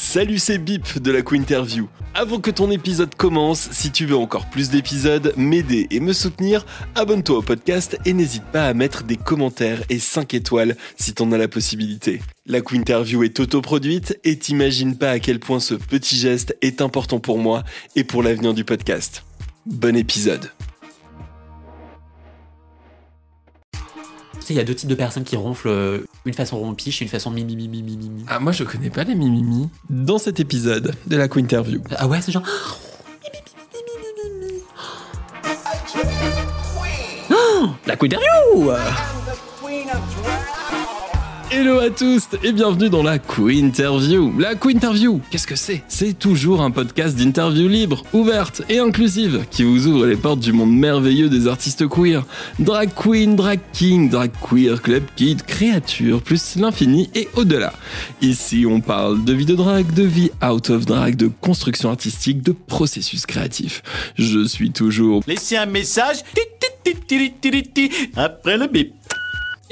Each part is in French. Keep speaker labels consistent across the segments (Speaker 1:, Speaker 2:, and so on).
Speaker 1: Salut, c'est Bip de la Quinterview. Avant que ton épisode commence, si tu veux encore plus d'épisodes, m'aider et me soutenir, abonne-toi au podcast et n'hésite pas à mettre des commentaires et 5 étoiles si t'en as la possibilité. La Quinterview est autoproduite et t'imagines pas à quel point ce petit geste est important pour moi et pour l'avenir du podcast. Bon épisode.
Speaker 2: Il y a deux types de personnes qui ronflent, une façon rompiche et une façon mimi.
Speaker 1: Ah, moi je connais pas les mimimi. Dans cet épisode de la Quinterview.
Speaker 2: Ah ouais, c'est genre... Oh, la Quinterview.
Speaker 1: Hello à tous et bienvenue dans la Quinterview. La Quinterview, qu'est-ce que c'est ? C'est toujours un podcast d'interview libre, ouverte et inclusive qui vous ouvre les portes du monde merveilleux des artistes queer. Drag queen, drag king, drag queer, club kid, créature, plus l'infini et au-delà. Ici, on parle de vie de drag, de vie out of drag, de construction artistique, de processus créatif. Je suis toujours...
Speaker 3: Laissez un message après le bip.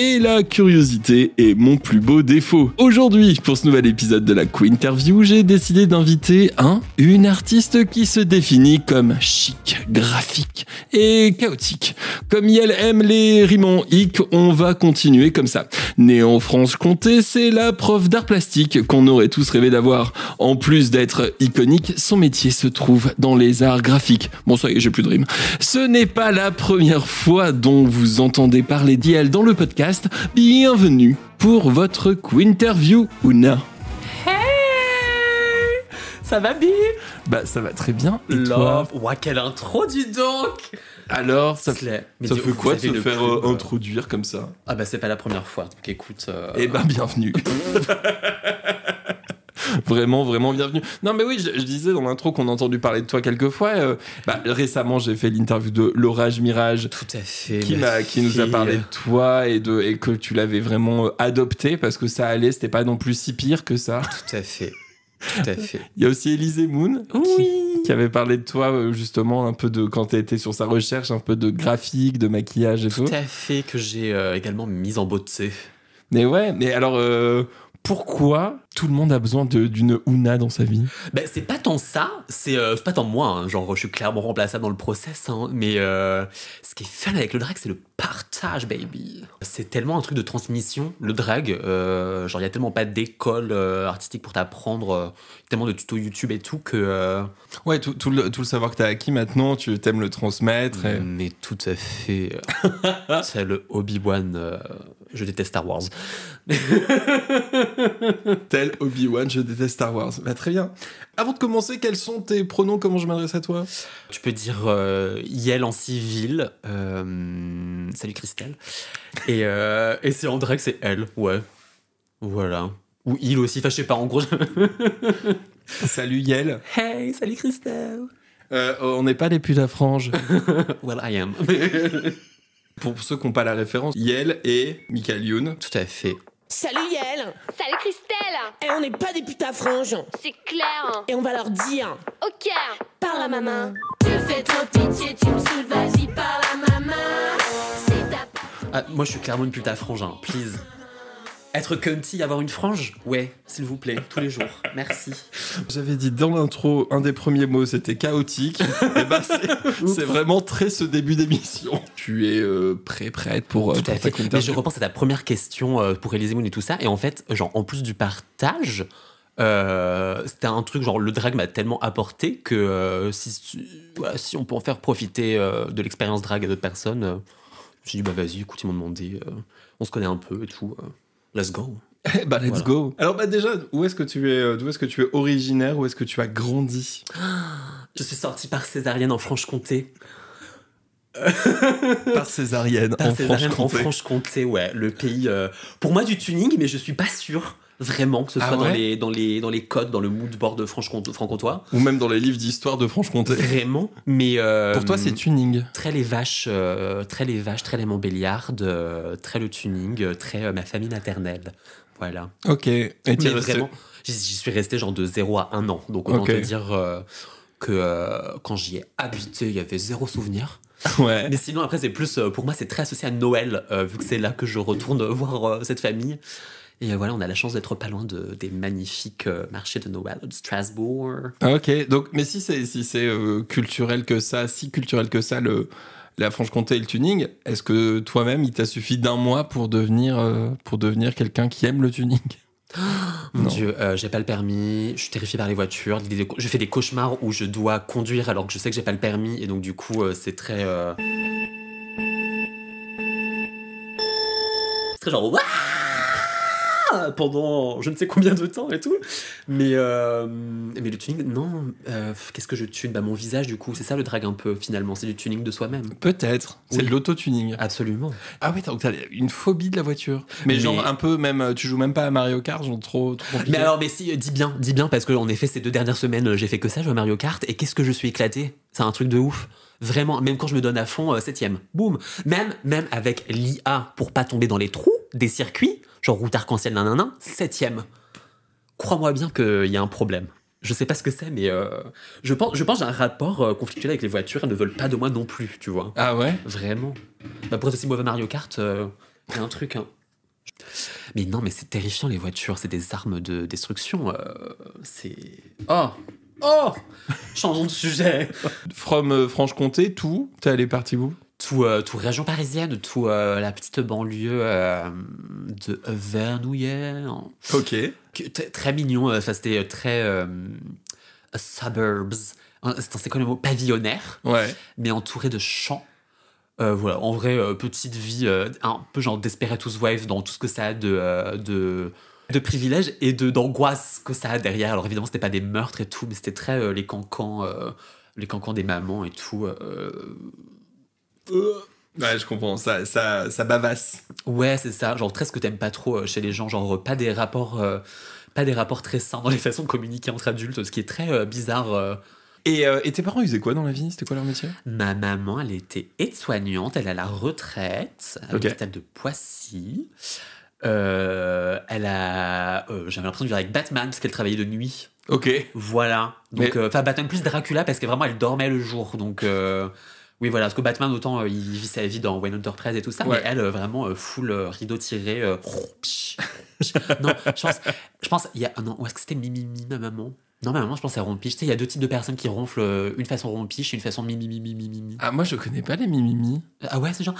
Speaker 1: Et la curiosité est mon plus beau défaut. Aujourd'hui, pour ce nouvel épisode de la Quinterview, j'ai décidé d'inviter une artiste qui se définit comme chic, graphique et chaotique. Comme elle aime les rimes en hic, on va continuer comme ça. Née en Franche-Comté, c'est la prof d'art plastique qu'on aurait tous rêvé d'avoir. En plus d'être iconique, son métier se trouve dans les arts graphiques. Bon, ça y est, j'ai plus de rimes. Ce n'est pas la première fois dont vous entendez parler d'elle dans le podcast. Bienvenue pour votre Quinterview, Ouna.
Speaker 2: Hey, ça va bien?
Speaker 1: Bah ça va très bien. Et toi?
Speaker 2: Ouah, quelle intro, dis donc.
Speaker 1: Alors, ça fait quoi de se faire
Speaker 2: plus,
Speaker 1: introduire comme ça?
Speaker 2: Ah bah c'est pas la première fois, donc écoute...
Speaker 1: Eh ben bienvenue. Vraiment bienvenue. Non mais oui, je disais dans l'intro qu'on a entendu parler de toi quelques fois. Récemment, j'ai fait l'interview de L'Orage Mirage.
Speaker 2: Tout à fait.
Speaker 1: Qui nous a parlé de toi et que tu l'avais vraiment adopté parce que ça allait, c'était pas non plus si pire que ça.
Speaker 2: Tout à fait.
Speaker 1: Il y a aussi Elise Moon qui avait parlé de toi justement un peu de quand tu étais sur sa recherche, un peu de graphique, de maquillage et tout.
Speaker 2: Tout à fait, que j'ai également mise en beauté.
Speaker 1: Mais ouais, mais alors pourquoi tout le monde a besoin d'une Ouna dans sa vie?
Speaker 2: Ben, c'est pas tant ça, c'est pas tant moi, hein, genre je suis clairement remplaçable dans le process, hein, mais ce qui est fun avec le drag, c'est le partage, baby. C'est tellement un truc de transmission, le drag, genre il y a tellement pas d'école artistique pour t'apprendre, tellement de tutos YouTube et tout que...
Speaker 1: Ouais, tout le savoir que t'as acquis maintenant, tu t'aimes le transmettre.
Speaker 2: Mais tout à fait, c'est le Obi-Wan... Je déteste Star Wars.
Speaker 1: Tel Obi-Wan, je déteste Star Wars. Bah, très bien. Avant de commencer, quels sont tes pronoms? Comment je m'adresse à toi?
Speaker 2: Tu peux dire Yel en civil. Salut Christelle. Et c'est en drag, c'est elle. Ouais. Voilà. Ou il aussi. Enfin, je sais pas, en gros.
Speaker 1: Salut Yel.
Speaker 2: Hey, salut Christelle.
Speaker 1: On n'est pas des putes à franges.
Speaker 2: Well, I am.
Speaker 1: Pour ceux qui n'ont pas la référence, Yel et Michael Youn.
Speaker 2: Tout à fait.
Speaker 4: Salut Yael.
Speaker 5: Salut Christelle.
Speaker 4: Et on n'est pas des putes à franges.
Speaker 5: C'est clair.
Speaker 4: Et on va leur dire.
Speaker 5: Ok.
Speaker 4: Parle à maman.
Speaker 5: Tu fais trop pitié, tu me saoules, vas-y, parle à maman. C'est ta...
Speaker 2: Ah, moi, je suis clairement une pute à frange, hein. Please. Être cunty, avoir une frange? Ouais, s'il vous plaît, tous les jours. Merci.
Speaker 1: J'avais dit dans l'intro, un des premiers mots, c'était chaotique. Et bah, c'est vraiment très ce début d'émission. Tu es prête pour
Speaker 2: tout à fait.
Speaker 1: ta
Speaker 2: Mais je repense à ta première question pour Elise Moon et tout ça. Et en fait, genre, en plus du partage, c'était un truc, genre, le drag m'a tellement apporté que si on peut en faire profiter de l'expérience drag à d'autres personnes, je me suis dit, bah vas-y, écoute, ils m'ont demandé, on se connaît un peu et tout. Let's go.
Speaker 1: Bah let's go. Alors bah déjà, d'où est-ce que tu es originaire, où est-ce que tu as grandi?
Speaker 2: Je suis sortie par césarienne en Franche-Comté.
Speaker 1: Par césarienne en
Speaker 2: Franche-Comté, ouais, le pays pour moi du tuning, mais je suis pas sûr vraiment que ce soit dans les codes, dans le mood board de franc-comtois
Speaker 1: ou même dans les livres d'histoire de Franche-Comté.
Speaker 2: Vraiment, mais
Speaker 1: pour toi c'est tuning.
Speaker 2: Très les vaches, très les Montbéliardes, très le tuning, très ma famille maternelle. Voilà.
Speaker 1: Ok. Et
Speaker 2: mais vraiment, j'y suis resté genre de 0 à 1 an. Donc autant te dire que quand j'y ai habité, il y avait 0 souvenir.
Speaker 1: Ouais.
Speaker 2: Mais sinon après c'est plus pour moi c'est très associé à Noël vu que c'est là que je retourne voir cette famille. Et voilà, on a la chance d'être pas loin des magnifiques marchés de Noël de Strasbourg.
Speaker 1: Ah, ok, donc, mais si c'est culturel que ça, la Franche-Comté et le tuning, est-ce que toi-même, il t'a suffi d'un mois pour devenir quelqu'un qui aime le tuning?
Speaker 2: Mon
Speaker 1: Non.
Speaker 2: Dieu, j'ai pas le permis, je suis terrifiée par les voitures, je fais des cauchemars où je dois conduire alors que je sais que j'ai pas le permis, et donc du coup, c'est très... C'est très genre... Ouah pendant je ne sais combien de temps et tout. Mais le tuning, non. Qu'est-ce que je tune? Mon visage, du coup. C'est ça le drag un peu, finalement. C'est du tuning de soi-même.
Speaker 1: Peut-être, c'est
Speaker 2: Oui.
Speaker 1: de l'auto-tuning.
Speaker 2: Absolument.
Speaker 1: Ah oui, donc t'as une phobie de la voiture. Mais genre un peu, même, tu joues même pas à Mario Kart, genre trop compliqué.
Speaker 2: Mais alors, mais si, dis bien, parce que en effet, ces 2 dernières semaines, j'ai fait que ça, je joue à Mario Kart, et qu'est-ce que je suis éclaté. C'est un truc de ouf. Vraiment, même quand je me donne à fond, 7ème. Boum. Même avec l'IA pour pas tomber dans les trous des circuits, genre route arc-en-ciel, 7ème. Crois-moi bien qu'il y a un problème. Je sais pas ce que c'est, mais je pense que j'ai un rapport conflictuel avec les voitures. Elles ne veulent pas de moi non plus, tu vois.
Speaker 1: Ah ouais?
Speaker 2: Vraiment. Pour être aussi mauvais Mario Kart, il y a un truc. Hein. Mais non, mais c'est terrifiant, les voitures. C'est des armes de destruction. C'est... Oh changeons de sujet.
Speaker 1: From Franche-Comté, t'es allé parti où?
Speaker 2: Tout région parisienne, tout la petite banlieue de Vernouillet.
Speaker 1: Ok.
Speaker 2: Très mignon, ça c'était très suburbs. C'est quoi le mot? Pavillonnaire,
Speaker 1: Ouais.
Speaker 2: mais entouré de champs. Voilà, en vrai, petite vie un peu genre Desperate Housewives dans tout ce que ça a de privilèges et d'angoisse que ça a derrière. Alors évidemment, c'était pas des meurtres et tout, mais c'était très les cancans des mamans et tout.
Speaker 1: Ouais, je comprends, ça bavasse.
Speaker 2: Ouais, c'est ça. Genre, très ce que t'aimes pas trop chez les gens. Genre, pas des rapports très sains dans les façons de communiquer entre adultes, ce qui est très bizarre.
Speaker 1: Et tes parents, ils faisaient quoi dans la vie? C'était quoi leur métier?
Speaker 2: Ma maman, elle était aide-soignante. Elle a la retraite à l'hôpital de Poissy. Elle a... j'avais l'impression de vivre avec Batman parce qu'elle travaillait de nuit.
Speaker 1: Ok.
Speaker 2: Voilà. Donc, Batman plus Dracula parce que vraiment, elle dormait le jour. Donc... oui, voilà, parce que Batman, autant il vit sa vie dans Wayne Enterprise et tout ça,
Speaker 1: ouais.
Speaker 2: mais elle, vraiment, full rideau tiré. Non, je pense, il y a. Non, est-ce que c'était Mimimi, ma maman? Non, ma maman, je pense, c'est rompiche. Tu sais, il y a 2 types de personnes qui ronflent, une façon rompiche et une façon mimimi.
Speaker 1: Ah, moi, je connais pas les mimimi.
Speaker 2: Ah ouais, c'est genre.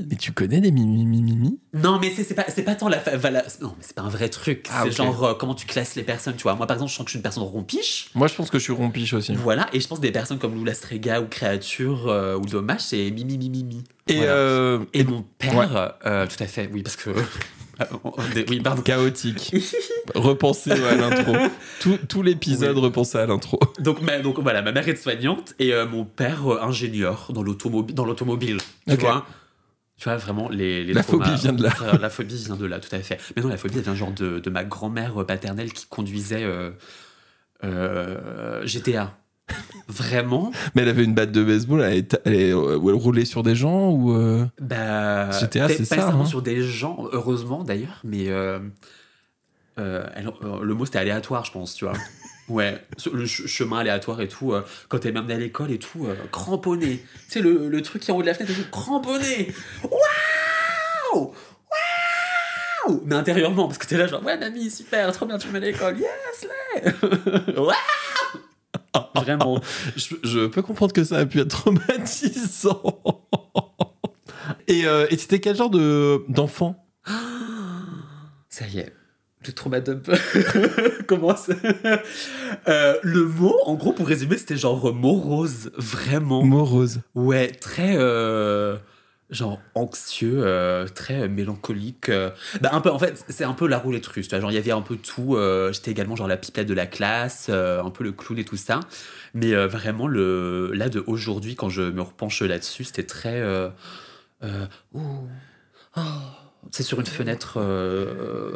Speaker 1: Mais tu connais les mimimi?
Speaker 2: Non, mais c'est pas tant la. Non, mais c'est pas un vrai truc.
Speaker 1: Ah,
Speaker 2: c'est
Speaker 1: okay.
Speaker 2: genre comment tu classes les personnes, tu vois. Moi, par exemple, je sens que je suis une personne rompiche.
Speaker 1: Moi, je pense que je suis rompiche aussi.
Speaker 2: Voilà, et je pense des personnes comme Lula Strega ou Créature ou Dommage, c'est mimi.
Speaker 1: Et,
Speaker 2: voilà. Et mon père, tout à fait, oui, parce que. Oui, pardon.
Speaker 1: Chaotique. Repensez à l'intro. Tout l'épisode, oui. Repensez à l'intro.
Speaker 2: Donc voilà, ma mère est soignante et mon père ingénieur dans l'automobile. Tu vois, vraiment,
Speaker 1: la phobie vient de là.
Speaker 2: La phobie vient de là, tout à fait. Mais non, la phobie, elle vient genre de ma grand-mère paternelle qui conduisait GTA. Vraiment.
Speaker 1: Mais elle avait une batte de baseball, elle roulait sur des gens ou GTA, c'est ça. Pas
Speaker 2: nécessairement sur des gens, heureusement d'ailleurs, mais le mot c'était aléatoire, je pense, tu vois. Ouais, le chemin aléatoire et tout, quand elle m'amenait à l'école et tout, cramponné. Tu sais, le truc qui est en haut de la fenêtre et tout, cramponné. Waouh! Mais intérieurement, parce que t'es là genre, ouais, mamie, super, trop bien, tu me mets à l'école, yes, là. Waouh! Vraiment.
Speaker 1: Je peux comprendre que ça a pu être traumatisant. Et c'était quel genre d'enfant?
Speaker 2: Ça y est. Le trauma dump. Comment c'est le mot, en gros, pour résumer, c'était genre morose. Vraiment.
Speaker 1: Morose.
Speaker 2: Ouais, très... genre anxieux, très mélancolique. Un peu, en fait, c'est un peu la roulette russe. Tu vois, genre, il y avait un peu tout. J'étais également genre la pipelette de la classe, un peu le clown et tout ça. Mais vraiment, là de aujourd'hui, quand je me repenche là-dessus, c'était très... c'est sur une fenêtre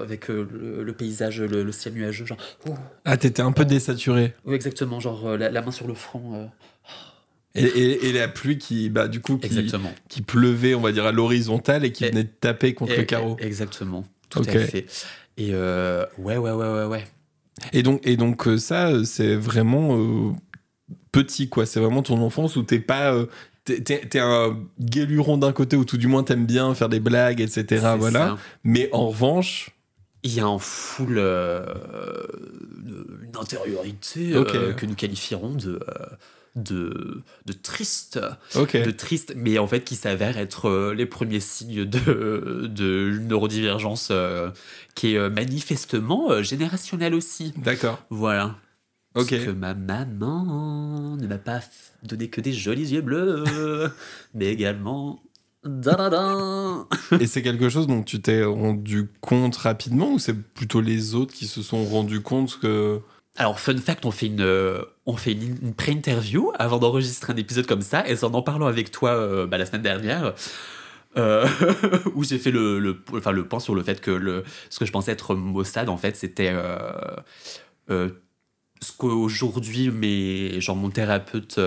Speaker 2: avec le paysage, le ciel nuageux, genre...
Speaker 1: Ah, t'étais un peu désaturé.
Speaker 2: Oui, exactement, genre la main sur le front...
Speaker 1: Et la pluie qui pleuvait, on va dire, à l'horizontale et qui venait de taper contre le carreau.
Speaker 2: Exactement, tout à fait. Et ouais.
Speaker 1: Et donc ça, c'est vraiment petit, quoi. C'est vraiment ton enfance où t'es pas t'es un guéluron d'un côté, ou tout du moins t'aimes bien faire des blagues, etc.
Speaker 2: C'est
Speaker 1: Voilà.
Speaker 2: ça.
Speaker 1: Mais en revanche,
Speaker 2: Il y a un full une intériorité
Speaker 1: Ok.
Speaker 2: que nous qualifierons de triste,
Speaker 1: ok.
Speaker 2: de triste, mais en fait qui s'avère être les premiers signes de neurodivergence qui est manifestement générationnelle aussi.
Speaker 1: D'accord.
Speaker 2: Voilà.
Speaker 1: Ok.
Speaker 2: Parce que ma maman ne m'a pas donné que des jolis yeux bleus, mais également... Da-da-da.
Speaker 1: Et c'est quelque chose dont tu t'es rendu compte rapidement, ou c'est plutôt les autres qui se sont rendus compte que...
Speaker 2: Alors, fun fact, on fait une pré-interview avant d'enregistrer un épisode comme ça, et c'est en parlant avec toi la semaine dernière, où j'ai fait le point sur le fait que ce que je pensais être maussade, en fait, c'était ce qu'aujourd'hui mon thérapeute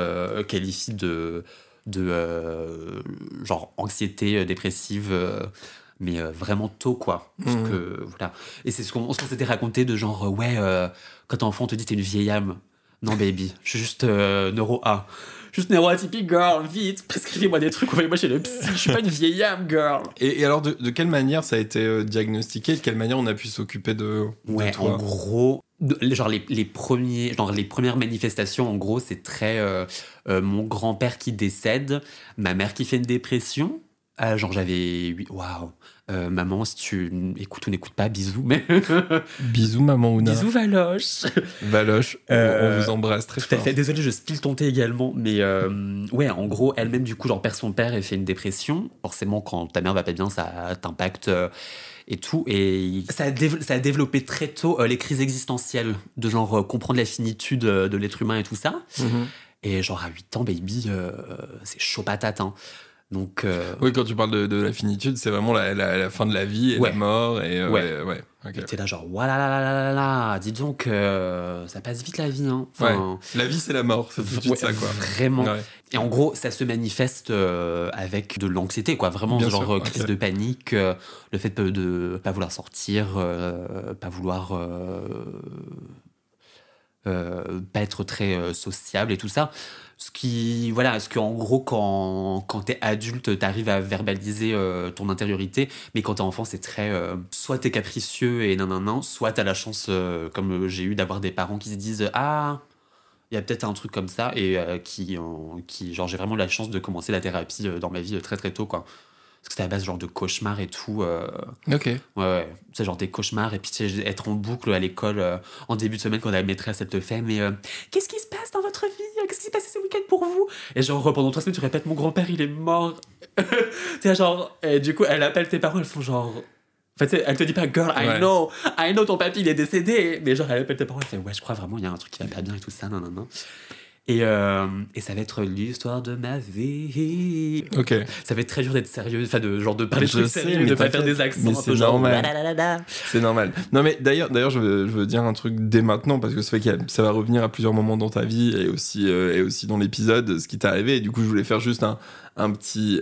Speaker 2: qualifie de genre anxiété dépressive, mais vraiment tôt, quoi. Parce que, voilà. Et c'est ce qu'on s'était raconté de genre, quand t'es enfant, on te dit t'es une vieille âme. Non, baby, je suis juste neuro A. Juste neuroatypique, girl, vite, prescrivez-moi des trucs, envoyez-moi chez le psy, je suis pas une vieille âme, girl.
Speaker 1: Et alors, de quelle manière ça a été diagnostiqué? De quelle manière on a pu s'occuper de
Speaker 2: Ouais,
Speaker 1: toi?
Speaker 2: en gros, les premières manifestations, en gros, c'est très mon grand-père qui décède, ma mère qui fait une dépression. Genre, j'avais... Waouh. Maman, si tu écoutes ou n'écoutes pas, bisous. Mais...
Speaker 1: Bisous, maman Ouna.
Speaker 2: bisous, Valoche.
Speaker 1: Valoche, on vous embrasse très
Speaker 2: Tout à
Speaker 1: fort.
Speaker 2: fait. Désolé, je spille ton thé également. Mais ouais, en gros, elle-même, du coup, genre, perd son père et fait une dépression. Forcément, quand ta mère va pas bien, ça t'impacte et tout. Et ça a développé très tôt les crises existentielles, de genre comprendre la finitude de l'être humain et tout ça.
Speaker 1: Mhm.
Speaker 2: Et genre, à 8 ans, baby, c'est chaud patate, hein. Donc,
Speaker 1: Oui, quand tu parles de la finitude, c'est vraiment la fin de la vie et
Speaker 2: Ouais.
Speaker 1: la mort. Et,
Speaker 2: Ouais.
Speaker 1: ouais. Ok.
Speaker 2: t'es là genre, voilà, dis donc, ça passe vite la vie, hein. Enfin,
Speaker 1: La vie, c'est la mort. C'est tout de suite
Speaker 2: ouais,
Speaker 1: ça, quoi.
Speaker 2: Vraiment.
Speaker 1: Ouais.
Speaker 2: Et en gros, ça se manifeste avec de l'anxiété, quoi. Vraiment,
Speaker 1: Bien
Speaker 2: genre
Speaker 1: sûr,
Speaker 2: crise
Speaker 1: ok.
Speaker 2: de panique, le fait de pas vouloir sortir, pas vouloir pas être très sociable et tout ça. Ce qu'en gros, quand t'es adulte, t'arrives à verbaliser ton intériorité, mais quand t'es enfant, c'est très... soit t'es capricieux et nan, soit t'as la chance, comme j'ai eu, d'avoir des parents qui se disent « Ah, il y a peut-être un truc comme ça », et genre, j'ai vraiment la chance de commencer la thérapie dans ma vie très très tôt, quoi. Parce que c'était à base genre de cauchemars et tout.
Speaker 1: Ok.
Speaker 2: Ouais. C'est genre des cauchemars, et puis tu sais, être en boucle à l'école en début de semaine quand la maîtresse elle te fait mais qu'est-ce qui se passe dans votre vie, qu'est-ce qui s'est passé ce week-end pour vous, et genre pendant 3 semaines tu répètes mon grand-père il est mort. Tu sais, genre, et du coup elle appelle tes parents, elles font genre, en fait elle te dit pas girl
Speaker 1: Ouais.
Speaker 2: I know ton papy il est décédé, mais genre elle appelle tes parents, elle fait ouais je crois vraiment il y a un truc qui va pas bien et tout ça, non. Et ça va être l'histoire de ma vie.
Speaker 1: Ok.
Speaker 2: Ça va être très dur d'être sérieux, enfin de parler de
Speaker 1: Je
Speaker 2: trucs
Speaker 1: sais,
Speaker 2: sérieux,
Speaker 1: mais
Speaker 2: de pas
Speaker 1: t'inquiète.
Speaker 2: faire des accents
Speaker 1: Mais
Speaker 2: un
Speaker 1: c'est
Speaker 2: peu genre
Speaker 1: normal.
Speaker 2: la.
Speaker 1: C'est normal. Non, mais d'ailleurs, je veux dire un truc dès maintenant, parce que ça fait que ça va revenir à plusieurs moments dans ta vie et aussi dans l'épisode, ce qui t'est arrivé. Et du coup, je voulais faire juste un petit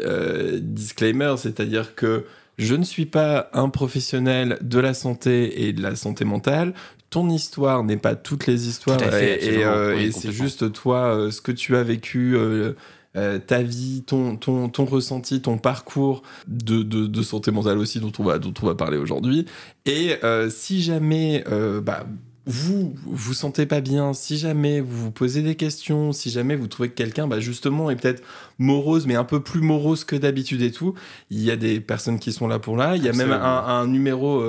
Speaker 1: disclaimer, c'est-à-dire que je ne suis pas un professionnel de la santé et de la santé mentale. Ton histoire n'est pas toutes les histoires.
Speaker 2: Tout à fait,
Speaker 1: et
Speaker 2: absolument. Oui,
Speaker 1: et c'est
Speaker 2: complètement.
Speaker 1: juste toi, ce que tu as vécu, ta vie, ton ressenti, ton parcours de santé mentale aussi, dont on va parler aujourd'hui. Et si jamais vous sentez pas bien, si jamais vous vous posez des questions, si jamais vous trouvez que quelqu'un justement est peut-être morose, mais un peu plus morose que d'habitude et tout, il y a des personnes qui sont là pour là. Il y a même
Speaker 2: Absolument.
Speaker 1: un numéro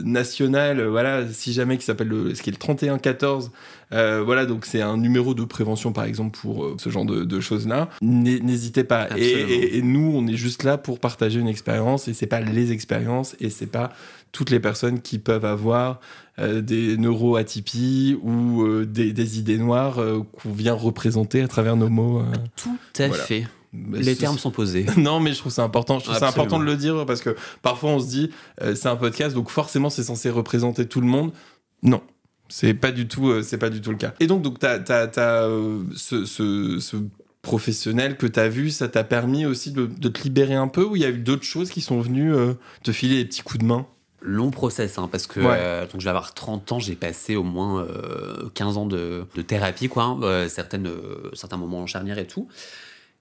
Speaker 1: national, voilà, si jamais, qui s'appelle ce qui est le 3114. Voilà, donc c'est un numéro de prévention, par exemple, pour ce genre de choses-là. N'hésitez pas.
Speaker 2: Absolument.
Speaker 1: Et nous, on est juste là pour partager une expérience, et c'est pas les expériences, et c'est pas toutes les personnes qui peuvent avoir des neuroatypies ou des idées noires qu'on vient représenter à travers nos mots.
Speaker 2: Tout à
Speaker 1: Voilà.
Speaker 2: fait.
Speaker 1: Bah,
Speaker 2: Les
Speaker 1: ce-
Speaker 2: termes sont posés.
Speaker 1: Non, mais je trouve ça important. Je trouve ça
Speaker 2: Absolument.
Speaker 1: important de le dire, parce que parfois on se dit c'est un podcast, donc forcément c'est censé représenter tout le monde. Non. C'est pas du tout le cas. Et donc t'as ce professionnel que t'as vu, ça t'a permis aussi de te libérer un peu, ou il y a eu d'autres choses qui sont venues te filer des petits coups de main?
Speaker 2: Long process, hein, parce que
Speaker 1: Ouais.
Speaker 2: donc je vais avoir 30 ans, j'ai passé au moins 15 ans de thérapie, quoi, certains moments en charnière et tout.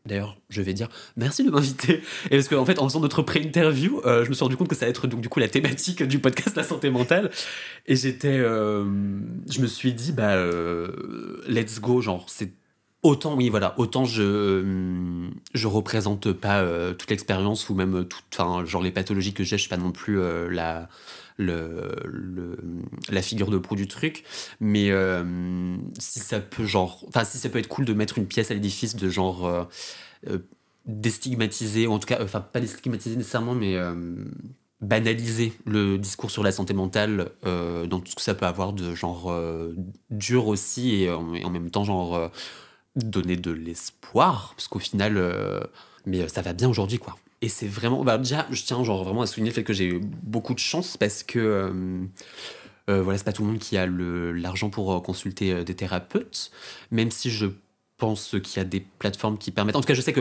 Speaker 2: D'ailleurs, je vais dire merci de m'inviter. Et parce qu'en fait, en faisant notre pré-interview, je me suis rendu compte que ça allait être donc, du coup la thématique du podcast La santé mentale. Et je me suis dit, let's go, genre, c'est autant, oui, voilà, autant je représente pas toute l'expérience ou même genre les pathologies que j'ai, je suis pas non plus la figure de proue du truc, mais si ça peut être cool de mettre une pièce à l'édifice de genre déstigmatiser, ou en tout cas pas déstigmatiser nécessairement, mais banaliser le discours sur la santé mentale dans tout ce que ça peut avoir de genre dur aussi, et en même temps genre donner de l'espoir, parce qu'au final mais ça va bien aujourd'hui, quoi. Et c'est vraiment, déjà, je tiens genre vraiment à souligner le fait que j'ai beaucoup de chance, parce que voilà, c'est pas tout le monde qui a l'argent pour consulter des thérapeutes, même si je pense qu'il y a des plateformes qui permettent. En tout cas, je sais que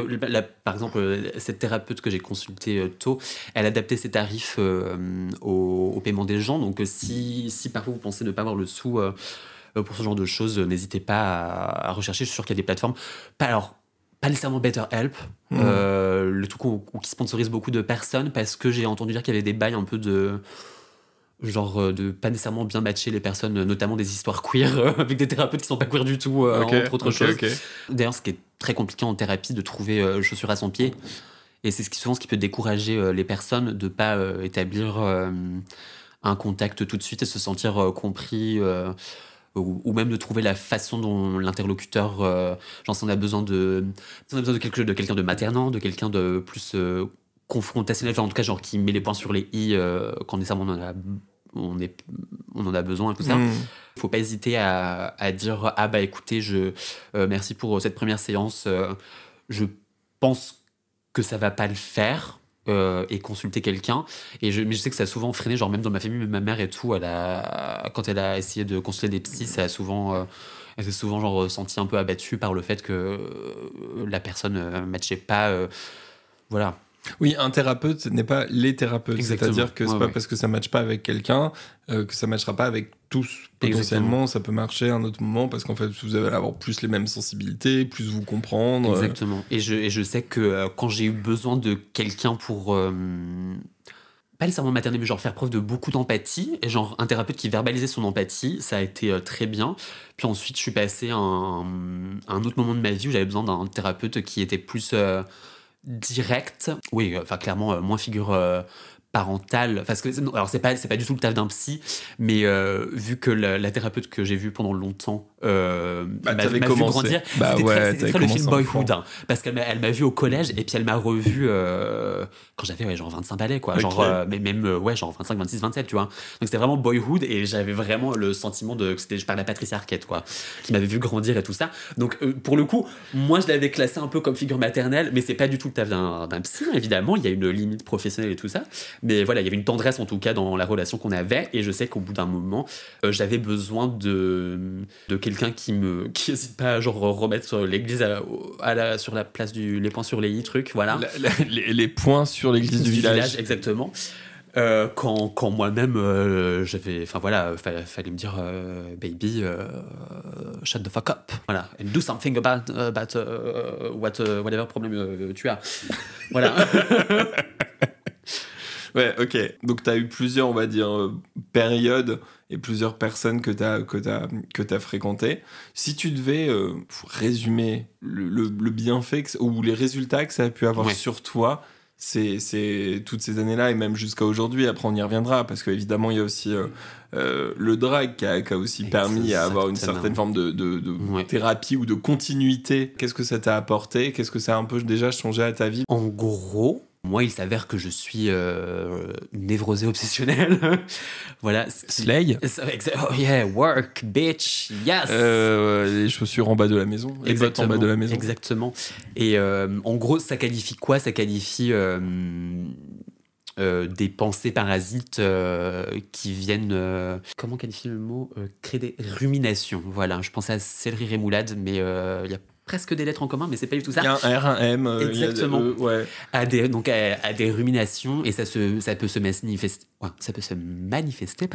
Speaker 2: par exemple, cette thérapeute que j'ai consultée tôt, elle adaptait ses tarifs au paiement des gens. Donc si parfois vous pensez ne pas avoir le sou pour ce genre de choses, n'hésitez pas à rechercher. Je suis sûr qu'il y a des plateformes. Pas nécessairement BetterHelp, le truc qui sponsorise beaucoup de personnes, parce que j'ai entendu dire qu'il y avait des bails un peu de genre de pas nécessairement bien matcher les personnes, notamment des histoires queer avec des thérapeutes qui sont pas queer du tout, entre autres choses. D'ailleurs, ce qui est très compliqué en thérapie, de trouver chaussures à son pied, et c'est souvent ce qui peut décourager les personnes de pas établir un contact tout de suite et se sentir compris, ou même de trouver la façon dont l'interlocuteur, genre si on a besoin de quelqu'un de maternant, de quelqu'un de plus confrontationnel, enfin en tout cas genre qui met les points sur les i quand nécessairement on en a besoin et tout ça. Faut pas hésiter à dire écoutez, merci pour cette première séance, je pense que ça va pas le faire, et consulter quelqu'un. Mais je sais que ça a souvent freiné, genre même dans ma famille, ma mère et tout, quand elle a essayé de consulter des psys, elle s'est souvent genre sentie un peu abattue par le fait que la personne matchait pas, voilà.
Speaker 1: Oui, un thérapeute, ce n'est pas les thérapeutes.
Speaker 2: Exactement.
Speaker 1: C'est-à-dire que c'est pas parce que ça ne matche pas avec quelqu'un que ça ne matchera pas avec tous. Potentiellement, ça peut marcher à un autre moment, parce qu'en fait, vous allez avoir plus les mêmes sensibilités, plus vous comprendre.
Speaker 2: Exactement. Et je sais que quand j'ai eu besoin de quelqu'un pour pas nécessairement materner, mais genre faire preuve de beaucoup d'empathie, et genre un thérapeute qui verbalisait son empathie, ça a été très bien. Puis ensuite, je suis passé à un autre moment de ma vie où j'avais besoin d'un thérapeute qui était plus direct, oui, enfin clairement moins figure parentale, parce que alors c'est pas du tout le taf d'un psy, mais vu que la thérapeute que j'ai vue pendant longtemps m'a vu grandir, c'était très le film Boyhood, hein, parce qu'elle m'a vu au collège, et puis elle m'a revu quand j'avais genre 25 balais, quoi, genre genre 25, 26, 27, tu vois. Donc c'était vraiment Boyhood, et j'avais vraiment le sentiment que je parlais à Patricia Arquette, quoi, qui m'avait vu grandir et tout ça. Donc pour le coup, moi je l'avais classé un peu comme figure maternelle, mais c'est pas du tout le taf d'un psy, évidemment, il y a une limite professionnelle et tout ça. Mais voilà, il y avait une tendresse en tout cas dans la relation qu'on avait, et je sais qu'au bout d'un moment, j'avais besoin de quelqu'un qui hésite pas à genre remettre l'église sur la place les points sur les i, truc, voilà.
Speaker 1: Les points sur l'église du village.
Speaker 2: Exactement. Quand moi-même j'avais, enfin voilà, fallait me dire baby, shut the fuck up, voilà, and do something about whatever problème tu as, voilà.
Speaker 1: Ouais, ok. Donc, tu as eu plusieurs, on va dire, périodes et plusieurs personnes que t'as fréquentées. Si tu devais résumer le bienfait ou les résultats que ça a pu avoir sur toi, c'est toutes ces années-là, et même jusqu'à aujourd'hui. Après, on y reviendra, parce qu'évidemment, il y a aussi le drag qui a aussi permis à avoir une certaine forme de thérapie ou de continuité. Qu'est-ce que ça t'a apporté ? Qu'est-ce que ça a un peu déjà changé à ta vie ?
Speaker 2: En gros, moi, il s'avère que je suis névrosé obsessionnel. Voilà.
Speaker 1: Slay.
Speaker 2: Oh yeah, work, bitch, yes.
Speaker 1: Les chaussures en bas de la maison. Les bottes en bas de la maison.
Speaker 2: Exactement. Et en gros, ça qualifie quoi ? Ça qualifie des pensées parasites qui viennent... comment qualifier le mot ? Créer des ruminations. Voilà, je pensais à céleri rémoulade, mais il y a presque des lettres en commun, mais c'est pas du tout ça.
Speaker 1: Il y a un R, un M.
Speaker 2: Exactement.
Speaker 1: Ouais.
Speaker 2: À des ruminations, et ça peut se manifester,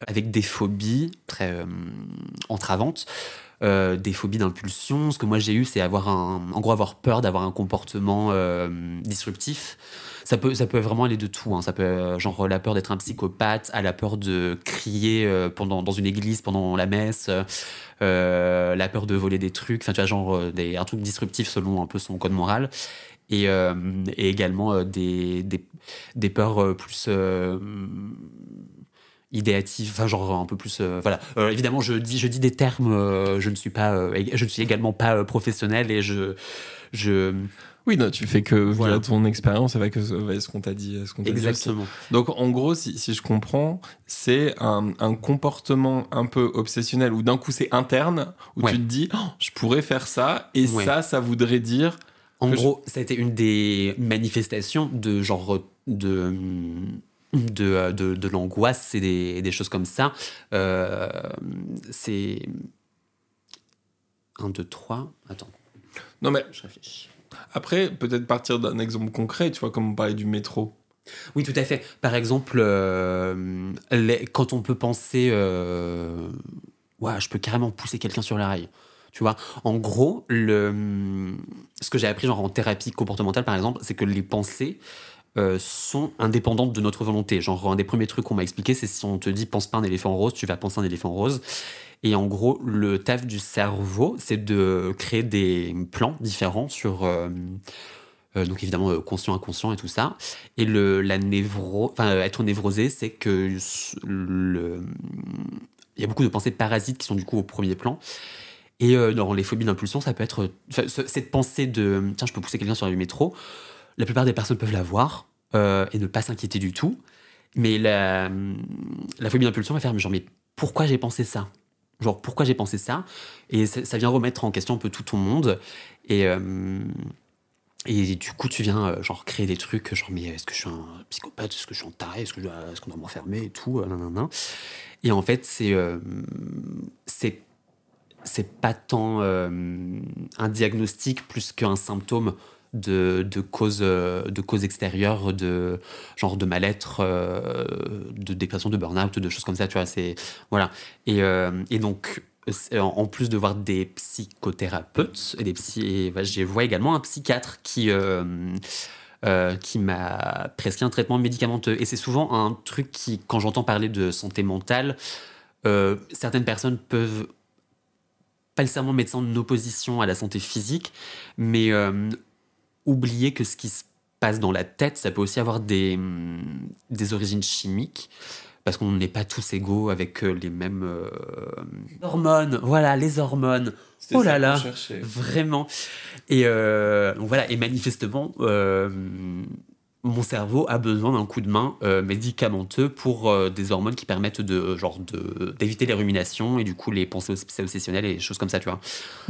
Speaker 2: avec des phobies très entravantes, des phobies d'impulsion. Ce que moi j'ai eu, c'est avoir peur d'avoir un comportement disruptif. Ça peut vraiment aller de tout, hein. Ça peut genre la peur d'être un psychopathe, à la peur de crier dans une église pendant la messe, la peur de voler des trucs, enfin tu vois, genre un truc disruptif selon un peu son code moral. Et également des peurs plus idéatives, enfin genre un peu plus voilà. Évidemment je dis des termes, je ne suis également pas professionnel et je
Speaker 1: Oui, non, tu fais que
Speaker 2: Voilà.
Speaker 1: via ton expérience avec ce qu'on t'a dit.
Speaker 2: exactement.
Speaker 1: Aussi. Donc, en gros, si je comprends, c'est un comportement un peu obsessionnel où d'un coup c'est interne, où
Speaker 2: Ouais.
Speaker 1: tu te dis, oh, je pourrais faire ça, et
Speaker 2: Ouais.
Speaker 1: ça voudrait dire.
Speaker 2: En
Speaker 1: que
Speaker 2: gros, ça a été une des manifestations de genre de l'angoisse et des choses comme ça. C'est 1, 2, 3. Attends,
Speaker 1: Non, mais
Speaker 2: je réfléchis.
Speaker 1: après, peut-être partir d'un exemple concret, tu vois, comme on parlait du métro.
Speaker 2: Oui, tout à fait. Par exemple, quand on peut penser... ouais, je peux carrément pousser quelqu'un sur la rail. Tu vois, en gros, ce que j'ai appris genre en thérapie comportementale, par exemple, c'est que les pensées sont indépendantes de notre volonté. Genre, un des premiers trucs qu'on m'a expliqué, c'est si on te dit « pense pas un éléphant rose », tu vas penser un éléphant rose. Et en gros, le taf du cerveau, c'est de créer des plans différents sur... donc évidemment conscient, inconscient et tout ça. Et être névrosé, c'est que il y a beaucoup de pensées parasites qui sont du coup au premier plan. Et dans les phobies d'impulsion, ça peut être cette pensée de tiens, je peux pousser quelqu'un sur le métro. La plupart des personnes peuvent l'avoir et ne pas s'inquiéter du tout. Mais la phobie d'impulsion va faire mais genre mais pourquoi j'ai pensé ça ? Genre pourquoi j'ai pensé ça ? Et ça vient remettre en question un peu tout ton monde. Et du coup, tu viens genre créer des trucs, genre mais est-ce que je suis un psychopathe, est-ce que je suis un taré, est-ce qu'on doit m'enfermer et tout, nanana. Et en fait, c'est pas tant un diagnostic plus qu'un symptôme de cause extérieure, de genre de mal-être, de dépression, de burn-out, de choses comme ça, tu vois. Voilà. Et donc en plus de voir des psychothérapeutes et je vois également un psychiatre qui m'a prescrit un traitement médicamenteux. Et c'est souvent un truc qui, quand j'entends parler de santé mentale, certaines personnes peuvent pas nécessairement mettre ça en opposition à la santé physique, mais oublier que ce qui se passe dans la tête, ça peut aussi avoir des origines chimiques, parce qu'on n'est pas tous égaux avec les mêmes hormones. Voilà, les hormones. Oh là là, vraiment. Et donc voilà, et manifestement, mon cerveau a besoin d'un coup de main médicamenteux pour des hormones qui permettent d'éviter les ruminations et du coup les pensées obsessionnelles et des choses comme ça, tu vois.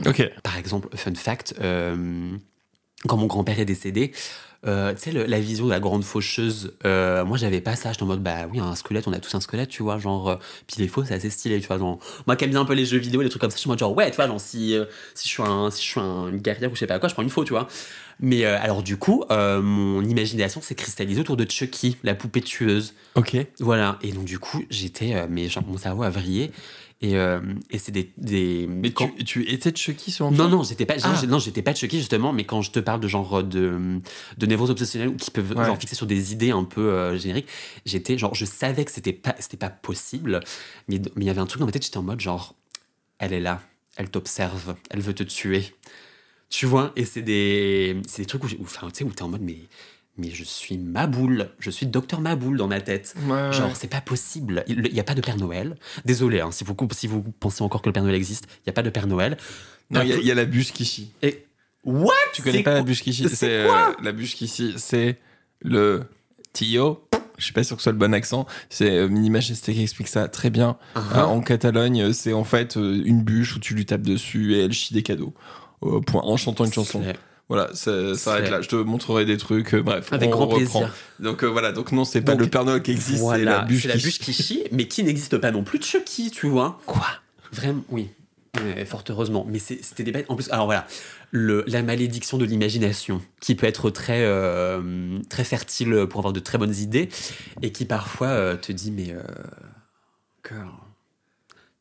Speaker 1: Ok.
Speaker 2: Par exemple, fun fact, quand mon grand-père est décédé, tu sais, la vision de la grande faucheuse, moi j'avais pas ça, j'étais en mode bah oui, un squelette, on a tous un squelette, tu vois, genre, puis les faux c'est assez stylé, tu vois, genre, moi qui aime bien un peu les jeux vidéo, les trucs comme ça, je suis en mode genre ouais, tu vois, genre si je suis une guerrière ou je sais pas quoi, je prends une faux, tu vois. Mais alors du coup, mon imagination s'est cristallisée autour de Chucky, la poupée tueuse.
Speaker 1: Ok.
Speaker 2: Voilà, et donc du coup, j'étais, mais genre mon cerveau a vrillé. Et c'est
Speaker 1: Mais tu étais de Chucky sur
Speaker 2: non, j'étais pas de Chucky justement, mais quand je te parle de genre de névroses obsessionnelles qui peuvent genre fixer sur des idées un peu génériques, j'étais genre, je savais que c'était pas possible, mais il y avait un truc dans ma tête, j'étais en mode genre, elle est là, elle t'observe, elle veut te tuer, tu vois, et c'est des trucs où t'es en mode mais je suis Maboule, je suis Docteur Maboule dans ma tête.
Speaker 1: Ouais.
Speaker 2: Genre, c'est pas possible. Il n'y a pas de Père Noël. Désolé, hein, si vous pensez encore que le Père Noël existe, il n'y a pas de Père Noël.
Speaker 1: Non, il y a la bûche qui chie.
Speaker 2: Et... What?
Speaker 1: Tu connais pas la bûche qui chie?
Speaker 2: C'est quoi
Speaker 1: la bûche qui chie, c'est le Tio. Je suis pas sûr que ce soit le bon accent. C'est Mini Majesté qui explique ça très bien. En Catalogne, c'est en fait une bûche où tu lui tapes dessus et elle chie des cadeaux. Point. En chantant une chanson. Voilà, ça s'arrête là. Je te montrerai des trucs. Bref,
Speaker 2: avec grand plaisir.
Speaker 1: Donc voilà, donc non, c'est pas le Père Noël qui existe,
Speaker 2: voilà,
Speaker 1: c'est la bûche
Speaker 2: qui chie, mais qui n'existe pas non plus de Chucky, tu vois.
Speaker 1: Quoi?
Speaker 2: Vraiment, oui. Fort heureusement. Mais c'était des bêtes. En plus, alors voilà, la malédiction de l'imagination, qui peut être très, très fertile pour avoir de très bonnes idées, et qui parfois te dit, mais girl,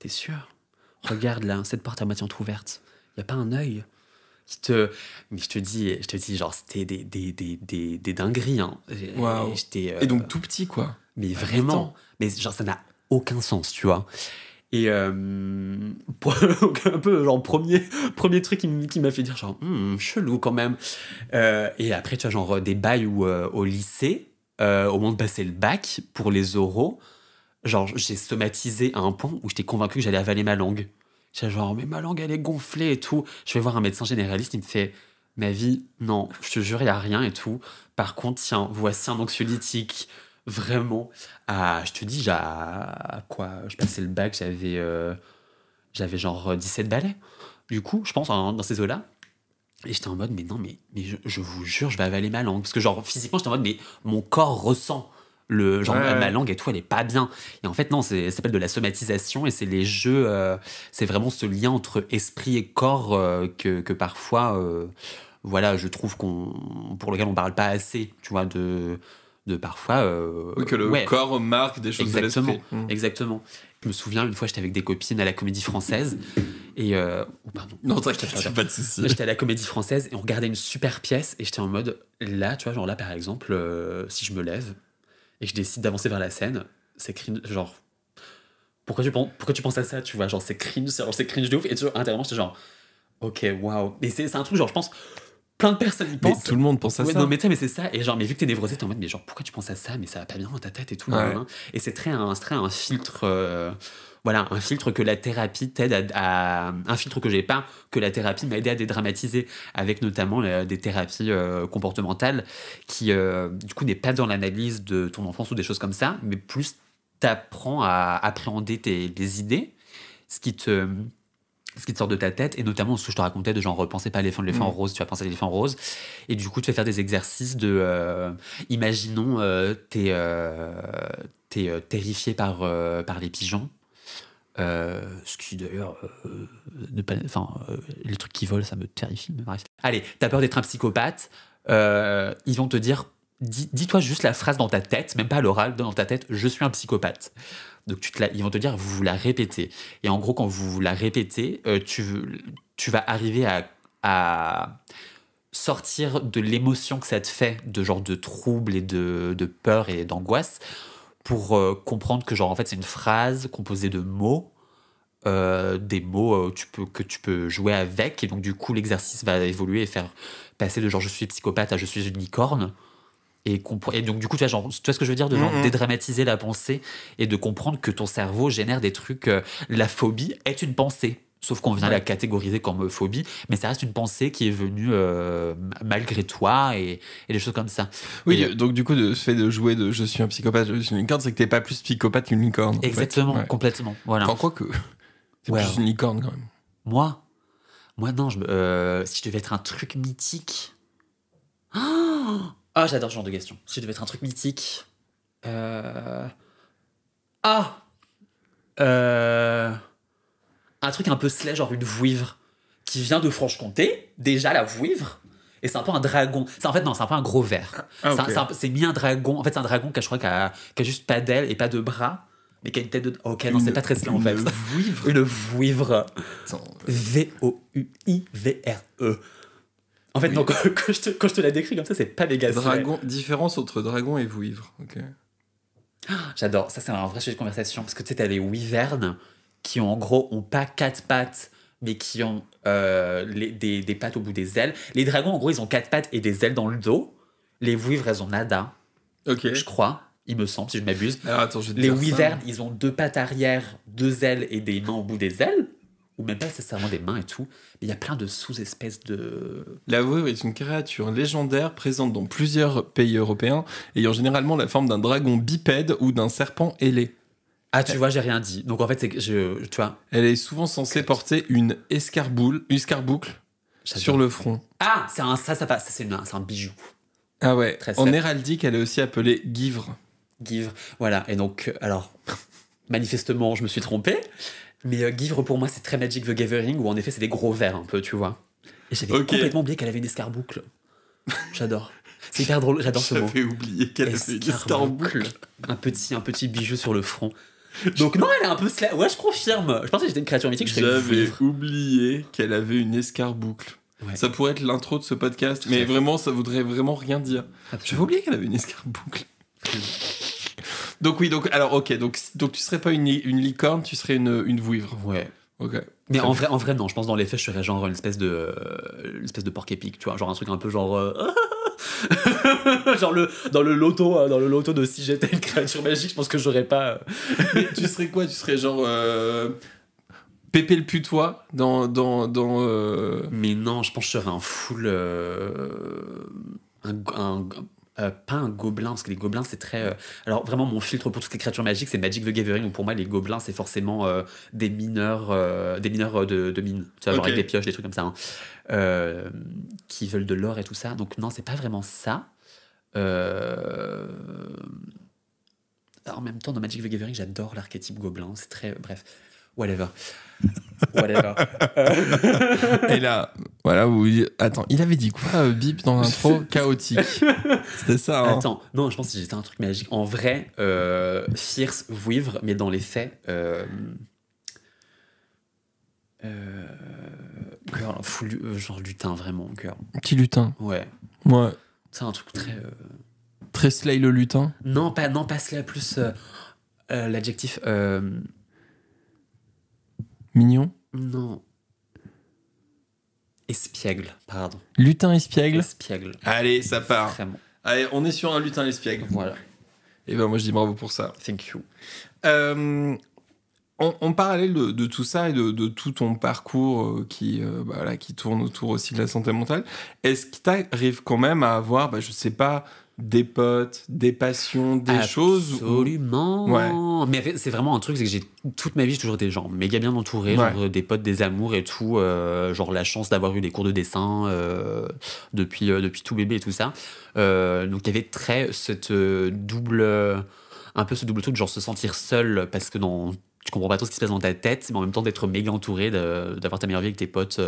Speaker 2: T'es sûr? Regarde là, cette porte à moitié entrouverte. Y a pas un œil qui te... Mais je te dis, genre, c'était des dingueries. Hein.
Speaker 1: Waouh. Et donc tout petit, quoi.
Speaker 2: Mais vraiment. Mais genre, ça n'a aucun sens, tu vois. Et un peu, genre, premier truc qui m'a fait dire, genre, chelou quand même. Et après, tu vois, genre, des bails où au lycée, au moment de passer le bac, pour les oraux, genre, j'ai somatisé à un point où j'étais convaincu que j'allais avaler ma langue. J'étais genre, mais ma langue, elle est gonflée et tout. Je vais voir un médecin généraliste, il me fait, ma vie, non, je te jure, il n'y a rien et tout. Par contre, tiens, voici un anxiolytique. Vraiment. Je te dis, quoi, je passais le bac, j'avais genre 17 balais. Du coup, je pense, dans ces eaux-là. Et j'étais en mode, mais non, mais je vous jure, je vais avaler ma langue. Parce que, genre, physiquement, j'étais en mode, mais mon corps ressent ma langue et tout, elle est pas bien. Et en fait, non, ça s'appelle de la somatisation et c'est les jeux, c'est vraiment ce lien entre esprit et corps que parfois, voilà, je trouve pour lequel on parle pas assez, tu vois, de parfois...
Speaker 1: oui, que le corps marque des choses de l'esprit.
Speaker 2: Exactement. Je me souviens, une fois, j'étais avec des copines à la Comédie Française et... pardon.
Speaker 1: Non, t'inquiète, pas de soucis.
Speaker 2: J'étais à la Comédie Française et on regardait une super pièce et j'étais en mode, là, tu vois, genre là, par exemple, si je me lève et que je décide d'avancer vers la scène, c'est cringe, genre... Pourquoi tu penses à ça, tu vois, genre c'est cringe de ouf. Et toujours, intérieurement, j'étais genre, ok, waouh. Mais c'est un truc, genre, je pense... Plein de personnes y pensent.
Speaker 1: Mais tout le monde pense à ça.
Speaker 2: Non, mais c'est ça. Et genre, mais vu que t'es névrosé, t'es en mode, mais genre, pourquoi tu penses à ça? Mais ça va pas bien dans ta tête et tout.
Speaker 1: Ouais.
Speaker 2: Et c'est très un filtre, voilà, un filtre que la thérapie t'aide un filtre que j'ai pas, que la thérapie m'a aidé à dédramatiser, avec notamment des thérapies comportementales qui, du coup, n'est pas dans l'analyse de ton enfance ou des choses comme ça, mais plus t'apprends à appréhender les idées, ce qui te sort de ta tête, et notamment ce que je te racontais de genre repensez pas à l'éléphant rose, tu vas penser à l'éléphant rose, et du coup tu vas faire des exercices de imaginons t'es terrifié par les pigeons, ce qui d'ailleurs les trucs qui volent ça me terrifie, mais bref. Allez, t'as peur d'être un psychopathe, ils vont te dire dis-toi juste la phrase dans ta tête, même pas à l'oral, dans ta tête, je suis un psychopathe. Donc ils vont te dire, vous la répétez. Et en gros, quand vous la répétez, tu vas arriver à sortir de l'émotion que ça te fait, de genre de trouble et de peur et d'angoisse, pour comprendre que genre en fait c'est une phrase composée de mots, des mots que tu peux jouer avec. Et donc du coup l'exercice va évoluer et faire passer de genre je suis psychopathe à je suis une licorne. Et donc du coup tu vois ce que je veux dire, de genre dédramatiser la pensée et de comprendre que ton cerveau génère des trucs. La phobie est une pensée, sauf qu'on vient la catégoriser comme phobie, mais ça reste une pensée qui est venue malgré toi et des choses comme ça.
Speaker 1: Oui, donc du coup ce fait de jouer de je suis un psychopathe, je suis une licorne, c'est que t'es pas plus psychopathe qu'une licorne.
Speaker 2: Exactement,
Speaker 1: en fait.
Speaker 2: complètement. Voilà.
Speaker 1: Enfin, quoique c'est plus une licorne quand même.
Speaker 2: Moi non, si je devais être un truc mythique... Ah, j'adore ce genre de questions. Si je devais être un truc mythique... un truc un peu slash, genre une vouivre, qui vient de Franche-Comté, déjà la vouivre, et c'est un peu un dragon. C'est un peu un gros ver. C'est mis un dragon. En fait, c'est un dragon qui a juste pas d'ailes et pas de bras, mais qui a une tête de... Ok, non, c'est pas très slash en fait.
Speaker 1: Une vouivre.
Speaker 2: Une vouivre. V-O-U-I-V-R-E. En fait, non, quand je te la décris comme ça, c'est pas méga
Speaker 1: dragon. Différence entre dragon et vouivre. Ok.
Speaker 2: J'adore. Ça, c'est un vrai sujet de conversation. Parce que tu sais, t'as les wyvernes qui, en gros, ont pas 4 pattes, mais qui ont des pattes au bout des ailes. Les dragons, en gros, ils ont 4 pattes et des ailes dans le dos. Les vouivres, elles ont nada.
Speaker 1: Ok.
Speaker 2: Je crois. Il me semble, si je m'abuse.
Speaker 1: Alors, attends, je vais te
Speaker 2: les
Speaker 1: dire
Speaker 2: wyvernes,
Speaker 1: ça.
Speaker 2: ils ont 2 pattes arrière, 2 ailes et des mains au bout des ailes. Ou même pas nécessairement des mains et tout. Mais il y a plein de sous-espèces de...
Speaker 1: La vouivre est une créature légendaire présente dans plusieurs pays européens, ayant généralement la forme d'un dragon bipède ou d'un serpent ailé.
Speaker 2: Ah, tu vois, j'ai rien dit. Donc en fait, c'est que tu vois...
Speaker 1: Elle est souvent censée porter une escarboucle sur le front.
Speaker 2: Ah, c'est un bijou.
Speaker 1: Ah ouais.
Speaker 2: Très
Speaker 1: En
Speaker 2: sec.
Speaker 1: héraldique, elle est aussi appelée guivre.
Speaker 2: Guivre, voilà. Et donc, alors, manifestement, je me suis trompé. Mais Guivre, pour moi, c'est très Magic the Gathering, où en effet, c'est des gros vers un peu, tu vois. Et j'avais complètement oublié qu'elle avait une escarboucle. J'adore. C'est hyper drôle, j'adore ce mot.
Speaker 1: J'avais oublié qu'elle avait une escarboucle.
Speaker 2: Un petit bijou sur le front. Donc non, elle est un peu ouais, je confirme. Je pensais que j'étais une créature mythique, je serais une
Speaker 1: J'avais
Speaker 2: vouivre.
Speaker 1: oublié qu'elle avait une escarboucle.
Speaker 2: Ouais.
Speaker 1: Ça pourrait être l'intro de ce podcast,
Speaker 2: Tout à
Speaker 1: mais
Speaker 2: fait.
Speaker 1: vraiment, ça voudrait vraiment rien dire. J'avais oublié qu'elle avait une escarboucle. Donc oui, alors ok, donc tu serais pas une licorne, tu serais une vouivre.
Speaker 2: Ouais.
Speaker 1: Ok.
Speaker 2: Mais
Speaker 1: Très
Speaker 2: en vrai, non. Je pense dans les faits, je serais genre une espèce de porc épic, tu vois, genre un truc un peu genre, genre dans le loto de si j'étais une créature magique, je pense que j'aurais pas.
Speaker 1: Mais tu serais quoi? Tu serais genre Pépé le putois dans
Speaker 2: Mais non, je pense que je serais un full, pas un gobelin, parce que les gobelins c'est très. Alors vraiment, mon filtre pour toutes les créatures magiques, c'est Magic the Gathering. Donc pour moi, les gobelins c'est forcément des mineurs de mine, tu vois, genre
Speaker 1: Ok.
Speaker 2: avec des pioches, des trucs comme ça, hein, qui veulent de l'or et tout ça. Donc non, c'est pas vraiment ça. En même temps, dans Magic the Gathering, j'adore l'archétype gobelin. C'est très. Bref, whatever.
Speaker 1: Et là, voilà, attends, il avait dit quoi, Bip, dans l'intro? Chaotique. C'était ça, hein?
Speaker 2: Attends, non, je pense que j'étais un truc magique. En vrai, fierce, vouivre, mais dans les faits, girl, genre lutin, vraiment, girl.
Speaker 1: Petit lutin.
Speaker 2: Ouais,
Speaker 1: Ouais.
Speaker 2: c'est un truc très.
Speaker 1: Très Slay le lutin.
Speaker 2: Non, pas cela, plus l'adjectif.
Speaker 1: Mignon.
Speaker 2: Non. Espiègle, pardon.
Speaker 1: Lutin espiègle.
Speaker 2: Espiègle,
Speaker 1: Allez, ça part.
Speaker 2: vraiment.
Speaker 1: Allez, on est sur un lutin espiègle.
Speaker 2: Voilà,
Speaker 1: Et ben moi je dis bravo pour ça.
Speaker 2: thank you.
Speaker 1: En parallèle de tout ça et de tout ton parcours qui tourne autour aussi de la santé mentale, est-ce qu'il t'arrive quand même à avoir, je sais pas, des potes, des passions, des choses
Speaker 2: Absolument.
Speaker 1: Ouais.
Speaker 2: Mais en fait, c'est vraiment un truc, c'est que j'ai toute ma vie j'ai toujours été genre méga bien entouré,
Speaker 1: Ouais.
Speaker 2: genre des potes, des amours et tout, genre la chance d'avoir eu des cours de dessin depuis tout bébé et tout ça. Donc il y avait très cette double, un peu ce double truc, genre se sentir seul parce que tu comprends pas trop ce qui se passe dans ta tête, mais en même temps d'être méga entouré, d'avoir ta meilleure vie avec tes potes,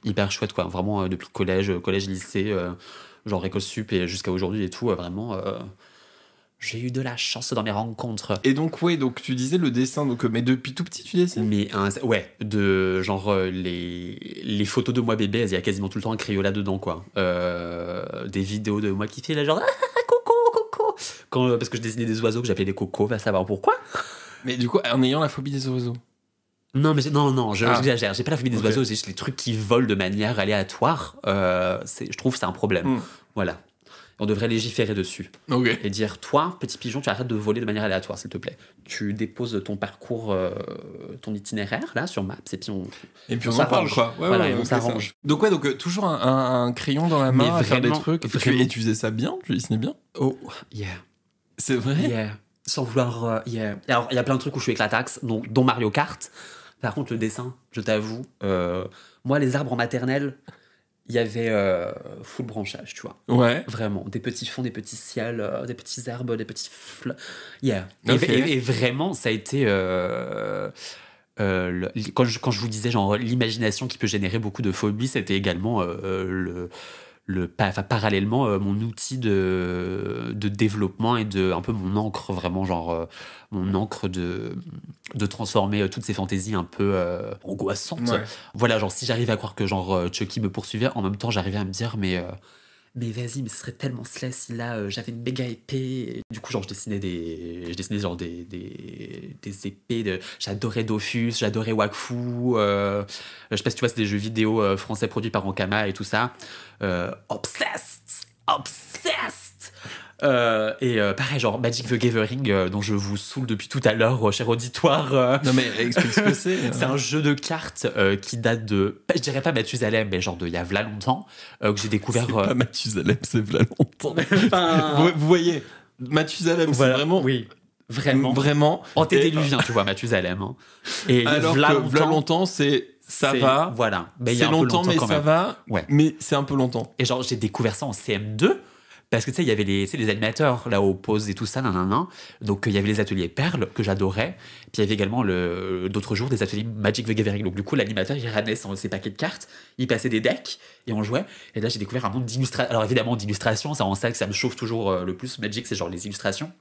Speaker 2: hyper chouette quoi. Vraiment depuis collège, lycée. Genre école sup et jusqu'à aujourd'hui et tout, vraiment, j'ai eu de la chance dans mes rencontres.
Speaker 1: Et donc donc tu disais le dessin, mais depuis tout petit tu dessines?
Speaker 2: Mais ouais, de genre les photos de moi bébé, il y a quasiment tout le temps un Crayola dedans quoi. Des vidéos de moi qui fait là genre coco parce que je dessinais des oiseaux que j'appelais des cocos, va savoir pourquoi.
Speaker 1: Mais du coup, en ayant la phobie des oiseaux.
Speaker 2: Non, mais j'exagère. J'ai pas la phobie des
Speaker 1: Ok.
Speaker 2: oiseaux, c'est juste les trucs qui volent de manière aléatoire. Je trouve que c'est un problème. Voilà. On devrait légiférer dessus
Speaker 1: Ok.
Speaker 2: et dire toi, petit pigeon, tu arrêtes de voler de manière aléatoire, s'il te plaît. Tu déposes ton parcours, ton itinéraire là sur Maps et puis on
Speaker 1: Et puis on en
Speaker 2: s'arrange.
Speaker 1: parle quoi. Ouais,
Speaker 2: Voilà,
Speaker 1: ouais,
Speaker 2: et on
Speaker 1: ok,
Speaker 2: s'arrange.
Speaker 1: Donc toujours un crayon dans la main
Speaker 2: Mais
Speaker 1: à faire des
Speaker 2: vraiment,
Speaker 1: trucs.
Speaker 2: vraiment.
Speaker 1: Et tu faisais ça bien? Tu dessinais bien?
Speaker 2: Oh, yeah.
Speaker 1: C'est vrai?
Speaker 2: Yeah. Sans vouloir. Yeah. Alors, il y a plein de trucs où je suis éclataxe, dont Mario Kart. Par contre, le dessin, je t'avoue, moi, les arbres en maternelle, il y avait full branchage, tu vois.
Speaker 1: Ouais.
Speaker 2: Vraiment. Des petits fonds, des petits ciels, des petits arbres, des petits fleurs. Yeah.
Speaker 1: Ok.
Speaker 2: Et vraiment, ça a été. Quand je vous disais, genre, l'imagination qui peut générer beaucoup de phobies, c'était également parallèlement mon outil de développement et un peu mon encre, vraiment, genre, mon encre de transformer toutes ces fantaisies un peu angoissantes.
Speaker 1: Ouais.
Speaker 2: Voilà, genre, si j'arrivais à croire que, genre, Chucky me poursuivait, en même temps, j'arrivais à me dire, mais vas-y, mais ce serait tellement slay si là, j'avais une méga épée. Et du coup, genre, je dessinais genre des épées. J'adorais Dofus, j'adorais Wakfu. Je sais pas si tu vois, c'est des jeux vidéo français produits par Ankama et tout ça. Obsessed! Pareil, genre Magic the Gathering, dont je vous saoule depuis tout à l'heure, cher auditoire.
Speaker 1: Non mais explique ce que c'est.
Speaker 2: C'est un jeu de cartes qui date de, je dirais pas Mathusalem, mais genre de il y a v'là longtemps, que j'ai découvert.
Speaker 1: C'est pas Mathusalem, c'est v'là longtemps.
Speaker 2: Enfin,
Speaker 1: Vous voyez, Mathusalem,
Speaker 2: voilà,
Speaker 1: c'est vraiment...
Speaker 2: oui, vraiment.
Speaker 1: Antédiluvien.
Speaker 2: Antédiluvien, tu vois, Mathusalem. Hein. Et
Speaker 1: Alors
Speaker 2: v'là
Speaker 1: que v'là longtemps, ça va.
Speaker 2: Voilà. Mais il y a
Speaker 1: C'est
Speaker 2: un peu
Speaker 1: longtemps, mais
Speaker 2: quand
Speaker 1: ça
Speaker 2: même.
Speaker 1: va.
Speaker 2: Ouais.
Speaker 1: Mais c'est un peu longtemps.
Speaker 2: Et genre, j'ai découvert ça en CM2. Parce que tu sais, il y avait les animateurs là aux pauses et tout ça, nanana. Donc il y avait les ateliers Perles que j'adorais. Puis il y avait également d'autres jours des ateliers Magic the Gathering. Donc du coup, l'animateur il ramenait ses paquets de cartes, il passait des decks et on jouait. Et là, j'ai découvert un monde d'illustration. Alors évidemment, d'illustration, c'est en ça que ça me chauffe toujours le plus. Magic, c'est genre les illustrations.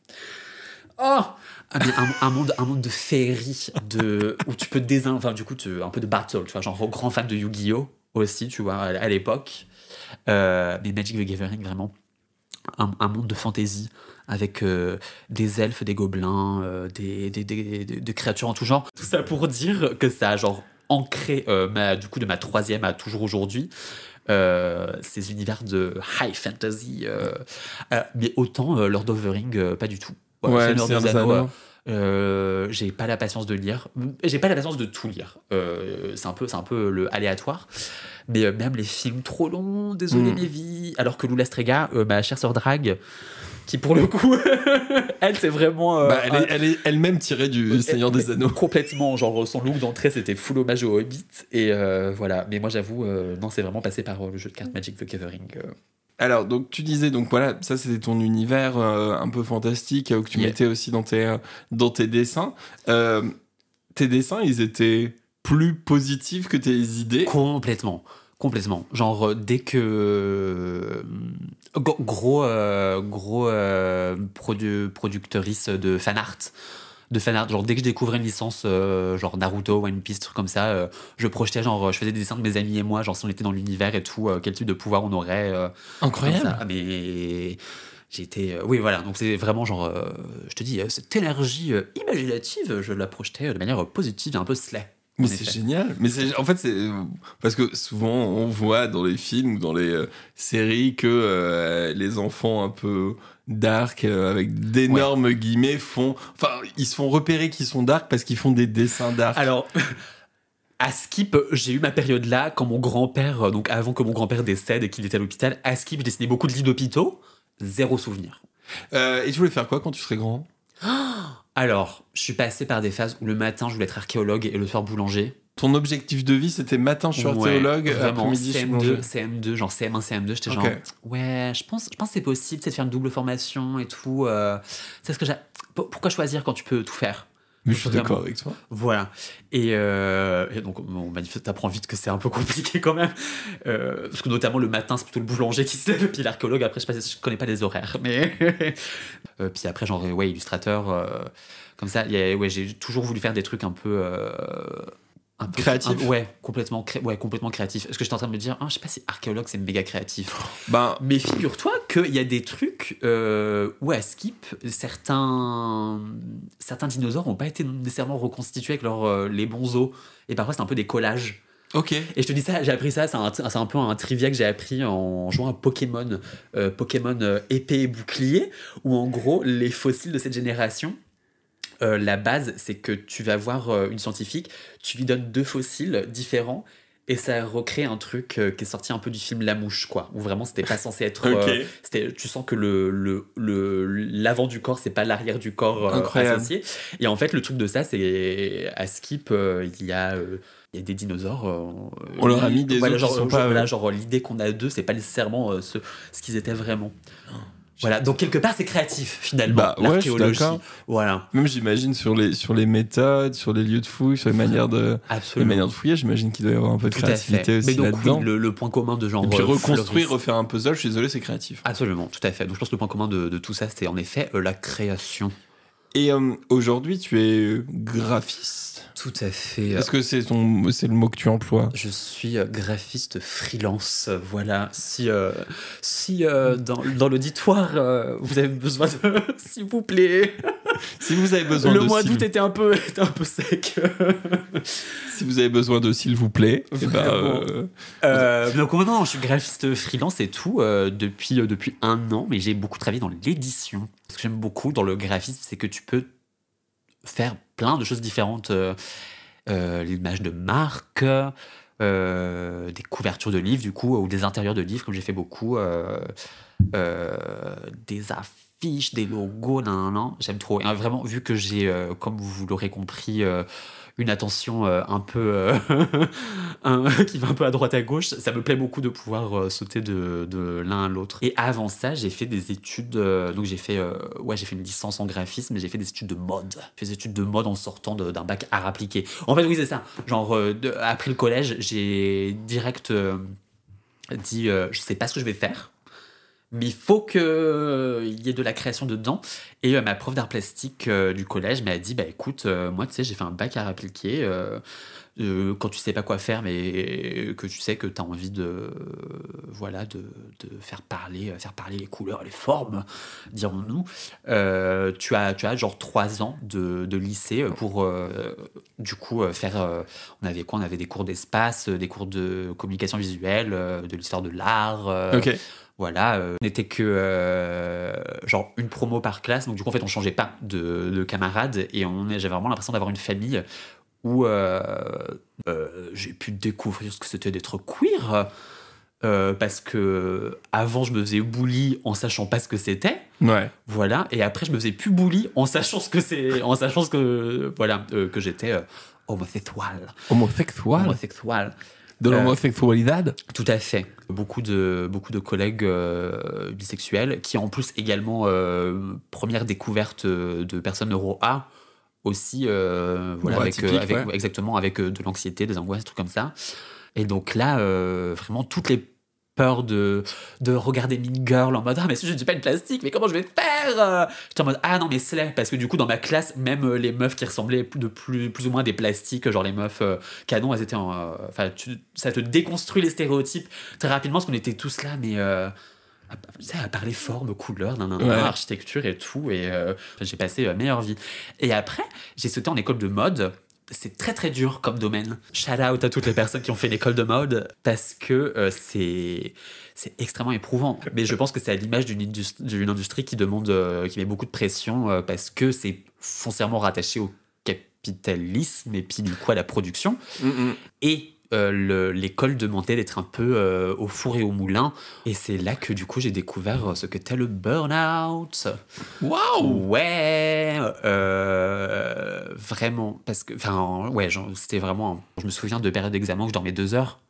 Speaker 2: Mais un monde de féerie, où tu peux enfin, du coup, un peu de battle, tu vois, genre grand fan de Yu-Gi-Oh! Aussi, tu vois, à l'époque. Mais Magic the Gathering, vraiment, un monde de fantasy avec des elfes, des gobelins, des créatures en tout genre. Tout ça pour dire que ça a genre ancré du coup de ma troisième à toujours aujourd'hui ces univers de high fantasy. Mais autant Lord of the Ring, pas du tout.
Speaker 1: Ouais,
Speaker 2: Seigneur
Speaker 1: Seigneur
Speaker 2: des
Speaker 1: des
Speaker 2: Anneaux,
Speaker 1: Anneaux.
Speaker 2: j'ai pas la patience de lire. J'ai pas la patience de tout lire. C'est un peu le aléatoire. Mais même les films trop longs, désolé mes vies. Alors que Lula Strega, ma chère sœur Drag, qui pour le coup, elle c'est vraiment.
Speaker 1: Elle est elle-même tirée du Seigneur des Anneaux.
Speaker 2: Complètement, genre son look d'entrée c'était full hommage au Hobbit. Et voilà, mais moi j'avoue, non, c'est vraiment passé par le jeu de cartes Magic the Gathering.
Speaker 1: Alors, donc tu disais, donc voilà, ça c'était ton univers un peu fantastique que tu mettais aussi dans tes dessins. Tes dessins, ils étaient plus positifs que tes idées.
Speaker 2: Complètement. Genre, dès que. Gros producteurice de fanart. Genre dès que je découvrais une licence genre Naruto, One Piece, trucs comme ça, je projetais, genre je faisais des dessins de mes amis et moi, genre si on était dans l'univers et tout, quel type de pouvoir on aurait.
Speaker 1: Incroyable.
Speaker 2: Comme ça. Mais j'étais oui, voilà, donc c'est vraiment genre je te dis, cette énergie imaginative, je la projetais de manière positive et un peu slay.
Speaker 1: Mais c'est génial. Mais en fait, c'est parce que souvent on voit dans les films ou dans les séries que les enfants un peu dark avec d'énormes guillemets ils se font repérer qu'ils sont dark parce qu'ils font des dessins dark.
Speaker 2: Alors à Skip, j'ai eu ma période là quand mon grand-père, donc avant que mon grand-père décède et qu'il était à l'hôpital, à Skip je dessinais beaucoup de lits d'hôpitaux, zéro souvenir.
Speaker 1: Et tu voulais faire quoi quand tu serais grand?
Speaker 2: Alors, je suis passé par des phases où le matin, je voulais être archéologue et le soir boulanger.
Speaker 1: Ton objectif de vie, c'était matin, je suis archéologue, après-midi, je suis boulanger.
Speaker 2: CM2, genre CM1, CM2, j'étais genre, ouais, je pense que c'est possible, c'est de faire une double formation et tout. C'est ce que j'ai. Pourquoi choisir quand tu peux tout faire?
Speaker 1: Mais je suis d'accord avec toi.
Speaker 2: Voilà. Et donc, bon, t'apprends vite que c'est un peu compliqué quand même. Parce que notamment le matin, c'est plutôt le boulanger qui se lève, puis l'archéologue, après, je connais pas les horaires. Mais puis après, genre, illustrateur, comme ça. J'ai toujours voulu faire des trucs un peu
Speaker 1: créatif.
Speaker 2: Complètement créatif. Parce que j'étais en train de me dire, je sais pas si archéologue c'est méga créatif.
Speaker 1: Mais
Speaker 2: figure-toi qu'il y a des trucs où à Skip, certains dinosaures n'ont pas été nécessairement reconstitués avec les bons os. Et parfois c'est un peu des collages.
Speaker 1: Ok.
Speaker 2: Et je te dis ça, j'ai appris ça, c'est un peu un trivia que j'ai appris en jouant à Pokémon, épée et bouclier, où en gros les fossiles de cette génération. La base, c'est que tu vas voir une scientifique, tu lui donnes 2 fossiles différents et ça recrée un truc qui est sorti un peu du film La Mouche, quoi. Où vraiment c'était pas censé être. Tu sens que l'avant du corps, c'est pas l'arrière du corps associé. Et en fait, le truc de ça, c'est à Skip, il y a des dinosaures.
Speaker 1: On leur a mis des os qui sont pas.
Speaker 2: Genre l'idée qu'on a d'eux, c'est pas nécessairement ce qu'ils étaient vraiment. Voilà, donc quelque part c'est créatif finalement, l'archéologie.
Speaker 1: Je suis
Speaker 2: voilà.
Speaker 1: Même j'imagine sur les méthodes, sur les lieux de fouille, sur les manières de fouiller, j'imagine qu'il doit y avoir un peu de créativité aussi là-dedans.
Speaker 2: Oui, le point commun de genre.
Speaker 1: Et puis reconstruire, refaire un puzzle, je suis désolé, c'est créatif.
Speaker 2: Absolument, tout à fait. Donc je pense que le point commun de tout ça, c'est en effet la création.
Speaker 1: Et aujourd'hui, tu es graphiste.
Speaker 2: Tout à fait.
Speaker 1: Est-ce que c'est le mot que tu emploies?
Speaker 2: Je suis graphiste freelance. Voilà. Si dans l'auditoire, vous avez besoin de, s'il vous plaît.
Speaker 1: Si vous avez besoin
Speaker 2: le mois d'août était un peu sec.
Speaker 1: Si vous avez besoin de s'il vous plaît.
Speaker 2: Donc non, je suis graphiste freelance et tout depuis 1 an, mais j'ai beaucoup travaillé dans l'édition. Ce que j'aime beaucoup dans le graphisme, c'est que tu peux faire plein de choses différentes. L'image de marque, des couvertures de livres du coup, ou des intérieurs de livres comme j'ai fait beaucoup, des affiches, des logos, j'aime trop. Et vraiment, vu que j'ai, comme vous l'aurez compris, une attention un peu qui va un peu à droite à gauche, ça me plaît beaucoup de pouvoir sauter de l'un à l'autre. Et avant ça, j'ai fait des études, donc j'ai fait une licence en graphisme, mais j'ai fait des études de mode. J'ai fait des études de mode en sortant d'un bac art appliqué. En fait, oui, c'est ça. Genre, après le collège, j'ai direct dit je sais pas ce que je vais faire, Mais il faut qu'il y ait de la création dedans. Et ma prof d'art plastique du collège m'a dit, bah écoute, moi tu sais, j'ai fait un bac art appliqué. Quand tu sais pas quoi faire, mais que tu sais que tu as envie de faire parler les couleurs, les formes, dirons-nous, tu as genre 3 ans de lycée pour du coup faire. On avait quoi? On avait des cours d'espace, des cours de communication visuelle, de l'histoire de l'art.
Speaker 1: Ok.
Speaker 2: Voilà, on n'était que genre une promo par classe, donc du coup en fait on changeait pas de camarades et j'avais vraiment l'impression d'avoir une famille où j'ai pu découvrir ce que c'était d'être queer, parce que avant je me faisais bully en sachant pas ce que c'était,
Speaker 1: Ouais.
Speaker 2: voilà, et après je me faisais plus bully en sachant que j'étais homosexual.
Speaker 1: Homosexual. De
Speaker 2: Euh,
Speaker 1: l'homosexualidad.
Speaker 2: Tout à fait. Beaucoup de collègues bisexuels qui en plus également première découverte de personnes euro A aussi voilà,
Speaker 1: Ouais,
Speaker 2: avec,
Speaker 1: typique, ouais.
Speaker 2: exactement avec de l'anxiété, des angoisses, des trucs comme ça. Et donc là vraiment toutes les peurs de regarder Mean Girl en mode ah mais si je ne suis pas une plastique mais comment je vais faire, j'étais en mode ah non mais c'est parce que du coup dans ma classe même les meufs qui ressemblaient plus ou moins des plastiques, genre les meufs canons, elles étaient enfin ça te déconstruit les stéréotypes très rapidement parce qu'on était tous là mais à parler forme, couleur,
Speaker 1: Ouais.
Speaker 2: architecture et tout, et j'ai passé ma meilleure vie. Et après, j'ai sauté en école de mode. C'est très très dur comme domaine. Shout out à toutes les personnes qui ont fait l'école de mode parce que c'est extrêmement éprouvant. Mais je pense que c'est à l'image d'une industrie qui demande, qui met beaucoup de pression parce que c'est foncièrement rattaché au capitalisme et puis du coup à la production. Et l'école demandait d'être un peu au four et au moulin. Et c'est là que du coup j'ai découvert ce que t'es le burn-out.
Speaker 1: Waouh.
Speaker 2: Ouais, vraiment. Parce que, enfin, ouais, c'était vraiment. Je me souviens de périodes d'examen où je dormais 2 heures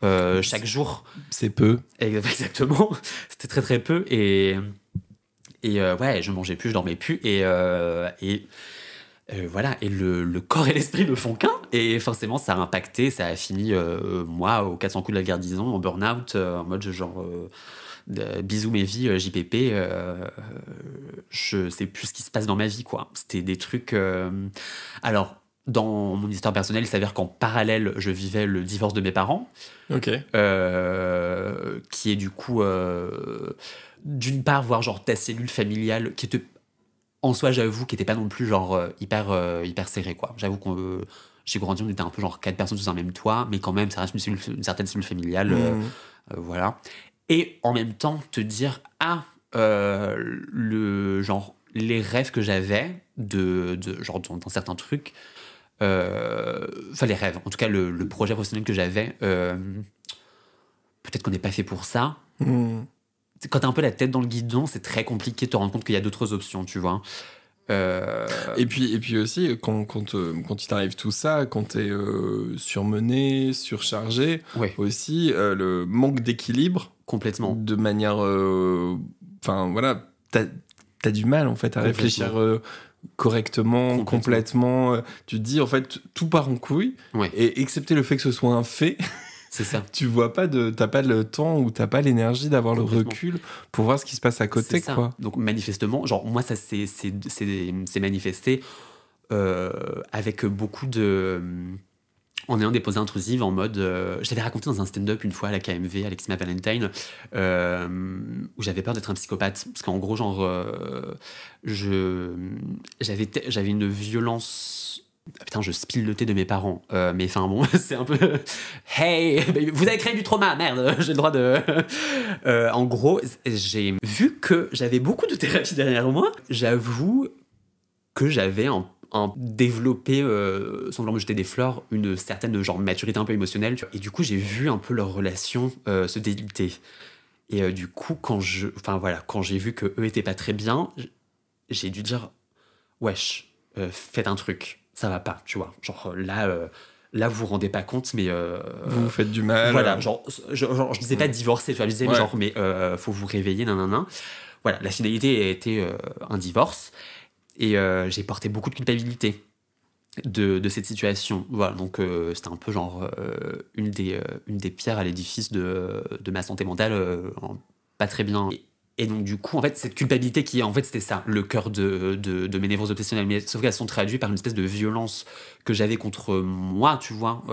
Speaker 2: chaque jour.
Speaker 1: C'est peu.
Speaker 2: Exactement. C'était très très peu. Et ouais, je mangeais plus, je dormais plus. Et voilà, et le corps et l'esprit ne font qu'un, et forcément ça a impacté, ça a fini moi aux 400 coups de la garnison en burn-out, en mode genre bisous mes vies, JPP, je sais plus ce qui se passe dans ma vie quoi. C'était des trucs alors dans mon histoire personnelle il s'avère qu'en parallèle je vivais le divorce de mes parents,
Speaker 1: Ok.
Speaker 2: qui est du coup d'une part voir genre ta cellule familiale qui était en soi, j'avoue qu'il n'était pas non plus genre hyper serré quoi. J'avoue que j'ai grandi, on était un peu genre 4 personnes sous un même toit, mais quand même ça reste une certaine cellule familiale, voilà. Et en même temps te dire le genre les rêves que j'avais de genre dans certains trucs, enfin les rêves, en tout cas le projet professionnel que j'avais, peut-être qu'on n'est pas fait pour ça. Quand t'as un peu la tête dans le guidon, c'est très compliqué de te rendre compte qu'il y a d'autres options, tu vois.
Speaker 1: Et puis aussi, quand il t'arrive tout ça, quand t'es surmené, surchargé,
Speaker 2: Ouais.
Speaker 1: aussi le manque d'équilibre,
Speaker 2: Complètement.
Speaker 1: de manière... Enfin, voilà, t'as du mal, en fait, à réfléchir correctement, complètement. Tu te dis, en fait, tout part en couille,
Speaker 2: Ouais.
Speaker 1: et excepté le fait que ce soit un fait...
Speaker 2: C'est ça.
Speaker 1: t'as pas le temps ou t'as pas l'énergie d'avoir le recul pour voir ce qui se passe à côté,
Speaker 2: C'est ça.
Speaker 1: quoi.
Speaker 2: Donc manifestement, genre moi ça c'est manifesté avec beaucoup de en ayant des pensées intrusives en mode je l'avais raconté dans un stand-up une fois à la KMV, Alexis Valentine, où j'avais peur d'être un psychopathe parce qu'en gros genre j'avais une violence. Putain, je spille le thé de mes parents. Mais enfin bon, c'est un peu... Hey, vous avez créé du trauma, merde, j'ai le droit de... en gros, j'ai vu que j'avais beaucoup de thérapie derrière moi. J'avoue que j'avais un développé, sans vouloir me jeter des fleurs, une certaine genre maturité un peu émotionnelle. Et du coup, j'ai vu un peu leur relation se déliter. Et du coup, quand j'ai vu que eux étaient pas très bien, j'ai dû dire, wesh, faites un truc. Ça va pas, tu vois. Genre là vous vous rendez pas compte, mais
Speaker 1: vous vous faites du mal.
Speaker 2: Voilà, genre je disais pas divorcer, tu vois, je disais genre mais faut vous réveiller, nanana. Voilà, la finalité a été un divorce et j'ai porté beaucoup de culpabilité de cette situation. Voilà, donc c'était un peu genre une des pierres à l'édifice de ma santé mentale pas très bien. Et donc, du coup, en fait, cette culpabilité qui, en fait, c'était ça, le cœur de mes névroses obsessionnelles. Mais sauf qu'elles sont traduites par une espèce de violence que j'avais contre moi, tu vois.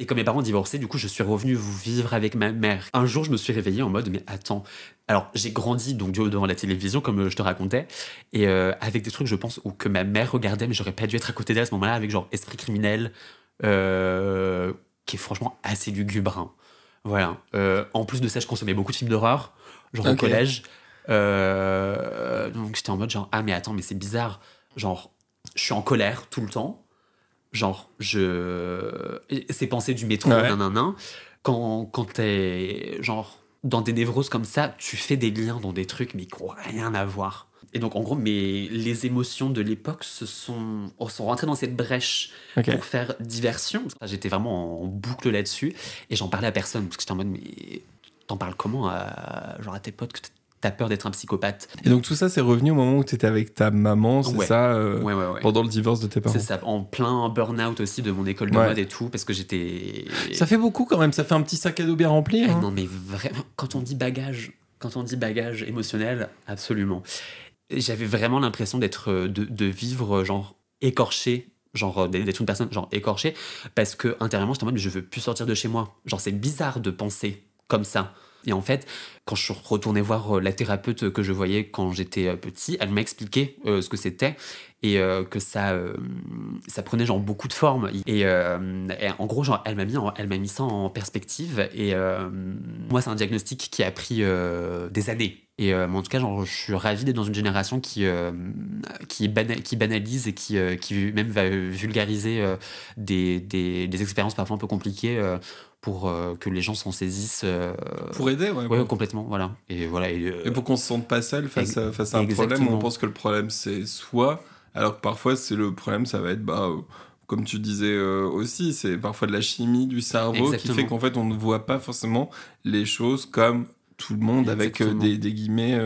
Speaker 2: Et comme mes parents divorçaient, du coup, je suis revenue vivre avec ma mère. Un jour, je me suis réveillée en mode, mais attends. Alors, j'ai grandi donc devant la télévision, comme je te racontais, et avec des trucs, je pense, où que ma mère regardait, mais j'aurais pas dû être à côté d'elle à ce moment-là, avec genre Esprit criminel, qui est franchement assez lugubre. Hein. Voilà. En plus de ça, je consommais beaucoup de films d'horreur, genre au collège. Donc, j'étais en mode genre, ah, mais attends, mais c'est bizarre. Genre, je suis en colère tout le temps. Genre, ces pensées du métro, nan. Quand t'es, genre, dans des névroses comme ça, tu fais des liens dans des trucs, mais qui n'ont rien à voir. Et donc, en gros, les émotions de l'époque sont rentrées dans cette brèche pour faire diversion. J'étais vraiment en boucle là-dessus, et j'en parlais à personne, parce que j'étais en mode, mais t'en parles comment à tes potes que t'as peur d'être un psychopathe.
Speaker 1: Et donc tout ça, c'est revenu au moment où t'étais avec ta maman, c'est ça
Speaker 2: ouais.
Speaker 1: Pendant le divorce de tes parents.
Speaker 2: C'est ça, en plein burn-out aussi de mon école de mode et tout, parce que j'étais...
Speaker 1: Ça fait beaucoup quand même, ça fait un petit sac à dos bien rempli. Hein.
Speaker 2: Non mais vraiment, quand on dit bagage émotionnel, absolument. J'avais vraiment l'impression de vivre genre écorché, genre d'être une personne genre écorchée, parce que intérieurement j'étais en mode mais je veux plus sortir de chez moi. Genre c'est bizarre de penser comme ça. Et en fait, quand je suis retourné voir la thérapeute que je voyais quand j'étais petit, elle m'a expliqué ce que c'était et que ça prenait genre beaucoup de formes. Et en gros, genre, elle m'a mis ça en perspective. Et moi, c'est un diagnostic qui a pris des années. Et en tout cas, genre, je suis ravi d'être dans une génération qui banalise et qui même va vulgariser des expériences parfois un peu compliquées pour que les gens s'en saisissent.
Speaker 1: Pour aider,
Speaker 2: ouais, complètement, voilà. Et
Speaker 1: pour qu'on se sente pas seul face à un problème où on pense que le problème c'est soi, alors que parfois c'est le problème, ça va être, comme tu disais aussi, c'est parfois de la chimie du cerveau qui fait qu'en fait on ne voit pas forcément les choses comme tout le monde avec des guillemets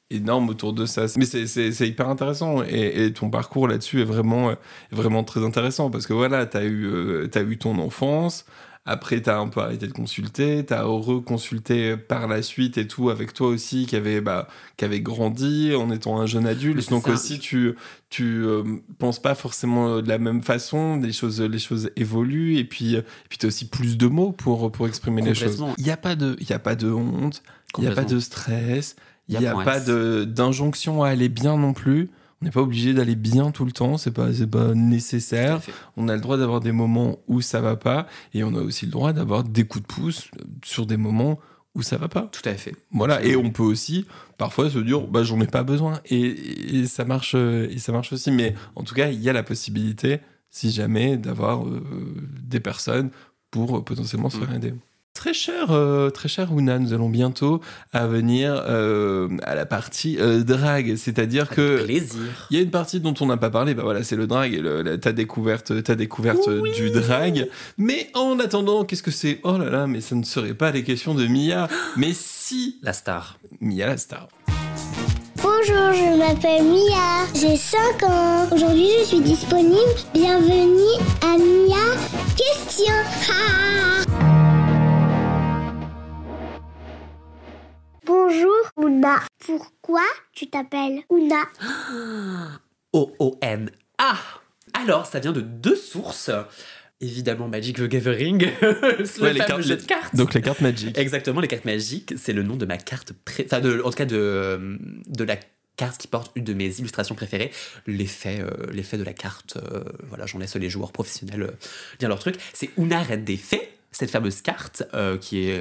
Speaker 1: énormes autour de ça. Mais c'est hyper intéressant et ton parcours là-dessus est vraiment très intéressant parce que voilà, t'as eu ton enfance. Après, t'as un peu arrêté de consulter, t'as reconsulté par la suite et tout avec toi aussi qui avait grandi en étant un jeune adulte. Donc aussi, tu penses pas forcément de la même façon, les choses évoluent et puis t'as aussi plus de mots pour exprimer les choses. Il y a pas de honte, il y a pas de stress, il y a pas d'injonction à aller bien non plus. On n'est pas obligé d'aller bien tout le temps, c'est pas nécessaire. On a le droit d'avoir des moments où ça va pas, et on a aussi le droit d'avoir des coups de pouce sur des moments où ça va pas.
Speaker 2: Tout à fait.
Speaker 1: Voilà, et on peut aussi parfois se dire j'en ai pas besoin, et ça marche aussi. Mais en tout cas, il y a la possibilité, si jamais, d'avoir des personnes pour potentiellement se faire aider. Très cher Ouna, nous allons bientôt venir à la partie drague, c'est-à-dire que
Speaker 2: plaisir.
Speaker 1: Il y a une partie dont on n'a pas parlé, voilà, c'est le drague, ta découverte du drague. Mais en attendant, qu'est-ce que c'est ? Oh là là, mais ça ne serait pas les questions de Mia, mais si
Speaker 2: la star.
Speaker 1: Mia la star.
Speaker 3: Bonjour, je m'appelle Mia, j'ai 5 ans. Aujourd'hui, je suis disponible. Bienvenue à Mia Question. Bonjour, Ouna. Pourquoi tu t'appelles Ouna ?
Speaker 2: O-O-N-A. Alors, ça vient de 2 sources. Évidemment, Magic the Gathering, le fameux jeu de cartes.
Speaker 1: Donc les cartes Magic.
Speaker 2: Exactement, les cartes magiques, c'est le nom de ma carte en tout cas de la carte qui porte une de mes illustrations préférées. L'effet de la carte, voilà, j'en laisse les joueurs professionnels dire leur truc. C'est Ouna Reine des Fées, cette fameuse carte qui est...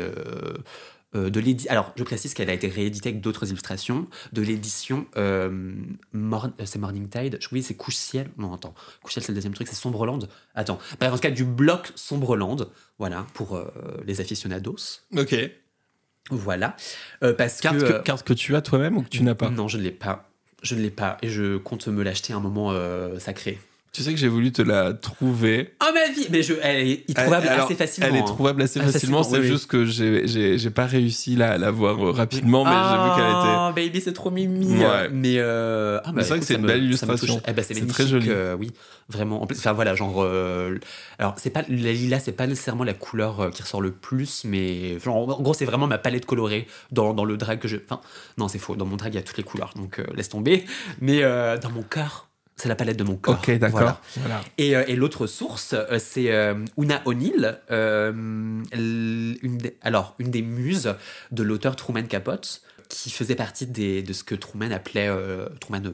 Speaker 2: de l'édition. Alors, je précise qu'elle a été rééditée avec d'autres illustrations de l'édition. C'est Morning Tide. Oui, c'est Couche Ciel. Non, attends. Couche Ciel, c'est le deuxième truc. C'est Sombreland. Attends. Bref, en tout cas, du bloc Sombreland. Voilà, pour les aficionados.
Speaker 1: Ok.
Speaker 2: Voilà. Parce
Speaker 1: carte que tu as toi-même ou que tu n'as pas ?
Speaker 2: Non, je ne l'ai pas. Et je compte me l'acheter à un moment sacré.
Speaker 1: Tu sais que j'ai voulu te la trouver.
Speaker 2: Oh ma vie. Mais elle est trouvable
Speaker 1: Alors,
Speaker 2: assez facilement.
Speaker 1: Elle est trouvable assez facilement. C'est
Speaker 2: oui.
Speaker 1: juste que j'ai pas réussi à la voir rapidement, mais j'ai vu qu'elle était.
Speaker 2: Oh baby, c'est trop mimi.
Speaker 1: Ouais.
Speaker 2: Mais
Speaker 1: Mais c'est vrai que c'est une belle illustration.
Speaker 2: C'est magnifique.
Speaker 1: Très joli.
Speaker 2: Oui, vraiment. En plus, enfin voilà, genre. Alors c'est pas la lilas, c'est pas nécessairement la couleur qui ressort le plus, mais genre, en gros c'est vraiment ma palette colorée dans le drag que je. Enfin non, c'est faux. Dans mon drag il y a toutes les couleurs, donc laisse tomber. Mais dans mon cœur. C'est la palette de mon corps.
Speaker 1: Ok, d'accord.
Speaker 2: Voilà. Et l'autre source, c'est Una O'Neill, une des muses de l'auteur Truman Capote, qui faisait partie de ce que Truman appelait,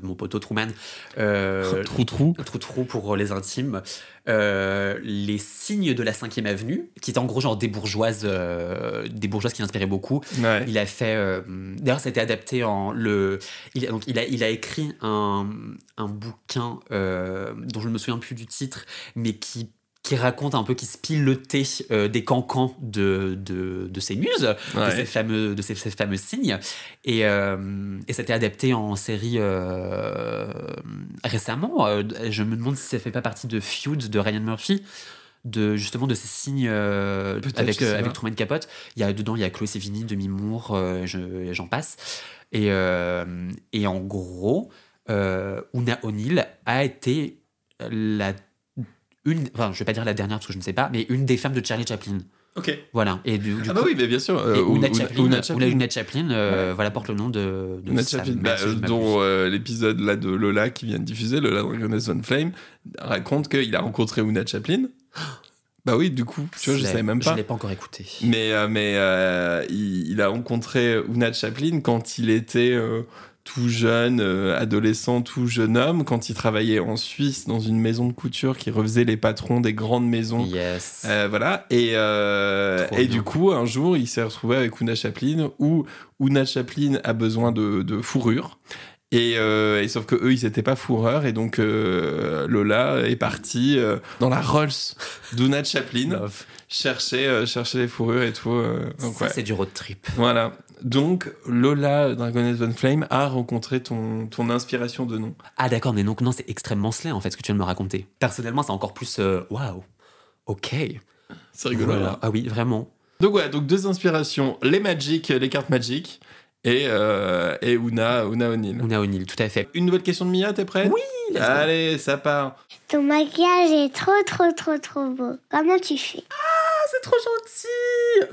Speaker 2: mon poteau Truman, Trou pour les intimes, les signes de la 5e avenue, qui étaient en gros genre des bourgeoises qui inspiraient beaucoup.
Speaker 1: Ouais.
Speaker 2: Il a fait, d'ailleurs ça a été adapté il a écrit un bouquin dont je ne me souviens plus du titre, mais qui raconte un peu, qui spille le thé des cancans de ces muses,
Speaker 1: Ouais.
Speaker 2: de ces fameux signes. Et c'était adapté en série récemment. Je me demande si ça fait pas partie de Feud de Ryan Murphy, justement de ces signes avec Truman Capote. Dedans, il y a Chloé Sevigny, Demi Moore, j'en passe. Et en gros, Una O'Neill a été je vais pas dire la dernière parce que je ne sais pas, mais une des femmes de Charlie Chaplin.
Speaker 1: Ok.
Speaker 2: Voilà. Et du coup,
Speaker 1: oui, mais bien sûr.
Speaker 2: et Una Chaplin,
Speaker 1: Una
Speaker 2: Chaplin, voilà, porte le nom de
Speaker 1: Una
Speaker 2: sa
Speaker 1: Chaplin,
Speaker 2: mère, si je ne
Speaker 1: dont
Speaker 2: m'abuse.
Speaker 1: l'épisode là de Lola qui vient de diffuser, Lola Dragoness on Flame, raconte qu'il a rencontré Una Chaplin. Bah oui, du coup, tu vois, je savais même pas.
Speaker 2: Je l'ai pas encore écouté.
Speaker 1: Mais il a rencontré Una Chaplin quand il était tout jeune, adolescent, tout jeune homme, quand il travaillait en Suisse dans une maison de couture qui refaisait les patrons des grandes maisons.
Speaker 2: Yes.
Speaker 1: Voilà.
Speaker 2: Trop
Speaker 1: Et
Speaker 2: bien.
Speaker 1: du coup, un jour, il s'est retrouvé avec Una Chaplin, où Una Chaplin a besoin de fourrure. Et sauf que eux, ils étaient pas fourreurs, et donc Lola est partie dans la Rolls d'Una Chaplin chercher les fourrures et tout. Donc,
Speaker 2: Ça,
Speaker 1: ouais.
Speaker 2: c'est du road trip.
Speaker 1: Voilà. Donc Lola Dragoness von Flame a rencontré ton inspiration de nom.
Speaker 2: Ah d'accord, mais donc non, c'est extrêmement slay en fait ce que tu viens de me raconter. Personnellement, c'est encore plus waouh. Ok.
Speaker 1: C'est rigolo.
Speaker 2: Voilà.
Speaker 1: Là.
Speaker 2: Ah oui, vraiment.
Speaker 1: Donc ouais, donc 2 inspirations, les cartes Magic et Una O'Neill.
Speaker 2: Una O'Neill, tout à fait.
Speaker 1: Une nouvelle question de Mia, t'es prête?
Speaker 2: Oui, let's go.
Speaker 1: Allez, ça part.
Speaker 3: Ton maquillage est trop, trop, trop, trop beau. Comment tu fais?
Speaker 2: C'est trop gentil.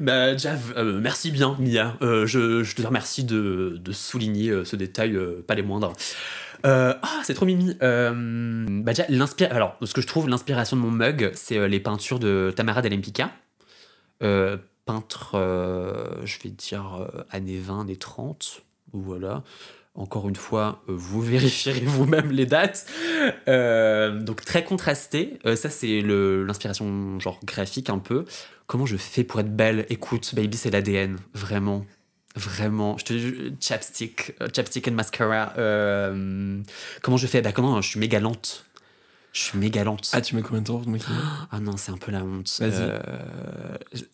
Speaker 2: Bah, Jav, merci bien, Mia. Je te remercie de souligner ce détail, pas les moindres. C'est trop mimi. Bah, déjà, alors, ce que je trouve, l'inspiration de mon mug, c'est les peintures de Tamara Del Empicka. Peintre, je vais dire, années 20, années 30. Voilà. Encore une fois, vous vérifierez vous-même les dates. Donc très contrasté. Ça, c'est l'inspiration genre graphique un peu. Comment je fais pour être belle? Écoute, baby, c'est l'ADN. Vraiment. Vraiment. Je te dis, chapstick and mascara. Comment je fais? Je suis méga lente.
Speaker 1: Ah, tu mets combien de temps pour te maquiller?
Speaker 2: Ah non, c'est un peu la honte.
Speaker 1: Vas-y.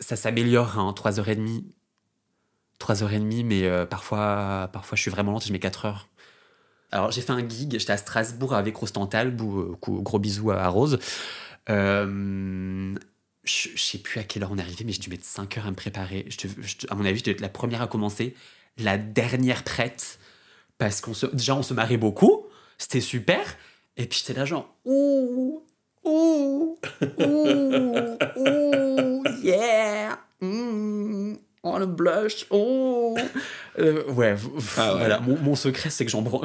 Speaker 2: Ça s'améliore, 3h30. 3h30, mais parfois je suis vraiment lente et je mets 4 heures. Alors j'ai fait un gig, j'étais à Strasbourg avec Rose Tantal, gros bisous à Rose. Je sais plus à quelle heure on est arrivé, mais j'ai dû mettre 5 heures à me préparer. À mon avis, je devais être la première à commencer, la dernière prête, parce qu'on se marrait beaucoup, c'était super, et puis j'étais là genre ouh, yeah, on a blush, voilà. Mon secret, c'est que j'en branle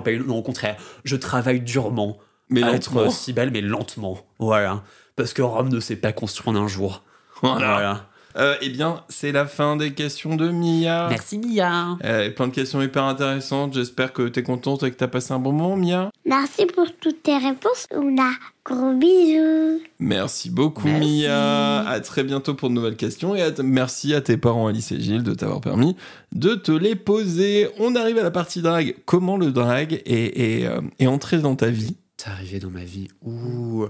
Speaker 2: pas une. Non, au contraire, je travaille durement
Speaker 1: Mais
Speaker 2: à
Speaker 1: lentement.
Speaker 2: être si belle, mais lentement. Voilà. Parce que Rome ne s'est pas construit en un jour. Voilà.
Speaker 1: Eh bien, c'est la fin des questions de Mia.
Speaker 2: Merci, Mia.
Speaker 1: Plein de questions hyper intéressantes. J'espère que t'es contente et que t'as passé un bon moment, Mia.
Speaker 3: Merci pour toutes tes réponses, Una. Gros bisous.
Speaker 1: Merci beaucoup,
Speaker 2: Merci.
Speaker 1: Mia. À très bientôt pour de nouvelles questions. Et merci à tes parents, Alice et Gilles, de t'avoir permis de te les poser. On arrive à la partie drague. Comment le drague est entré dans ta vie?
Speaker 2: T'es arrivé dans ma vie. Un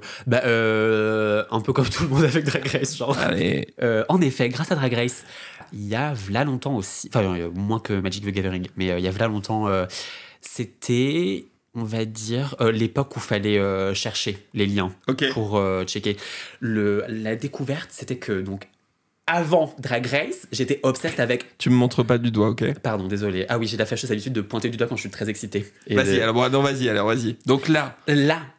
Speaker 2: peu comme tout le monde avec Drag Race, genre.
Speaker 1: Allez.
Speaker 2: En effet, grâce à Drag Race, il y a v'là longtemps aussi, enfin moins que Magic the Gathering, mais il y a v'là longtemps, c'était on va dire, l'époque où fallait chercher les liens pour checker. La découverte, c'était que, donc, avant Drag Race, j'étais obsessed avec...
Speaker 1: Tu me montres pas du doigt, ok?
Speaker 2: Pardon, désolé. Ah oui, j'ai la fâcheuse habitude de pointer du doigt quand je suis très excitée.
Speaker 1: Vas-y. Donc là,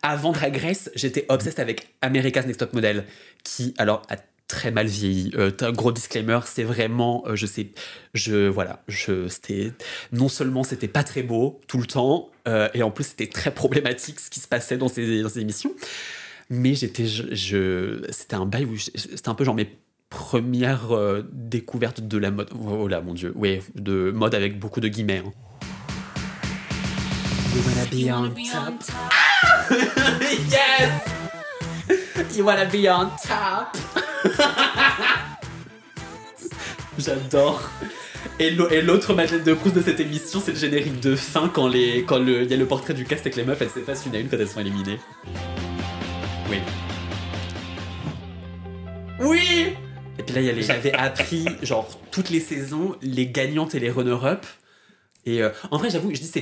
Speaker 2: avant Drag Race, j'étais obsessed avec America's Next Top Model, qui, alors, a très mal vieilli. Gros disclaimer, c'est vraiment... c'était... Non seulement c'était pas très beau tout le temps, et en plus c'était très problématique ce qui se passait dans ces émissions. Mais c'était un bail où... C'était un peu genre mes premières découvertes de la mode. Oh là, mon Dieu. Oui, de mode avec beaucoup de guillemets. Hein. You wanna be on top. Yes! You wanna be on top. J'adore. Et l'autre Madeleine de Proust de cette émission, c'est le générique de fin quand il y a le portrait du cast et que les meufs elles s'effacent une à une quand elles sont éliminées. Oui. Oui! Et puis là, j'avais appris, genre, toutes les saisons, les gagnantes et les runner-up. Et en vrai, j'avoue, je dis,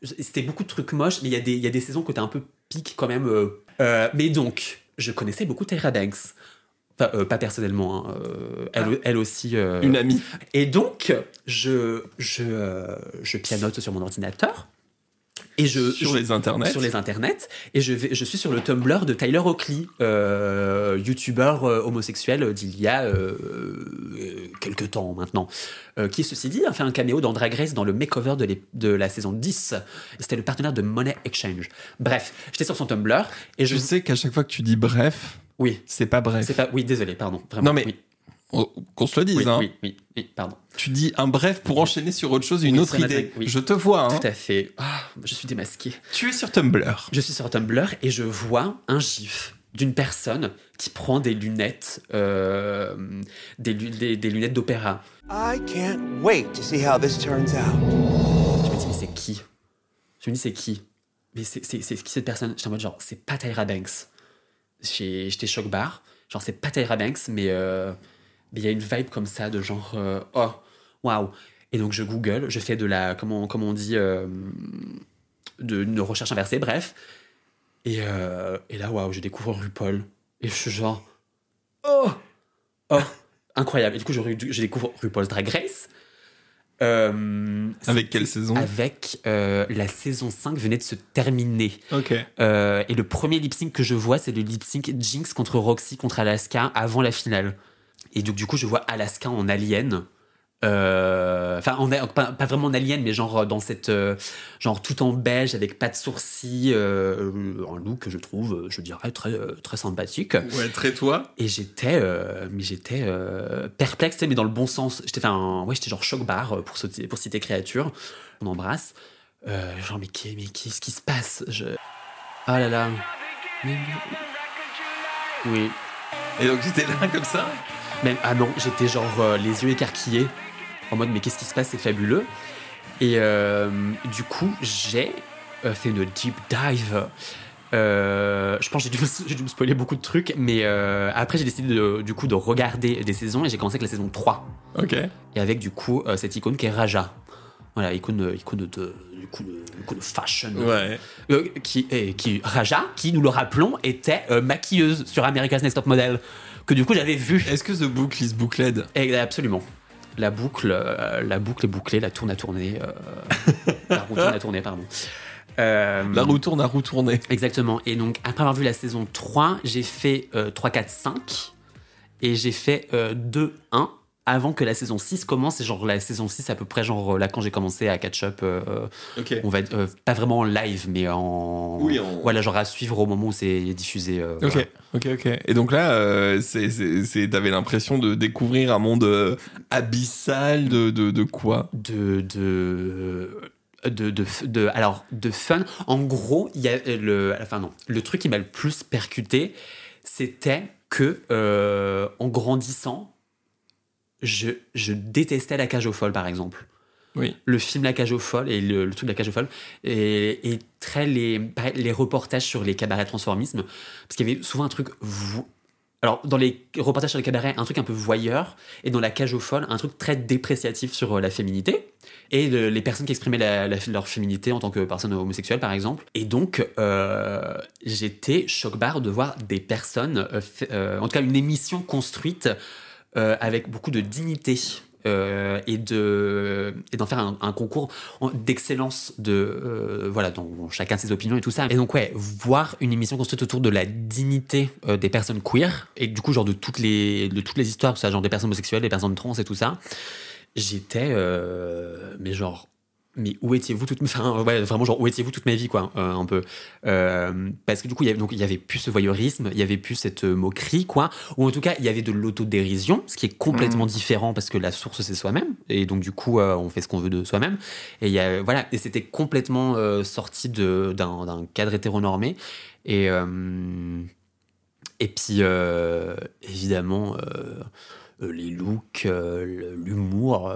Speaker 2: c'était beaucoup de trucs moches, mais il y a des saisons que t'as un peu pique quand même. Mais donc, je connaissais beaucoup Tyra Banks. Enfin, pas personnellement, hein. Elle aussi.
Speaker 1: Une amie.
Speaker 2: Et donc, je pianote sur mon ordinateur. Et
Speaker 1: sur les internets.
Speaker 2: Et je suis sur le Tumblr de Tyler Oakley, youtubeur homosexuel d'il y a quelques temps maintenant, qui, ceci dit, a fait un caméo dans Drag Race dans le makeover de la saison 10. C'était le partenaire de Money Exchange. Bref, j'étais sur son Tumblr. Et je
Speaker 1: sais qu'à chaque fois que tu dis bref,
Speaker 2: oui,
Speaker 1: c'est pas bref.
Speaker 2: Oui, désolé, pardon. Vraiment,
Speaker 1: non mais...
Speaker 2: Oui.
Speaker 1: Qu'on se le dise, hein.
Speaker 2: Oui, pardon.
Speaker 1: Tu dis un bref pour enchaîner sur autre chose, une autre idée.
Speaker 2: Oui.
Speaker 1: Je te vois, hein.
Speaker 2: Tout à fait. Je suis démasqué.
Speaker 1: Tu es sur Tumblr.
Speaker 2: Je suis sur Tumblr et je vois un gif d'une personne qui prend des lunettes, des lunettes d'opéra.
Speaker 6: I can't wait to see how this turns out.
Speaker 2: Je me dis, mais c'est qui? Mais c'est qui cette personne? J'étais en mode genre, c'est pas Tyra Banks. J'étais choc barre. Genre, c'est pas Tyra Banks, mais il y a une vibe comme ça de genre, oh, waouh. Et donc, je Google, je fais de la, comment on dit, une recherche inversée, bref. Et là, waouh, je découvre RuPaul. Et je suis genre, oh, incroyable. Et du coup, je découvre RuPaul's Drag Race.
Speaker 1: Avec quelle saison?
Speaker 2: Avec la saison 5 venait de se terminer.
Speaker 1: Ok.
Speaker 2: Et le premier lip-sync que je vois, c'est le lip-sync Jinx contre Roxy contre Alaska avant la finale. Et donc, du coup, je vois Alaska en alien. Enfin, pas vraiment en alien, mais genre dans cette... genre tout en beige, avec pas de sourcils. Un look que je trouve, je dirais, très, très sympathique.
Speaker 1: Ouais, très toi.
Speaker 2: Et j'étais perplexe, mais dans le bon sens. J'étais genre choc-barre, pour citer créature. On embrasse. Genre, mais qu'est-ce qui se passe? Oh là là. Oui.
Speaker 1: Et donc, j'étais là comme ça?
Speaker 2: Mais, ah non, j'étais genre les yeux écarquillés. En mode, mais qu'est-ce qui se passe? C'est fabuleux. Et du coup, j'ai fait une deep dive. Je pense que j'ai dû me spoiler beaucoup de trucs, mais après, j'ai décidé de regarder des saisons et j'ai commencé avec la saison 3.
Speaker 1: Ok.
Speaker 2: Et avec, du coup, cette icône qui est Raja. Voilà, icône de fashion.
Speaker 1: Ouais.
Speaker 2: Raja, qui, nous le rappelons, était maquilleuse sur America's Next Top Model. Que du coup, j'avais vu.
Speaker 1: Est-ce que The Book is Booked?
Speaker 2: Absolument. La boucle est bouclée, la tourne à tourner. La roue tourne à tourner, pardon.
Speaker 1: La roue tourne à roue tourner.
Speaker 2: Exactement. Et donc, après avoir vu la saison 3, j'ai fait 3, 4, 5. Et j'ai fait 2, 1 avant que la saison 6 commence. Et genre, la saison 6, à peu près, genre là, quand j'ai commencé à catch-up,
Speaker 1: okay.
Speaker 2: On va pas vraiment en live, mais en.
Speaker 1: Oui,
Speaker 2: voilà, genre à suivre au moment où c'est diffusé.
Speaker 1: Ok,
Speaker 2: voilà.
Speaker 1: ok. Et donc là, t'avais l'impression de découvrir un monde abyssal de quoi?
Speaker 2: Alors, de fun. En gros, il y a le truc qui m'a le plus percuté, c'était que, en grandissant, je détestais La Cage aux Folles, par exemple.
Speaker 1: Oui.
Speaker 2: Le film La Cage aux Folles et le truc de La Cage aux Folles et très les reportages sur les cabarets transformisme, parce qu'il y avait souvent un truc Alors, dans les reportages sur les cabarets, un truc un peu voyeur, et dans la cage aux folles, un truc très dépréciatif sur la féminité, et les personnes qui exprimaient leur féminité en tant que personne homosexuelle, par exemple. Et donc, j'étais choc-barre de voir des personnes, en tout cas une émission construite avec beaucoup de dignité. Et d'en faire un concours d'excellence voilà, dont chacun ses opinions et tout ça. Et donc ouais, voir une émission construite autour de la dignité des personnes queer et du coup genre de toutes les histoires, tout ça, genre des personnes homosexuelles, des personnes trans et tout ça, j'étais mais où étiez-vous où étiez-vous toute ma vie, quoi, un peu. Parce que du coup, il y avait plus ce voyeurisme, il y avait plus cette moquerie, quoi. Ou en tout cas, il y avait de l'autodérision, ce qui est complètement différent parce que la source, c'est soi-même. Et donc, du coup, on fait ce qu'on veut de soi-même. Et et c'était complètement sorti d'un cadre hétéronormé. Et puis, évidemment... les looks, l'humour,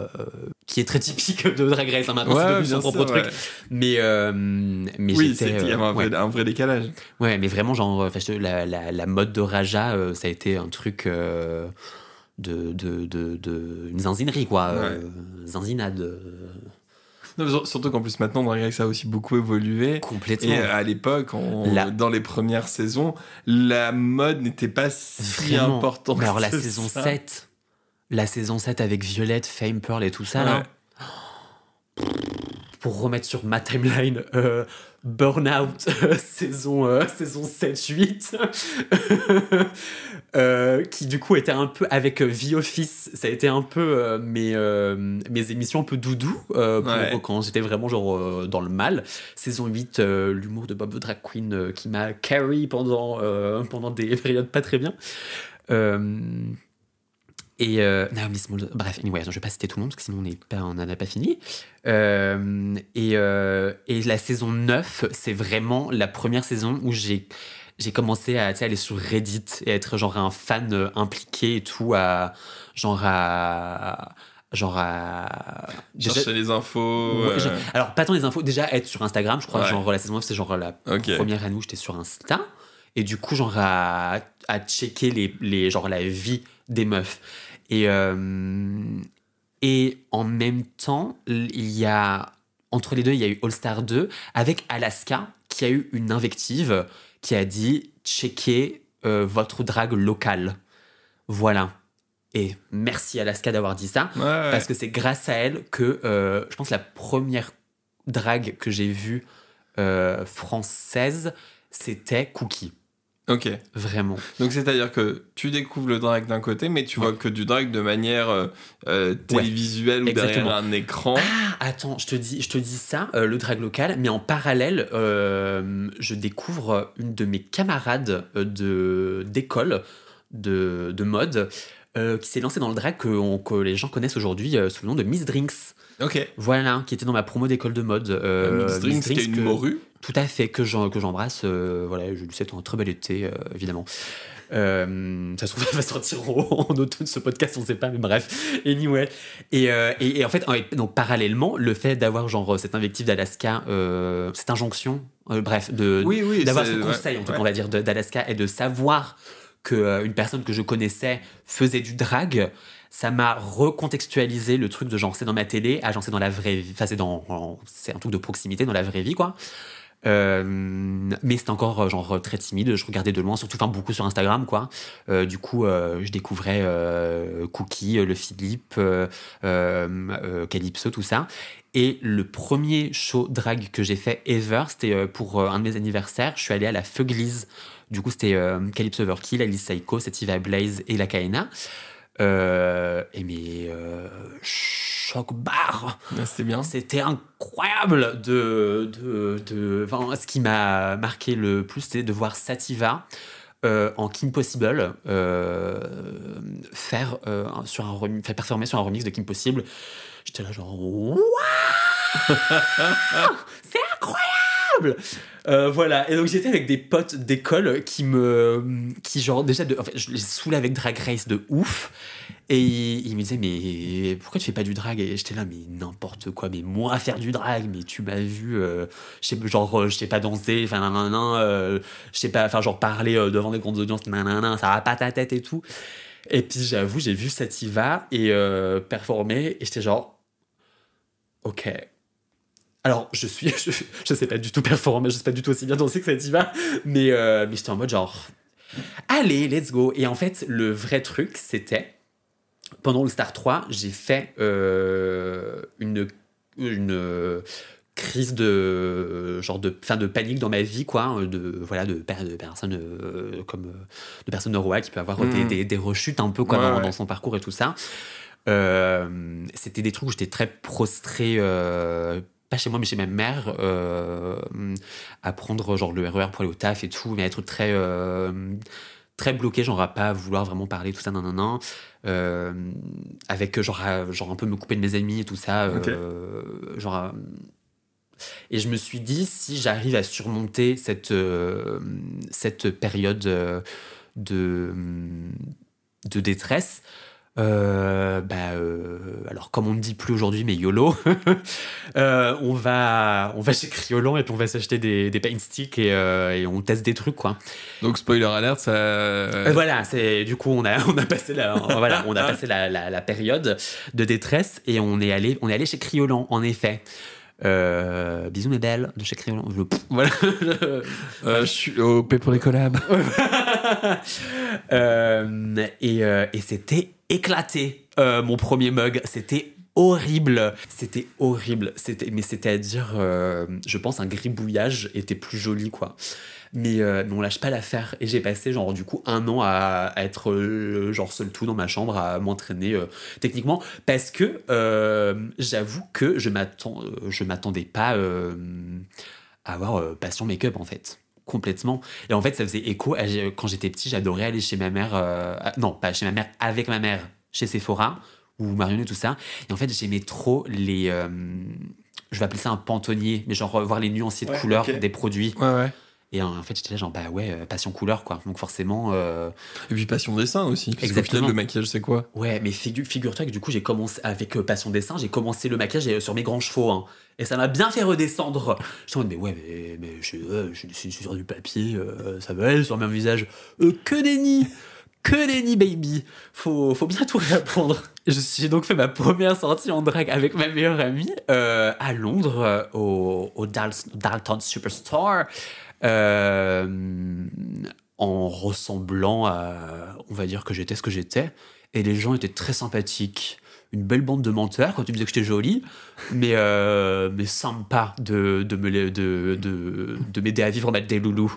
Speaker 2: qui est très typique de Drag Race. Maintenant, c'est devenu son propre truc. Mais
Speaker 1: oui, il y avait un vrai décalage.
Speaker 2: Ouais, mais vraiment, genre, la mode de Raja, ça a été un truc une zinzinerie, quoi. Zinzinade.
Speaker 1: Non, surtout qu'en plus maintenant Drag Race a aussi beaucoup évolué.
Speaker 2: Complètement.
Speaker 1: Et à l'époque, dans les premières saisons, la mode n'était pas si importante.
Speaker 2: Mais alors la saison 7 avec Violette, Fame, Pearl et tout ça, là. Pour remettre sur ma timeline, Burnout, saison 7-8, qui du coup était un peu avec The Office, ça a été un peu mes émissions un peu doudou quand j'étais vraiment genre dans le mal. Saison 8, l'humour de Bob the Drag Queen qui m'a carry pendant des périodes pas très bien. Et Naomi Smalls, bref, anyway, je vais pas citer tout le monde parce que sinon on n'en a pas fini. Et la saison 9, c'est vraiment la première saison où j'ai commencé à aller sur Reddit et être genre un fan impliqué et tout,
Speaker 1: chercher les infos.
Speaker 2: Alors, pas tant les infos, déjà être sur Instagram, je crois, genre la saison 9, c'est genre la première année où j'étais sur Insta. Et du coup, genre à checker genre la vie des meufs. Et en même temps, entre les deux, il y a eu All Star 2 avec Alaska qui a eu une invective qui a dit checkez votre drague locale. Voilà. Et merci Alaska d'avoir dit ça, parce que c'est grâce à elle que je pense la première drague que j'ai vue française, c'était Cookie.
Speaker 1: Ok.
Speaker 2: Vraiment.
Speaker 1: Donc c'est-à-dire que tu découvres le drag d'un côté, mais tu vois que du drag de manière télévisuelle ou derrière un écran.
Speaker 2: Ah, attends, je te dis ça, le drag local, mais en parallèle, je découvre une de mes camarades d'école de mode qui s'est lancée dans le drag que les gens connaissent aujourd'hui sous le nom de Miss Drinks.
Speaker 1: Ok.
Speaker 2: Voilà, qui était dans ma promo d'école de mode.
Speaker 1: Miss Drinks, qui est une morue.
Speaker 2: Tout à fait, que j'embrasse. Voilà, je lui souhaite un très bel été, évidemment. Ça se trouve, elle va sortir en automne ce podcast, on sait pas, mais bref. Anyway. Et en fait, donc, parallèlement, le fait d'avoir genre cette invective d'Alaska, cette injonction, bref, d'avoir ce conseil, en tout cas, on va dire, d'Alaska, et de savoir qu'une personne que je connaissais faisait du drag, ça m'a recontextualisé le truc de genre c'est dans ma télé, genre c'est dans la vraie vie, enfin c'est un truc de proximité dans la vraie vie, quoi. Mais c'était encore genre très timide, je regardais de loin, surtout beaucoup sur Instagram, quoi. Du coup je découvrais Cookie, le Philippe, Calypso, tout ça. Et le premier show drag que j'ai fait ever, c'était pour un de mes anniversaires. Je suis allé à la Feuglise. Du coup c'était Calypso Overkill, Alice Psycho, Sativa Blaze et la Kaena. Choc barre.
Speaker 1: C'était bien.
Speaker 2: C'était incroyable ce qui m'a marqué le plus, c'était de voir Sativa en Kim Possible faire performer sur un remix de Kim Possible. J'étais là genre waouh, c'est incroyable. incroyable. Voilà. Et donc j'étais avec des potes d'école qui genre déjà en fait, je les saoulais avec Drag Race de ouf. Et ils me disaient mais pourquoi tu fais pas du drag? Et j'étais là mais n'importe quoi, mais moi faire du drag, mais tu m'as vu je sais pas danser, enfin je sais pas, enfin genre parler devant des grandes audiences, ça va pas ta tête et tout. Et puis j'avoue j'ai vu Sativa et performer et j'étais genre ok. Alors, je sais pas du tout performer, je sais pas du tout aussi bien danser que Sativa, mais j'étais en mode genre, allez, let's go. Et en fait, le vrai truc, c'était, pendant le Star 3, j'ai fait une crise de panique dans ma vie, quoi, de personnes comme de personnes neuroa qui peut avoir des rechutes un peu quoi dans son parcours et tout ça. C'était des trucs où j'étais très prostrée, pas chez moi mais chez ma mère, à prendre genre le RER pour aller au taf et tout, mais à être très très bloqué, genre à pas vouloir vraiment parler, tout ça, avec genre un peu me couper de mes amis et tout ça, et je me suis dit, si j'arrive à surmonter cette période de détresse, alors comme on ne dit plus aujourd'hui, mais YOLO, on va chez Criolan et puis on va s'acheter des paint sticks et on teste des trucs, quoi.
Speaker 1: Donc spoiler alert, ça.
Speaker 2: Voilà, c'est du coup on a passé la période de détresse et on est allé chez Criolan, en effet. Bisous mes belles de chez Criolan. Voilà.
Speaker 1: Je suis OP pour les collabs.
Speaker 2: Et c'était éclaté. Mon premier mug, c'était horrible. Mais c'est-à-dire, je pense un gribouillage était plus joli, quoi. Mais on lâche pas l'affaire. Et j'ai passé genre du coup 1 an à être genre seul tout dans ma chambre, à m'entraîner techniquement, parce que j'avoue que je m'attendais pas à avoir passion make-up, en fait. Complètement. Et en fait, ça faisait écho quand j'étais petit, j'adorais aller chez ma mère, non, pas chez ma mère, avec ma mère, chez Sephora ou Marion et tout ça. Et en fait, j'aimais trop les je vais appeler ça un pantonnier, mais genre voir les nuanciers de couleurs des produits.
Speaker 1: Ouais.
Speaker 2: Et en fait, j'étais là genre, passion couleur, quoi. Donc forcément...
Speaker 1: Et puis passion dessin aussi. Parce qu'au final, le maquillage, c'est quoi?
Speaker 2: Ouais, mais figure-toi que du coup, j'ai commencé avec passion dessin, j'ai commencé le maquillage sur mes grands chevaux, hein. Et ça m'a bien fait redescendre. Je suis en mode, mais je suis sur du papier, ça va aller sur mon visage. Que nenni, baby. Faut bien tout réapprendre. J'ai donc fait ma première sortie en drag avec ma meilleure amie à Londres, au Dalton Superstore. En ressemblant à, on va dire que j'étais ce que j'étais, et les gens étaient très sympathiques, une belle bande de menteurs quand tu me disais que j'étais jolie, mais sympa de m'aider à vivre, mettre des loulous.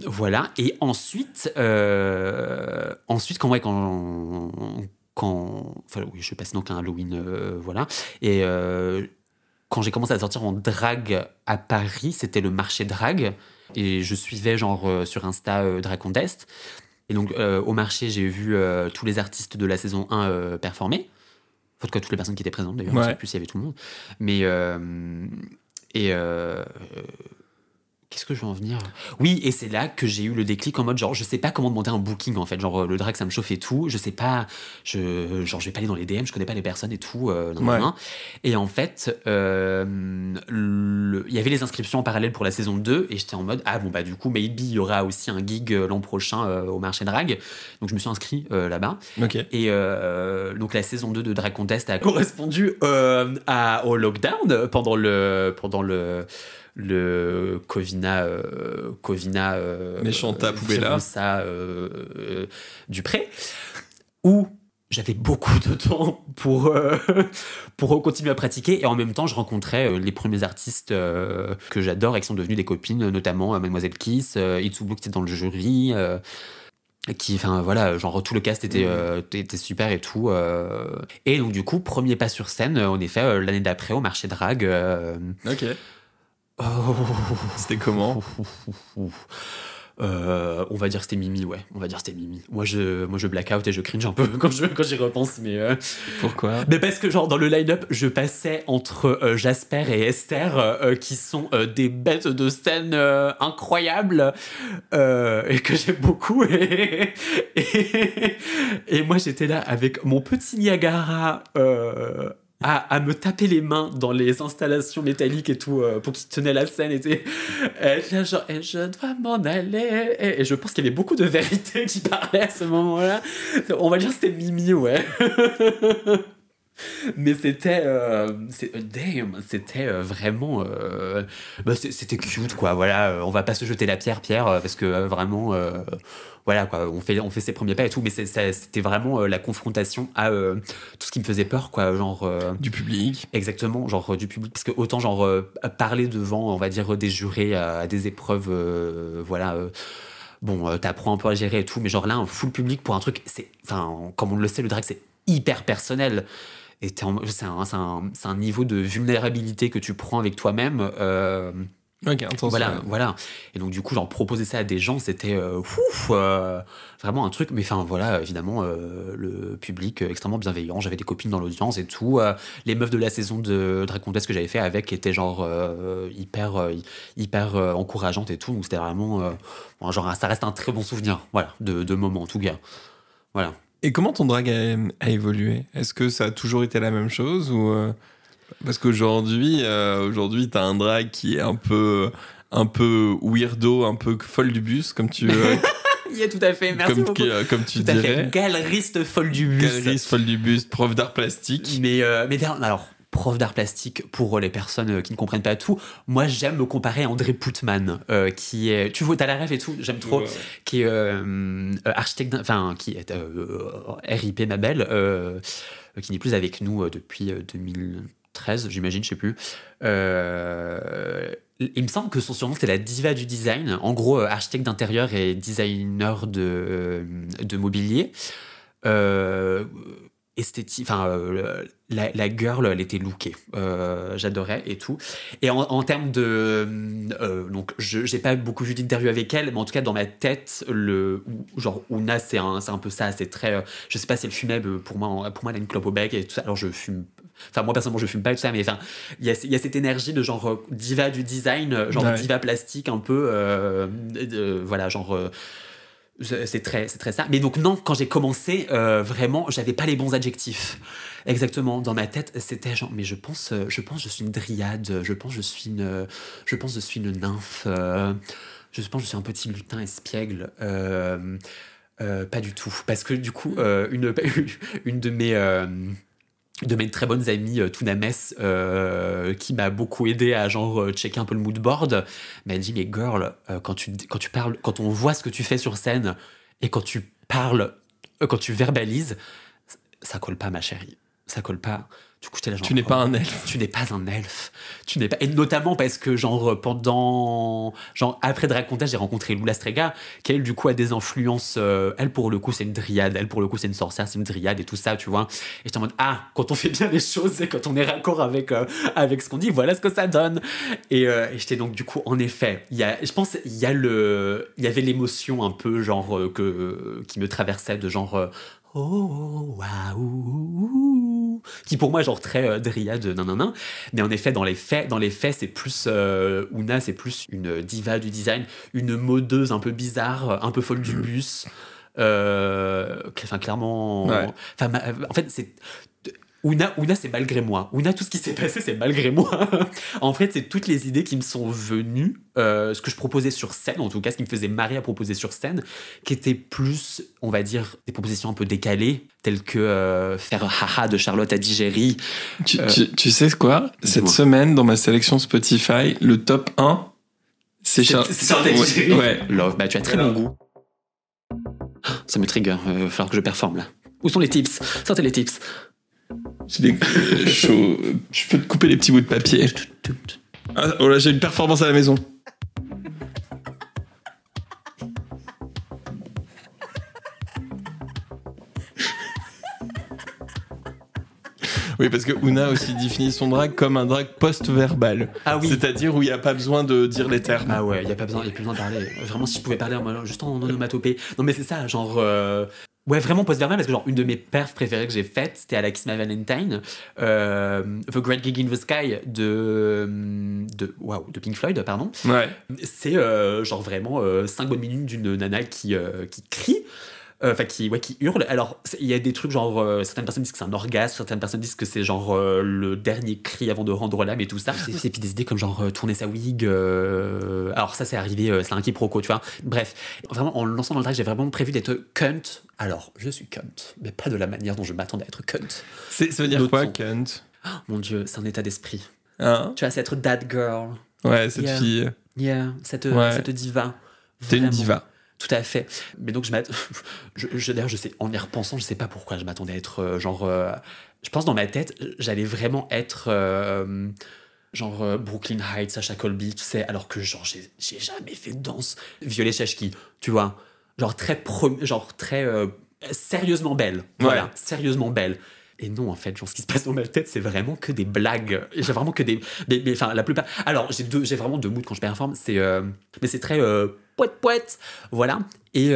Speaker 2: Voilà. Et ensuite je passe donc à Halloween, voilà, et quand j'ai commencé à sortir en drag à Paris, c'était le marché drag. Et je suivais genre sur Insta Drag Contest. Et donc au marché, j'ai vu tous les artistes de la saison 1 performer. En tout cas, toutes les personnes qui étaient présentes d'ailleurs. Je ne sais plus s'il y avait tout le monde. Mais qu'est-ce que je veux en venir? Oui, et c'est là que j'ai eu le déclic en mode genre, je sais pas comment demander un booking, en fait. Genre, le drag, ça me chauffe et tout. Je sais pas, je vais pas aller dans les DM, je connais pas les personnes et tout. Et en fait, il y avait les inscriptions en parallèle pour la saison 2 et j'étais en mode, du coup, maybe il y aura aussi un gig l'an prochain au marché drag. Donc, je me suis inscrit là-bas.
Speaker 1: Okay.
Speaker 2: Et donc, la saison 2 de Drag Contest a correspondu au lockdown pendant le Covina
Speaker 1: Méchanta Poubella
Speaker 2: ça Dupré, où j'avais beaucoup de temps pour continuer à pratiquer, et en même temps je rencontrais les premiers artistes que j'adore et qui sont devenus des copines, notamment Mademoiselle Kiss, Itsubu qui était dans le jury, genre tout le cast était super et tout, et donc du coup premier pas sur scène en effet l'année d'après au marché drag.
Speaker 1: Ok. C'était comment?
Speaker 2: On va dire c'était Mimi, ouais. On va dire c'était Mimi. Moi, je blackout et je cringe un peu quand j'y repense, mais...
Speaker 1: Pourquoi ?
Speaker 2: Mais parce que, genre, dans le line-up, je passais entre Jasper et Esther, qui sont des bêtes de scène incroyables, et que j'aime beaucoup. Et moi, j'étais là avec mon petit Niagara... à me taper les mains dans les installations métalliques et tout pour qu'ils tenaient la scène et là genre je dois m'en aller et je pense qu'il y avait beaucoup de vérité qui parlait à ce moment-là. On va dire que c'était Mimi, ouais. Mais c'était vraiment c'était cute, quoi. Voilà, on va pas se jeter la pierre parce que vraiment voilà, quoi, on fait ses premiers pas et tout, mais c'était vraiment la confrontation à tout ce qui me faisait peur, quoi, genre
Speaker 1: du public.
Speaker 2: Exactement, genre du public, parce que autant genre parler devant, on va dire, des jurés à des épreuves voilà, bon, t'apprends un peu à gérer et tout, mais genre là, un full public pour un truc, enfin, comme on le sait, le drag, c'est hyper personnel. Et c'est un niveau de vulnérabilité que tu prends avec toi-même.
Speaker 1: Ok, intense.
Speaker 2: Voilà. Et donc, du coup, genre, proposer ça à des gens, c'était vraiment un truc. Mais enfin, voilà, évidemment, le public extrêmement bienveillant. J'avais des copines dans l'audience et tout. Les meufs de la saison de Drag Contest que j'avais fait avec étaient genre hyper encourageantes et tout. Donc, c'était vraiment. Genre, ça reste un très bon souvenir, voilà, de moment en tout cas. Voilà.
Speaker 1: Et comment ton drag a évolué ? Est-ce que ça a toujours été la même chose ou parce qu'aujourd'hui, t'as un drag qui est un peu weirdo, un peu folle du bus, comme tu
Speaker 2: Yeah, tout à fait, merci beaucoup.
Speaker 1: Comme tu
Speaker 2: tout à
Speaker 1: dirais.
Speaker 2: Fait. Galeriste folle du bus.
Speaker 1: Galeriste folle du bus, prof d'art plastique.
Speaker 2: Mais alors, prof d'art plastique, pour les personnes qui ne comprennent pas tout, moi j'aime me comparer à André Poutman, qui est, tu vois, t'as la rêve et tout, j'aime trop, ouais. Qui est architecte, enfin qui est RIP ma belle, qui n'est plus avec nous depuis 2013, j'imagine, je sais plus. Il me semble que son surnom c'est la diva du design, en gros architecte d'intérieur et designer de mobilier. Esthétique, enfin la girl, elle était lookée, j'adorais et tout. Et en termes de donc j'ai pas beaucoup vu d'interviews avec elle, mais en tout cas dans ma tête genre Ouna c'est un peu ça, c'est très je sais pas si elle fumait, pour moi elle a une clope au bec et tout ça. Alors je fume, enfin moi personnellement je fume pas et tout ça, mais enfin il y a cette énergie de genre diva du design, genre ouais. Diva plastique un peu voilà, genre c'est très ça. Mais donc non, quand j'ai commencé, vraiment, j'avais pas les bons adjectifs. Exactement, dans ma tête, c'était genre, mais je pense je suis une dryade, je pense je suis une nymphe, je pense je suis un petit lutin espiègle. Pas du tout, parce que du coup, une de mes très bonnes amies, Tuna Mess, qui m'a beaucoup aidé à genre checker un peu le mood board, m'a dit mais girl, quand tu parles, quand on voit ce que tu fais sur scène et quand tu parles, quand tu verbalises, ça colle pas, ma chérie, ça colle pas. Du coup, j'étais là genre,
Speaker 1: tu n'es pas un elfe.
Speaker 2: Tu n'es pas un elfe. Tu n'es pas, et notamment parce que genre après Drag Contest, j'ai rencontré Lula Strega, qui elle du coup a des influences. Elle pour le coup c'est une dryade, elle pour le coup c'est une sorcière, c'est une dryade et tout ça, tu vois. Et j'étais en mode quand on fait bien les choses et quand on est raccord avec ce qu'on dit, voilà ce que ça donne. Et j'étais donc du coup en effet, je pense il y avait l'émotion un peu genre qui me traversait de genre oh waouh, qui pour moi genre très dryade nan. Mais en effet dans les faits c'est plus Ouna, c'est plus une diva du design, une modeuse un peu bizarre, un peu folle du bus, enfin clairement ouais. En fait c'est Ouna c'est malgré moi. Ouna, tout ce qui s'est passé c'est malgré moi. En fait c'est toutes les idées qui me sont venues, ce que je proposais sur scène, en tout cas ce qui me faisait marrer à proposer sur scène, qui était plus, on va dire, des propositions un peu décalées, telles que faire haha de Charlotte à Digéry.
Speaker 1: Tu sais quoi ? Cette semaine dans ma sélection Spotify, le top 1 c'est Charlotte
Speaker 2: à Digéry.
Speaker 1: Ouais.
Speaker 2: Love, bah tu as très bon goût. Ça me trigger, il va falloir que je performe là. Où sont les tips ? Sortez les tips.
Speaker 1: J'ai des chauds. Je peux te couper les petits bouts de papier. Oh là, j'ai une performance à la maison. Oui, parce que Ouna a aussi définit son drag comme un drag post-verbal.
Speaker 2: Ah oui.
Speaker 1: C'est-à-dire où il n'y a pas besoin de dire les termes.
Speaker 2: Ah ouais, il y a plus besoin de parler. Vraiment, si je pouvais parler juste en onomatopée. Non, mais c'est ça, genre. Ouais, vraiment post-verbal, parce que genre une de mes perfs préférées que j'ai faites, c'était à la Kiss My Valentine, The Great Gig in the Sky de Pink Floyd, pardon.
Speaker 1: Ouais.
Speaker 2: C'est genre vraiment 5 bonnes minutes d'une nana qui crie. Qui hurle. Alors, il y a des trucs genre certaines personnes disent que c'est un orgasme, certaines personnes disent que c'est genre le dernier cri avant de rendre l'âme et tout ça. Et puis des idées comme genre tourner sa wig. Alors ça, c'est arrivé, c'est un quiproquo, tu vois. Bref, vraiment en lançant dans le drag, j'ai vraiment prévu d'être cunt. Alors, je suis cunt, mais pas de la manière dont je m'attendais à être cunt.
Speaker 1: Ça veut dire
Speaker 2: D'autres
Speaker 1: quoi,
Speaker 2: sons.
Speaker 1: cunt?
Speaker 2: Oh, mon Dieu, c'est un état d'esprit.
Speaker 1: Hein?
Speaker 2: Tu vois, c'est être that girl.
Speaker 1: Ouais, cette
Speaker 2: Yeah.
Speaker 1: fille.
Speaker 2: Yeah, cette diva.
Speaker 1: T'es une
Speaker 2: Vraiment.
Speaker 1: diva.
Speaker 2: Tout à fait. Mais donc, d'ailleurs, je sais, en y repensant, je sais pas pourquoi je m'attendais à être je pense dans ma tête, j'allais vraiment être Brooklyn Heights, Sacha Colby, tu sais, alors que genre, j'ai jamais fait de danse. Violet Chachki, tu vois. Genre très sérieusement belle. Voilà,
Speaker 1: Ouais.
Speaker 2: sérieusement belle. Et non, en fait, genre, ce qui se passe dans ma tête, c'est vraiment que des blagues. J'ai vraiment que des. Mais enfin, la plupart. Alors, j'ai vraiment deux moods quand je performe. Mais c'est très poète, voilà. Et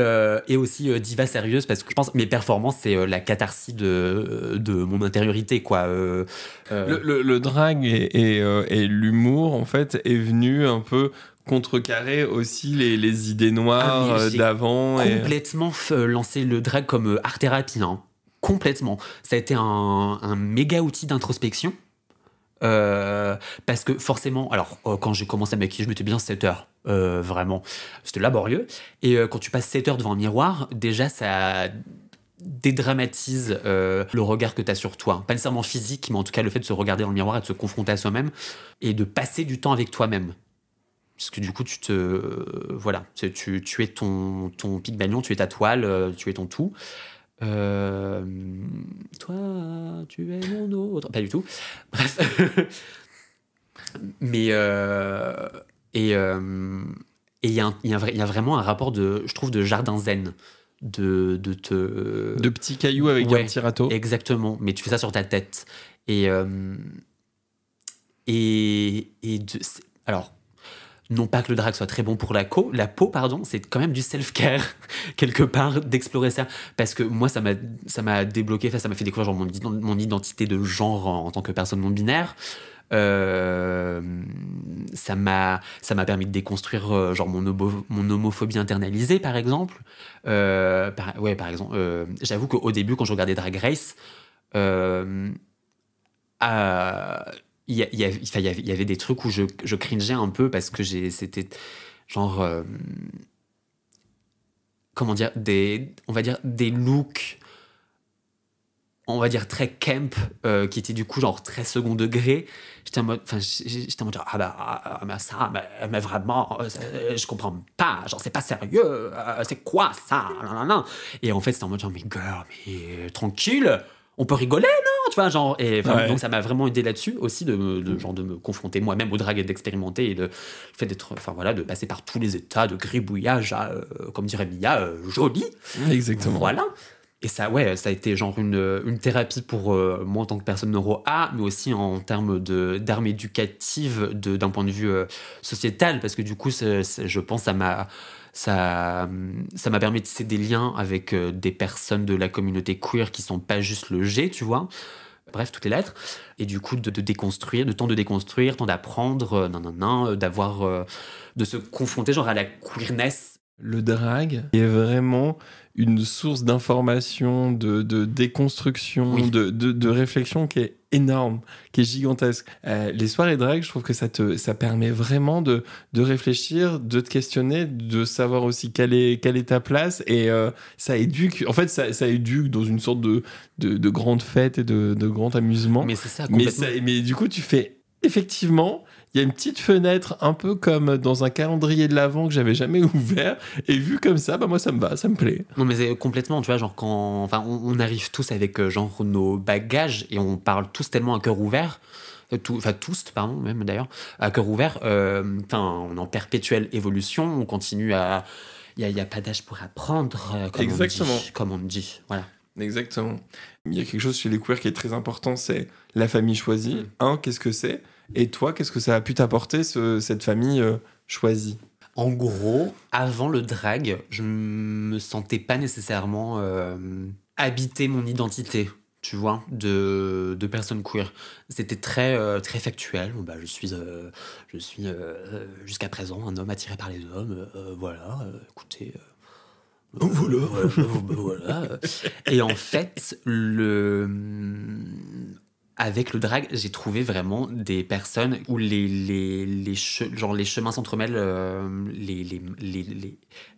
Speaker 2: aussi diva sérieuse, parce que je pense que mes performances, c'est la catharsis de mon intériorité, quoi.
Speaker 1: Le drag et l'humour, en fait, est venu un peu contrecarrer aussi les idées noires
Speaker 2: j'ai
Speaker 1: d'avant.
Speaker 2: complètement lancé le drag comme art-thérapie, hein. Complètement. Ça a été un méga outil d'introspection. Parce que forcément, alors quand j'ai commencé à me maquiller, je mettais bien 7 heures, vraiment. C'était laborieux. Et quand tu passes 7 heures devant un miroir, déjà ça dédramatise le regard que tu as sur toi. Pas nécessairement physique, mais en tout cas le fait de se regarder dans le miroir et de se confronter à soi-même et de passer du temps avec toi-même. Parce que du coup, tu es ton Pygmalion, tu es ta toile, tu es ton tout. Toi, tu es mon autre. Pas du tout. Bref. Mais il y a vraiment un rapport je trouve, de jardin zen. De
Speaker 1: petits cailloux avec un petit râteau.
Speaker 2: Exactement. Mais tu fais ça sur ta tête. Alors. Non pas que le drag soit très bon pour la peau, c'est quand même du self-care, quelque part, d'explorer ça. Parce que moi, ça m'a débloqué, ça m'a fait découvrir genre, mon identité de genre en tant que personne non-binaire. Ça m'a permis de déconstruire genre mon homophobie internalisée, par exemple. Par exemple, j'avoue qu'au début, quand je regardais Drag Race, il y avait des trucs où je cringeais un peu parce que c'était genre comment dire, on va dire des looks, on va dire très camp, qui étaient du coup genre très second degré. J'étais en mode genre mais vraiment je comprends pas, genre c'est pas sérieux, c'est quoi ça, nanana. Et en fait c'était en mode genre mais girl, mais tranquille, on peut rigoler, non, tu vois, genre. Et
Speaker 1: Ouais.
Speaker 2: donc ça m'a vraiment aidé là-dessus aussi de me confronter moi-même au drag et d'expérimenter et le fait d'être, de passer par tous les états de gribouillage à, comme dirait Mia, joli.
Speaker 1: Exactement.
Speaker 2: Voilà. Et ça a été genre une thérapie pour moi en tant que personne neuro A, mais aussi en termes d'armes éducatives d'un point de vue sociétal, parce que du coup, je pense, ça m'a permis de tisser des liens avec des personnes de la communauté queer qui sont pas juste le G, tu vois. Bref, toutes les lettres. Et du coup, de déconstruire, de déconstruire, temps d'apprendre, de se confronter genre à la queerness.
Speaker 1: Le drag est vraiment une source d'information, de déconstruction,
Speaker 2: Oui.
Speaker 1: de réflexion qui est énorme, qui est gigantesque. Les soirées drag, je trouve que ça permet vraiment de réfléchir, de te questionner, de savoir aussi quelle est ta place, et ça éduque. En fait, ça éduque dans une sorte de grande fête et de grand amusement.
Speaker 2: Mais c'est ça,
Speaker 1: Mais,
Speaker 2: complètement.
Speaker 1: mais du coup, tu fais effectivement. Il y a une petite fenêtre, un peu comme dans un calendrier de l'Avent que j'avais jamais ouvert, et vu comme ça, moi ça me va, ça me plaît.
Speaker 2: Non, mais c'est complètement, tu vois, genre on arrive tous avec genre nos bagages et on parle tous tellement à cœur ouvert, tous, pardon, même d'ailleurs, à cœur ouvert, on est en perpétuelle évolution, on continue à. Il n'y a pas d'âge pour apprendre, comme
Speaker 1: Exactement.
Speaker 2: on dit, voilà.
Speaker 1: Exactement. Il y a quelque chose chez les queers qui est très important, c'est la famille choisie. Qu'est-ce que c'est ? Et toi, qu'est-ce que ça a pu t'apporter, cette famille choisie ?
Speaker 2: En gros, avant le drag, je me sentais pas nécessairement habiter mon identité, tu vois, de personne queer. C'était très factuel. Bon, bah, je suis jusqu'à présent un homme attiré par les hommes. Voilà, écoutez. Voilà. Et en fait, avec le drag, j'ai trouvé vraiment des personnes où les chemins s'entremêlent.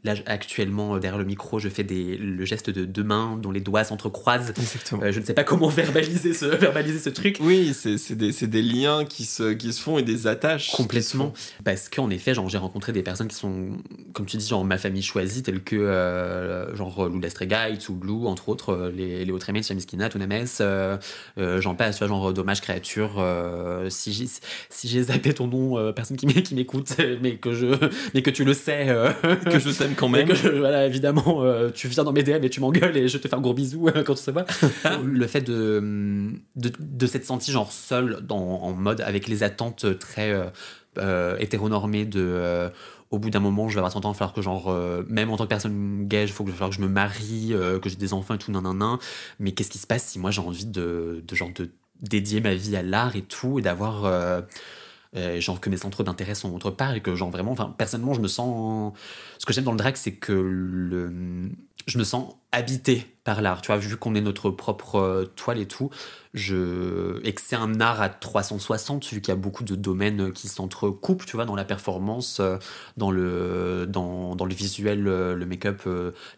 Speaker 2: Là, actuellement, derrière le micro, je fais le geste de deux mains dont les doigts s'entrecroisent.
Speaker 1: Exactement.
Speaker 2: Je ne sais pas comment verbaliser ce truc.
Speaker 1: Oui, c'est des liens qui se font et des attaches.
Speaker 2: Complètement. Parce qu'en effet, j'ai rencontré des personnes qui sont, comme tu dis, genre ma famille choisie, telles que Lou Lestregait ou Blue, entre autres, les Autremens, Chamiskina, Tounames, j'en passe, tu vois, genre Dommage Créature. Si j'ai zappé ton nom, personne qui m'écoute, mais que tu le sais.
Speaker 1: Que je t'aime quand même.
Speaker 2: Voilà, évidemment, tu viens dans mes DM et tu m'engueules et je te fais un gros bisou quand tu se vois. Le fait de s'être senti genre seul en mode avec les attentes très hétéronormées au bout d'un moment, je vais avoir 30 ans, il va falloir que même en tant que personne gay, il va falloir que je me marie, que j'ai des enfants et tout, nan. Mais qu'est-ce qui se passe si moi j'ai envie de dédier ma vie à l'art et tout, et d'avoir que mes centres d'intérêt sont autre part, et que vraiment, personnellement, je me sens... Ce que j'aime dans le drag, c'est que je me sens habité par l'art, tu vois, vu qu'on est notre propre toile et tout, et que c'est un art à 360, vu qu'il y a beaucoup de domaines qui s'entrecoupent, tu vois, dans la performance, dans le visuel, le make-up,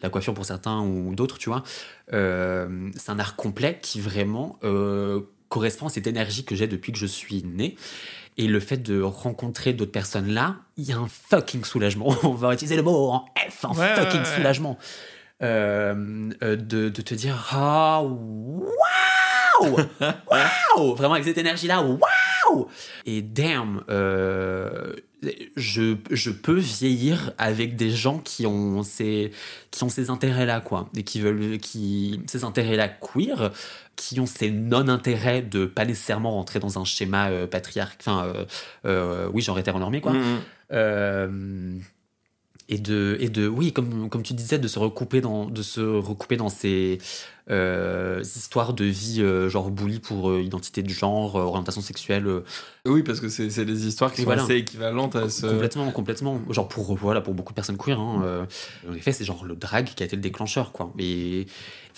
Speaker 2: la coiffure pour certains ou d'autres, tu vois. C'est un art complet qui vraiment correspond à cette énergie que j'ai depuis que je suis né. Et le fait de rencontrer d'autres personnes là, il y a un fucking soulagement. On va utiliser le mot en F, fucking soulagement. De te dire waouh, vraiment avec cette énergie là, waouh. Et damn, je peux vieillir avec des gens qui ont ces intérêts là, quoi, et ces intérêts là queer, qui ont ces non-intérêts de pas nécessairement rentrer dans un schéma patriarcal, oui, genre hétéronormé, quoi. Et oui, comme tu disais, de se recouper dans ces histoires de vie, genre bully pour identité de genre, orientation sexuelle.
Speaker 1: Oui, parce que c'est des histoires qui sont assez équivalentes à ce...
Speaker 2: Complètement. Genre pour beaucoup de personnes queer. En effet, c'est genre le drag qui a été le déclencheur, quoi. Et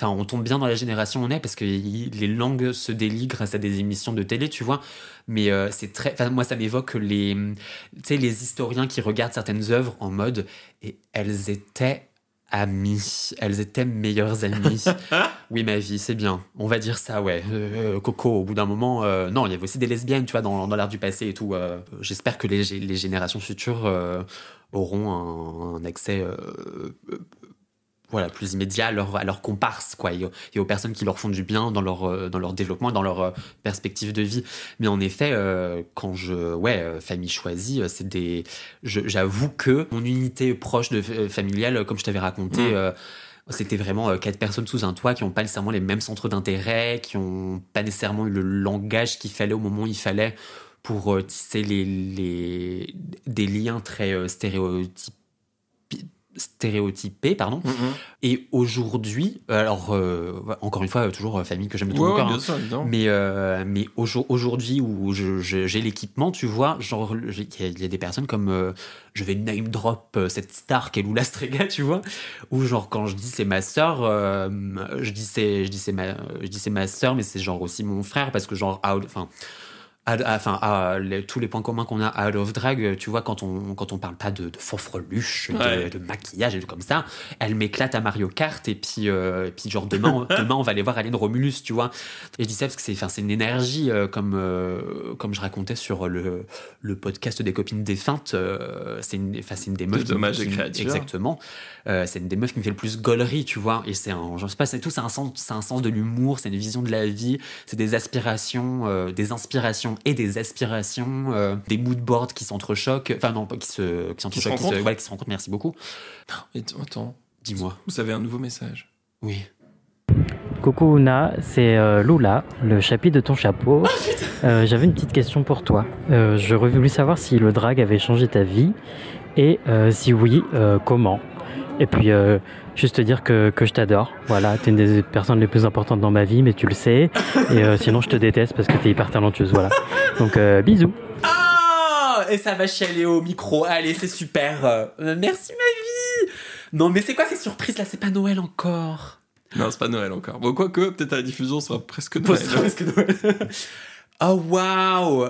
Speaker 2: on tombe bien dans la génération où on est, parce que les langues se délient grâce à des émissions de télé, tu vois. Mais c'est très... moi, ça m'évoque les historiens qui regardent certaines œuvres en mode... Et elles étaient amies. Elles étaient meilleures amies. Oui, ma vie, c'est bien. On va dire ça, ouais. Coco, au bout d'un moment... non, il y avait aussi des lesbiennes, tu vois, dans l'art du passé et tout. J'espère que les générations futures auront un accès... plus immédiat à leur comparse, quoi, et aux personnes qui leur font du bien dans leur développement et dans leur perspective de vie. Mais en effet, famille choisie, j'avoue que mon unité proche familiale, comme je t'avais raconté, c'était vraiment 4 personnes sous un toit qui n'ont pas nécessairement les mêmes centres d'intérêt, qui n'ont pas nécessairement eu le langage qu'il fallait au moment où il fallait pour tisser des liens très stéréotypé, pardon. Et aujourd'hui, alors encore une fois, toujours famille que j'aime de tout mon cœur,
Speaker 1: bien sûr,
Speaker 2: mais aujourd'hui où j'ai l'équipement, tu vois, genre il y a des personnes comme je vais name drop cette star qu'est Lou Lestregait, tu vois, où genre quand je dis c'est ma sœur, je dis c'est ma sœur, mais c'est genre aussi mon frère, parce que genre tous les points communs qu'on a out of drag, tu vois, quand on parle pas de fanfreluche, de maquillage et tout comme ça, elle m'éclate à Mario Kart, et puis genre demain on va aller voir Aline Romulus, tu vois. Et je dis ça parce que c'est une énergie, comme je racontais sur le podcast des copines défuntes, c'est une des meufs
Speaker 1: de Dommage et Créature.
Speaker 2: Exactement. C'est une des meufs qui me fait le plus gaulerie, tu vois, et c'est un sens de l'humour, c'est une vision de la vie, c'est des aspirations, des inspirations et des aspirations, des moodboards qui s'entrechoquent, qui se rencontrent, merci beaucoup.
Speaker 1: Et attends,
Speaker 2: Dis-moi.
Speaker 1: vous avez un nouveau message.
Speaker 2: Oui.
Speaker 7: Coucou Ouna, c'est Lula, le chapitre de ton chapeau. J'avais une petite question pour toi. J'aurais voulu savoir si le drag avait changé ta vie et si oui, comment. Et puis juste te dire que je t'adore. Voilà, t'es une des personnes les plus importantes dans ma vie, mais tu le sais. Et sinon je te déteste parce que t'es hyper talentueuse. Voilà. Donc bisous.
Speaker 2: Et ça va chialer au micro. Allez, c'est super. Merci ma vie. Non, mais c'est quoi ces surprises là? C'est pas Noël encore.
Speaker 1: Non, c'est pas Noël encore. Bon, quoique, peut-être à la diffusion, ce sera presque Noël.
Speaker 2: Presque Noël. Oh, waouh.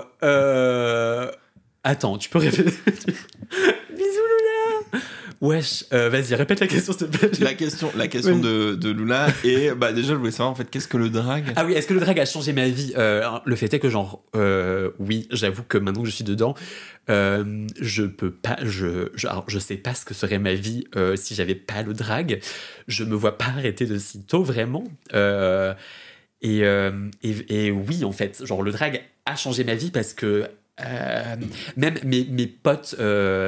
Speaker 2: Attends, tu peux répéter? Bisous, Lula. Wesh, vas-y, répète la question, s'il te plaît.
Speaker 1: La question
Speaker 2: Oui.
Speaker 1: de Lula. Et bah, déjà, je voulais savoir, en fait, qu'est-ce que le drag?
Speaker 2: Ah oui, est-ce que le drag a changé ma vie? Le fait est que, genre, oui, j'avoue que maintenant que je suis dedans, je peux pas, alors, je sais pas ce que serait ma vie si j'avais pas le drag. Je me vois pas arrêter de sitôt, vraiment. Et oui, en fait, genre, le drag a changé ma vie parce que même mes potes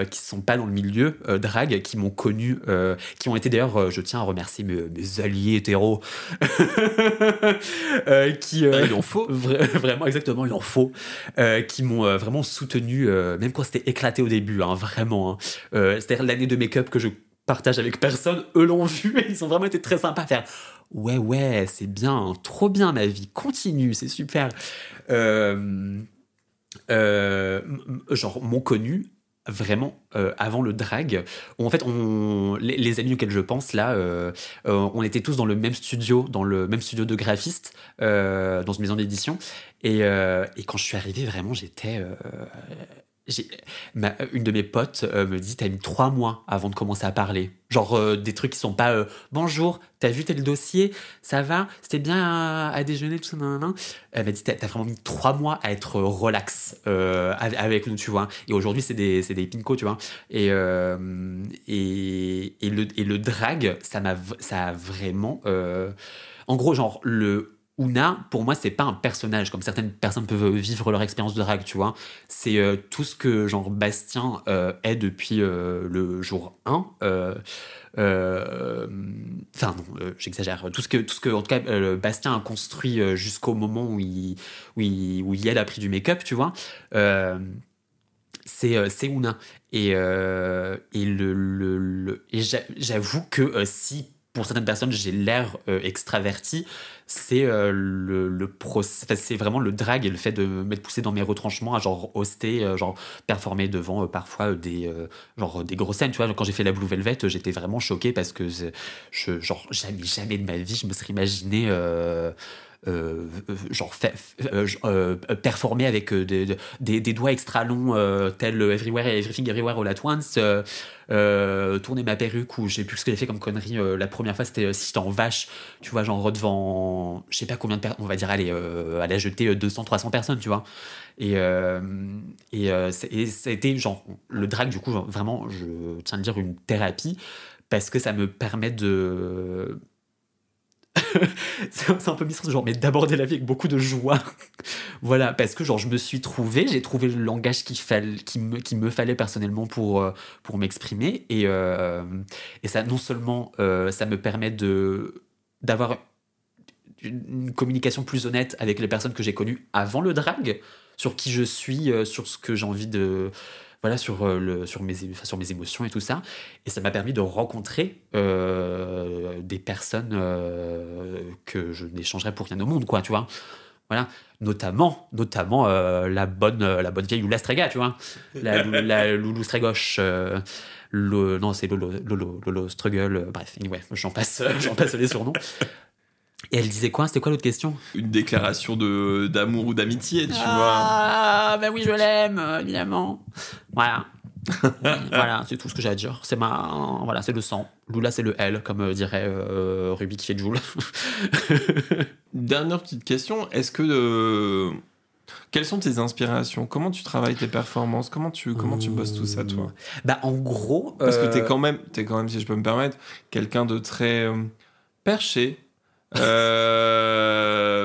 Speaker 2: qui sont pas dans le milieu drag, qui m'ont connu, qui ont été d'ailleurs, je tiens à remercier mes alliés hétéros, qui
Speaker 1: il en faut.
Speaker 2: vraiment, exactement, il en faut, qui m'ont vraiment soutenu, même quand c'était éclaté au début, hein, vraiment. Hein. C'est-à-dire l'année de make-up que je partage avec personne, eux l'ont vu et ils ont vraiment été très sympas à faire. Ouais, c'est bien, trop bien ma vie, continue, c'est super. Genre m'ont connu vraiment avant le drag. En fait, les amis auxquels je pense là, on était tous dans le même studio de graphiste, dans une maison d'édition. Et quand je suis arrivé, vraiment, une de mes potes me dit: t'as mis 3 mois avant de commencer à parler. Genre des trucs qui sont pas bonjour, t'as vu tel dossier, ça va, c'était bien à déjeuner, tout ça, nan. Elle m'a dit: t'as vraiment mis 3 mois à être relax avec nous, tu vois. Et aujourd'hui, c'est des pincos, tu vois. Et le drag, ça a vraiment. En gros, genre, le Ouna, pour moi, c'est pas un personnage comme certaines personnes peuvent vivre leur expérience de drag, tu vois. C'est tout ce que genre Bastien est depuis le jour 1. Enfin non, j'exagère. Tout ce que en tout cas Bastien a construit jusqu'au moment où elle a pris du make-up, tu vois. C'est Ouna. Et j'avoue que si pour certaines personnes j'ai l'air extraverti, c'est c'est vraiment le drag et le fait de m'être poussé dans mes retranchements à genre hoster, genre performer devant parfois des grosses scènes, tu vois. Quand j'ai fait la Blue Velvet, j'étais vraiment choqué parce que genre jamais de ma vie je me serais imaginé performer avec des doigts extra longs tel Everywhere et Everything Everywhere All At Once, tourner ma perruque, ou je sais plus ce que j'ai fait comme connerie la première fois, c'était si j'étais en vache, tu vois, genre devant je sais pas combien de personnes, on va dire allez, elle a jeté 200-300 personnes, tu vois. Et ça a été genre le drag, du coup, genre, vraiment, je tiens à le dire, une thérapie, parce que ça me permet de c'est un peu bizarre, genre, mais d'aborder la vie avec beaucoup de joie. Voilà, parce que genre j'ai trouvé le langage qui me fallait personnellement pour m'exprimer, et ça, non seulement ça me permet d'avoir une communication plus honnête avec les personnes que j'ai connues avant le drag, sur qui je suis, sur ce que j'ai envie de... Voilà, sur mes émotions et tout ça. Et ça m'a permis de rencontrer des personnes que je n'échangerais pour rien au monde, quoi, tu vois. Voilà, notamment la bonne vieille Lula Strega, tu vois. La Loulou Strégoche. Non, c'est Lolo Struggle. Bref, anyway, j'en passe les surnoms. Et elle disait quoi? C'était quoi l'autre question?
Speaker 1: Une déclaration d'amour ou d'amitié, tu vois.
Speaker 2: Ah, ben oui, je l'aime, évidemment. Voilà. Voilà, c'est tout ce que j'ai à dire. Voilà, c'est le sang. Lula, c'est le L, comme dirait Ruby qui fait Joule.
Speaker 1: Dernière petite question. Est-ce que... Quelles sont tes inspirations? Comment tu travailles tes performances? Comment tu bosses tout ça, toi?
Speaker 2: Bah, en gros...
Speaker 1: Parce que t'es quand même, si je peux me permettre, quelqu'un de très perché,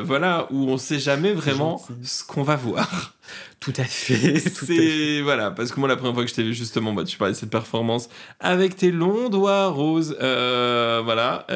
Speaker 1: Voilà, où on sait jamais vraiment
Speaker 2: gentil.
Speaker 1: ce qu'on va voir.
Speaker 2: Tout à fait.
Speaker 1: C'est voilà, parce que moi la première fois que je t'ai vu justement, bah, tu parlais de cette performance avec tes longs doigts roses, voilà,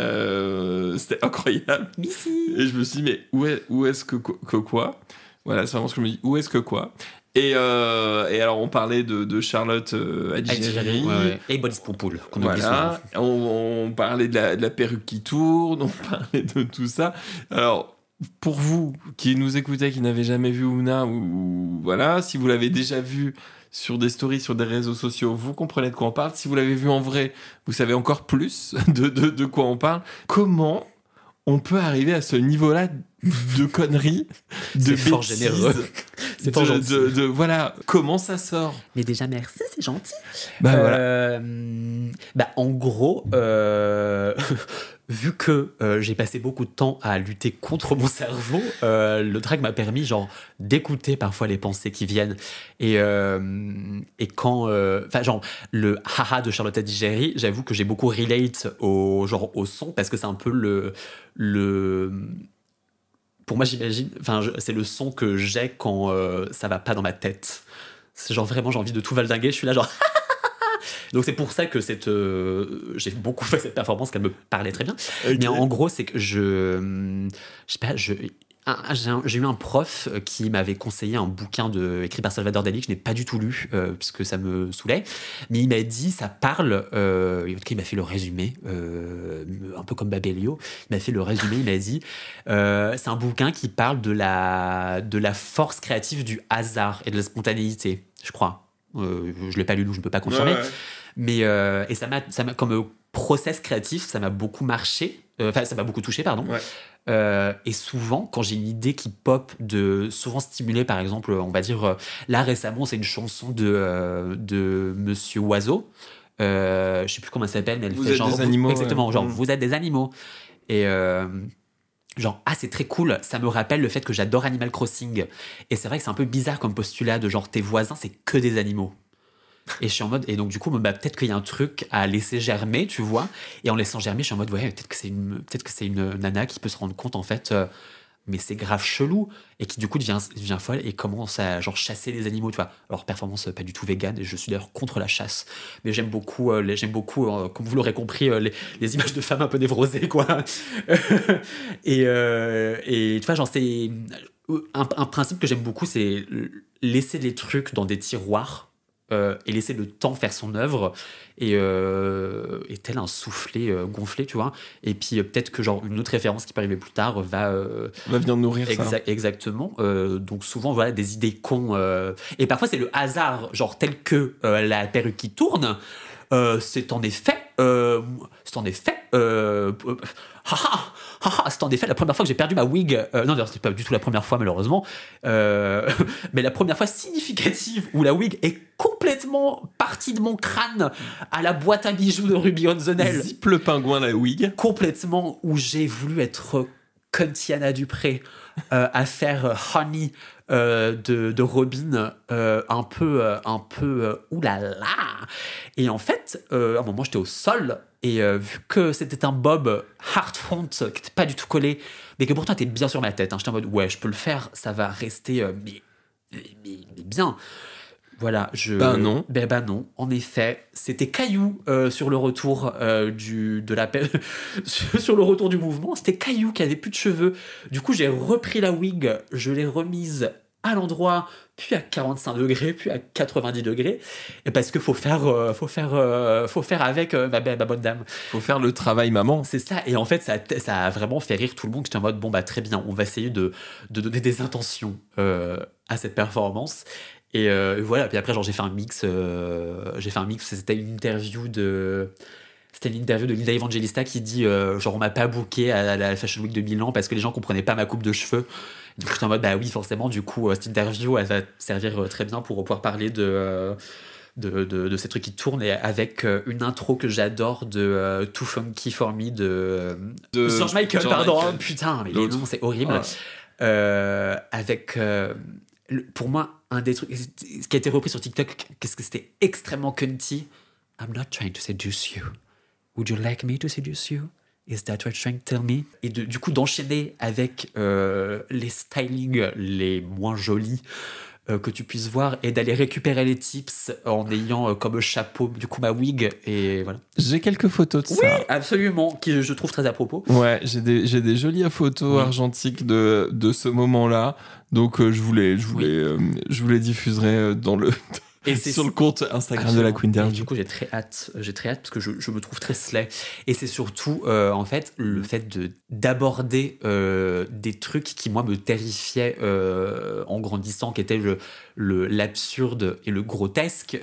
Speaker 1: c'était incroyable.
Speaker 2: Missy.
Speaker 1: Et je me suis dit mais où est-ce que quoi? Voilà, c'est vraiment ce que je me dis, où est-ce que quoi? Et alors on parlait de Charlotte Adigéry.
Speaker 2: Ouais. Et Boris Poupoul, qu'on oublie
Speaker 1: Voilà, on parlait de la perruque qui tourne, on parlait de tout ça. Alors, pour vous qui nous écoutez, qui n'avez jamais vu Ouna, ou voilà, si vous l'avez déjà vu sur des stories, sur des réseaux sociaux, vous comprenez de quoi on parle. Si vous l'avez vu en vrai, vous savez encore plus de quoi on parle. Comment on peut arriver à ce niveau-là de conneries, de
Speaker 2: C'est fort
Speaker 1: bêtises,
Speaker 2: généreux. C'est fort gentil.
Speaker 1: voilà, comment ça sort?
Speaker 2: Mais déjà, merci, c'est gentil.
Speaker 1: Voilà.
Speaker 2: En gros, vu que j'ai passé beaucoup de temps à lutter contre mon cerveau, le drag m'a permis genre d'écouter parfois les pensées qui viennent. Et quand, le haha de Charlotte Adigéry, j'avoue que j'ai beaucoup relate au son parce que c'est un peu le pour moi, j'imagine, c'est le son que j'ai quand ça va pas dans ma tête. C'est genre vraiment, j'ai envie de tout valdinguer. Je suis là, genre. Donc c'est pour ça que j'ai beaucoup fait cette performance, qu'elle me parlait très bien. Okay. Mais en gros, c'est que j'ai eu un prof qui m'avait conseillé un bouquin écrit par Salvador Dali que je n'ai pas du tout lu puisque ça me saoulait, mais il m'a dit ça parle, en tout cas il m'a fait le résumé, un peu comme Babelio, il m'a fait le résumé, il m'a dit c'est un bouquin qui parle de la force créative du hasard et de la spontanéité, je crois. Je l'ai pas lu donc je ne peux pas confirmer, mais et ça m'a comme process créatif, ça m'a beaucoup marché, ça m'a beaucoup touché, pardon. Et souvent, quand j'ai une idée qui pop, souvent stimulée, par exemple, on va dire, là récemment, c'est une chanson de Monsieur Oiseau. Je sais plus comment elle s'appelle, mais elle
Speaker 1: vous
Speaker 2: fait
Speaker 1: êtes
Speaker 2: genre.
Speaker 1: Des animaux,
Speaker 2: exactement, genre, vous êtes des animaux. Et. Genre, c'est très cool, ça me rappelle le fait que j'adore Animal Crossing. Et c'est vrai que c'est un peu bizarre comme postulat de genre, tes voisins, c'est que des animaux. Et je suis en mode, et donc du coup, peut-être qu'il y a un truc à laisser germer, tu vois. Et en laissant germer, je suis en mode, ouais, peut-être que c'est une nana qui peut se rendre compte, en fait, mais c'est grave chelou. Et qui, du coup, devient folle et commence à, genre, chasser les animaux, tu vois. Alors, performance pas du tout vegan, et je suis d'ailleurs contre la chasse. Mais j'aime beaucoup, comme vous l'aurez compris, les images de femmes un peu névrosées, quoi. Et tu vois, genre, c'est. Un principe que j'aime beaucoup, c'est laisser les trucs dans des tiroirs. Et laisser le temps faire son œuvre et tel un soufflet gonflé, tu vois. Et puis peut-être que genre une autre référence qui peut arriver plus tard va
Speaker 1: venir nourrir ça.
Speaker 2: Exactement. Donc souvent voilà des idées cons et parfois c'est le hasard, genre tel que la perruque qui tourne. C'est en effet c'est en effet la première fois que j'ai perdu ma wig. Non, d'ailleurs, c'était pas du tout la première fois, malheureusement. Mais la première fois significative où la wig est complètement partie de mon crâne à la boîte à bijoux de Ruby on the Nail.
Speaker 1: Zip le pingouin, la wig.
Speaker 2: Complètement, où j'ai voulu être Contiana Dupré à faire Honey de Robin, un peu oulala. Et en fait, à un moment, j'étais au sol. Et vu que c'était un bob hard front qui n'était pas du tout collé, mais que pourtant était bien sur ma tête, j'étais en mode ouais, je peux le faire, ça va rester mais bien. Voilà,
Speaker 1: non.
Speaker 2: Ben non, en effet, c'était Caillou sur le retour sur le retour du mouvement, c'était Caillou qui avait plus de cheveux. Du coup, j'ai repris la wig, je l'ai remise à l'endroit, puis à 45 degrés, puis à 90 degrés, et parce que faut faire avec ma bonne dame.
Speaker 1: Faut faire le travail maman.
Speaker 2: C'est ça, et en fait, ça a vraiment fait rire tout le monde. J'étais en mode, bon, très bien, on va essayer de donner des intentions à cette performance. Et voilà, puis après, genre, j'ai fait un mix, c'était une interview de Linda Evangelista qui dit genre on m'a pas booké à la Fashion Week de Milan parce que les gens comprenaient pas ma coupe de cheveux. Donc j'étais en mode bah oui forcément, du coup cette interview elle va servir très bien pour pouvoir parler de ces trucs qui tournent, et avec une intro que j'adore de Too Funky For Me de George Michael, pardon. Michael. Putain, mais les noms c'est horrible. Avec pour moi un des trucs qui a été repris sur TikTok, qu'est-ce que c'était extrêmement cunty. I'm not trying to seduce you. Would you like me to seduce you? Is that what you're trying to tell me? Et du coup, d'enchaîner avec les stylings les moins jolis que tu puisses voir et d'aller récupérer les tips en ayant comme chapeau, du coup, ma wig. Et voilà.
Speaker 1: J'ai quelques photos de
Speaker 2: Oui,
Speaker 1: ça.
Speaker 2: absolument, qui je trouve très à propos.
Speaker 1: Ouais, j'ai des jolies photos argentiques de ce moment-là. Donc, je vous les diffuserai sur le compte Instagram de la Queen
Speaker 2: Et
Speaker 1: Interview.
Speaker 2: du coup, j'ai très hâte parce que je me trouve très slay. Et c'est surtout, en fait, le fait d'aborder des trucs qui, moi, me terrifiaient en grandissant, qui étaient l'absurde et le grotesque.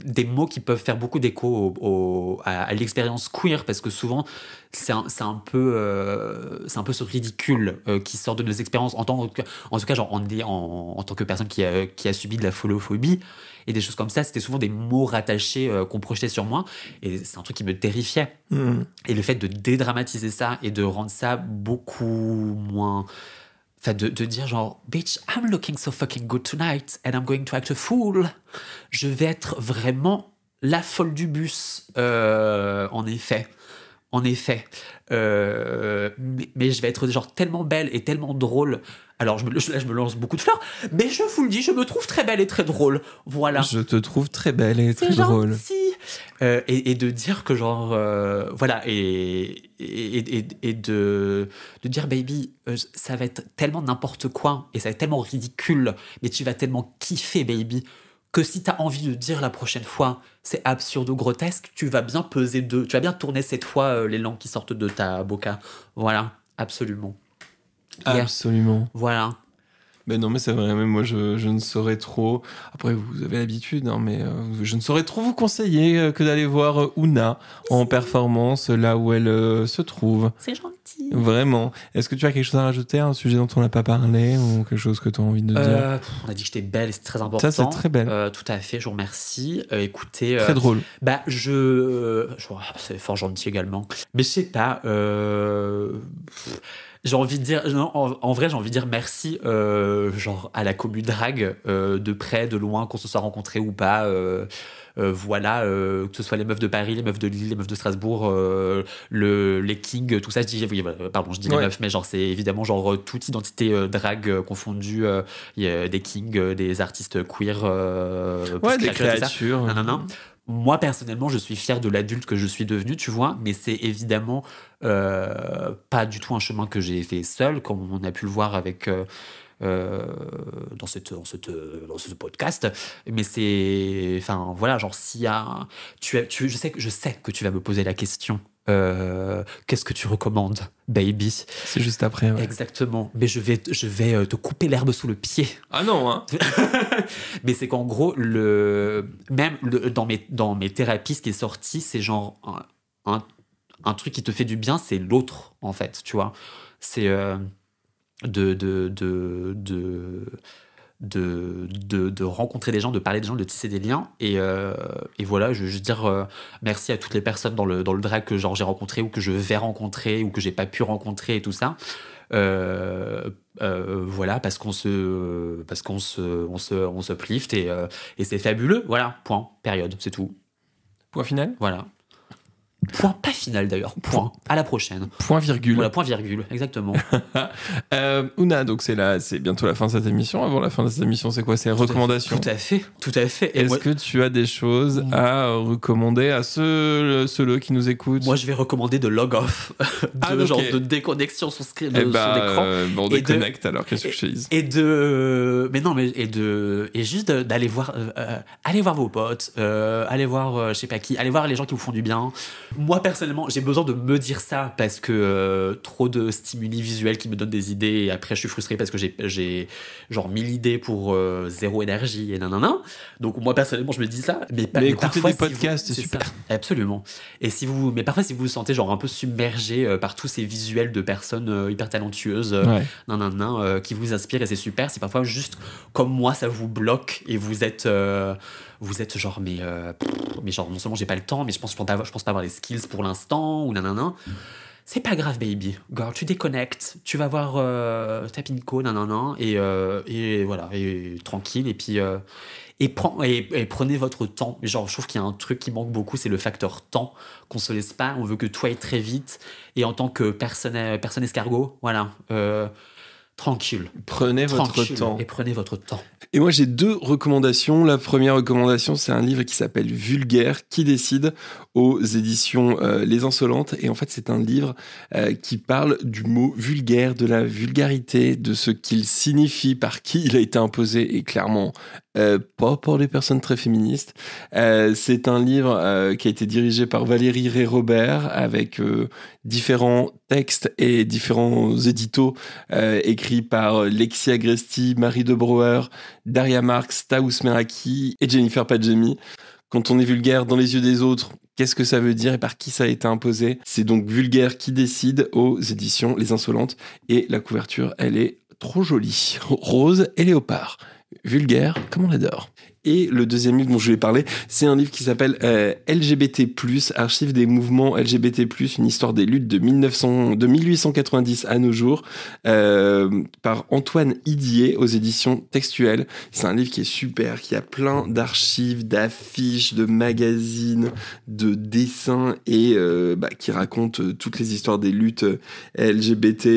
Speaker 2: Des mots qui peuvent faire beaucoup d'écho à l'expérience queer, parce que souvent, c'est un peu ce ridicule qui sort de nos expériences en tout cas genre en tant que personne qui a subi de la folophobie et des choses comme ça. C'était souvent des mots rattachés qu'on projetait sur moi, et c'est un truc qui me terrifiait. Et le fait de dédramatiser ça et de rendre ça beaucoup moins, enfin de dire genre bitch, I'm looking so fucking good tonight and I'm going to act a fool, je vais être vraiment la folle du bus, en effet, mais je vais être genre tellement belle et tellement drôle. Alors je me lance beaucoup de fleurs, mais je vous le dis, je me trouve très belle et très drôle. Voilà.
Speaker 1: Je te trouve très belle et très
Speaker 2: C'est
Speaker 1: drôle.
Speaker 2: gentil. Et de dire que genre voilà, et de dire baby, ça va être tellement n'importe quoi et ça va être tellement ridicule, mais tu vas tellement kiffer baby, que si t'as envie de dire la prochaine fois c'est absurde ou grotesque, tu vas bien peser deux, tu vas bien tourner cette fois les langues qui sortent de ta boca. Voilà, absolument.
Speaker 1: Absolument.
Speaker 2: Voilà.
Speaker 1: Mais non, mais c'est vrai, même moi je ne saurais trop. Après, vous avez l'habitude, hein, mais je ne saurais trop vous conseiller que d'aller voir Oona en performance là où elle se trouve.
Speaker 2: C'est gentil.
Speaker 1: Vraiment. Est-ce que tu as quelque chose à rajouter, un sujet dont on n'a pas parlé ou quelque chose que tu as envie de dire?
Speaker 2: On a dit que j'étais belle et c'est très important.
Speaker 1: Ça, c'est très belle.
Speaker 2: Tout à fait, je vous remercie. Écoutez.
Speaker 1: Très drôle.
Speaker 2: Bah, c'est fort gentil également. Mais je sais pas. J'ai envie de dire, non, en vrai, j'ai envie de dire merci, genre à la commu drag, de près, de loin, qu'on se soit rencontrés ou pas. Voilà, que ce soit les meufs de Paris, les meufs de Lille, les meufs de Strasbourg, les kings, tout ça. Je dis les meufs, mais genre c'est évidemment genre toute identité drag confondue. Il y a des kings, des artistes queer,
Speaker 1: des créatures.
Speaker 2: Non. Moi, personnellement, je suis fier de l'adulte que je suis devenu, tu vois, mais c'est évidemment pas du tout un chemin que j'ai fait seul, comme on a pu le voir avec dans ce podcast. Mais c'est, enfin voilà, genre s'il y a, je sais que tu vas me poser la question. Qu'est-ce que tu recommandes, baby?
Speaker 1: C'est juste après. Ouais.
Speaker 2: Exactement. Mais je vais te couper l'herbe sous le pied.
Speaker 1: Ah non, hein.
Speaker 2: Mais c'est qu'en gros, dans mes thérapies, ce qui est sorti, c'est genre un truc qui te fait du bien, c'est l'autre, en fait, tu vois. C'est de rencontrer des gens, de parler des gens, de tisser des liens. Et voilà, je veux juste dire merci à toutes les personnes dans le drag que genre j'ai rencontré ou que je vais rencontrer ou que j'ai pas pu rencontrer et tout ça. Voilà, parce qu'on se uplift et c'est fabuleux. Voilà, point, période, c'est tout.
Speaker 1: Point final.
Speaker 2: Voilà. Point pas final d'ailleurs, point. À la prochaine.
Speaker 1: Point virgule.
Speaker 2: Voilà, point virgule, exactement.
Speaker 1: Oona, donc c'est bientôt la fin de cette émission. Avant la fin de cette émission, c'est quoi? C'est recommandations.
Speaker 2: Tout à fait. Et
Speaker 1: est-ce que tu as des choses à recommander à ceux qui nous écoutent?
Speaker 2: Moi, je vais recommander de log off, genre de déconnexion sur l'écran.
Speaker 1: On déconnecte alors, qu'est-ce que je te dis?
Speaker 2: Et juste d'aller voir, allez voir vos potes, allez voir, je sais pas qui, allez voir les gens qui vous font du bien. Moi, personnellement, j'ai besoin de me dire ça parce que trop de stimuli visuels qui me donnent des idées et après je suis frustré parce que j'ai genre 1000 idées pour zéro énergie et nanana. Donc moi, personnellement, je me dis ça. Mais
Speaker 1: écoutez
Speaker 2: parfois,
Speaker 1: des podcasts, c'est super.
Speaker 2: Ça. Absolument. Mais parfois, si vous vous sentez genre un peu submergé par tous ces visuels de personnes hyper talentueuses, qui vous inspirent et c'est super. C'est parfois juste comme moi, ça vous bloque et vous êtes genre mais genre non seulement j'ai pas le temps, mais je pense pas avoir les skills pour l'instant ou nanana. c'est pas grave, baby. Girl, tu déconnectes, tu vas voir ta pinko, et voilà, et tranquille, et puis et prenez votre temps. Genre, je trouve qu'il y a un truc qui manque beaucoup, c'est le facteur temps, qu'on se laisse pas, on veut que tout aille très vite, et en tant que personne escargot, voilà, tranquille.
Speaker 1: Prenez votre
Speaker 2: Tranquille,
Speaker 1: temps.
Speaker 2: et prenez votre temps.
Speaker 1: Et moi, j'ai 2 recommandations. La première recommandation, c'est un livre qui s'appelle Vulgaire, qui décide, aux éditions Les Insolentes. Et en fait, c'est un livre qui parle du mot vulgaire, de la vulgarité, de ce qu'il signifie, par qui il a été imposé, et clairement pas pour les personnes très féministes. C'est un livre qui a été dirigé par Valérie Rey-Robert, avec différents textes et différents éditos écrits par Lexi Agresti, Marie de Brouwer, Daria Marx, Taous Meraki et Jennifer Padjemi. Quand on est vulgaire dans les yeux des autres, qu'est-ce que ça veut dire et par qui ça a été imposé? C'est donc Vulgaire qui décide, aux éditions Les Insolentes. Et la couverture, elle est trop jolie. Rose et léopard. Vulgaire, comme on l'adore. Et le deuxième livre dont je vais parler, c'est un livre qui s'appelle LGBT+, Archives des mouvements LGBT+, une histoire des luttes de 1890 à nos jours, par Antoine Idier, aux éditions Textuelles. C'est un livre qui est super, qui a plein d'archives, d'affiches, de magazines, de dessins, et qui raconte toutes les histoires des luttes LGBT+.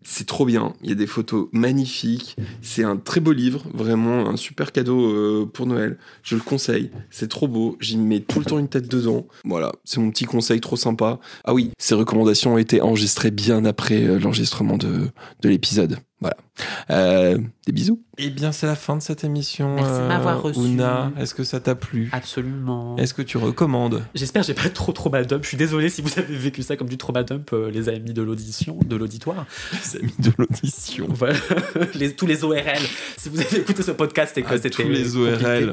Speaker 1: C'est trop bien, il y a des photos magnifiques, c'est un très beau livre, vraiment un super cadeau pour Noël, je le conseille, c'est trop beau, j'y mets tout le temps une tête dedans, voilà, c'est mon petit conseil trop sympa. Ah oui, ces recommandations ont été enregistrées bien après l'enregistrement de l'épisode, voilà. Des bisous. Eh bien, c'est la fin de cette émission.
Speaker 2: Merci de m'avoir reçu.
Speaker 1: Ouna, est-ce que ça t'a plu?
Speaker 2: Absolument.
Speaker 1: Est-ce que tu recommandes?
Speaker 2: J'espère que j'ai pas trop trauma dump. Je suis désolé si vous avez vécu ça comme du trauma dump, les amis de l'auditoire.
Speaker 1: Les amis de l'audition.
Speaker 2: Voilà. Tous les ORL. Si vous avez écouté ce podcast et que c'était
Speaker 1: tous les ORL.
Speaker 2: Compliqué.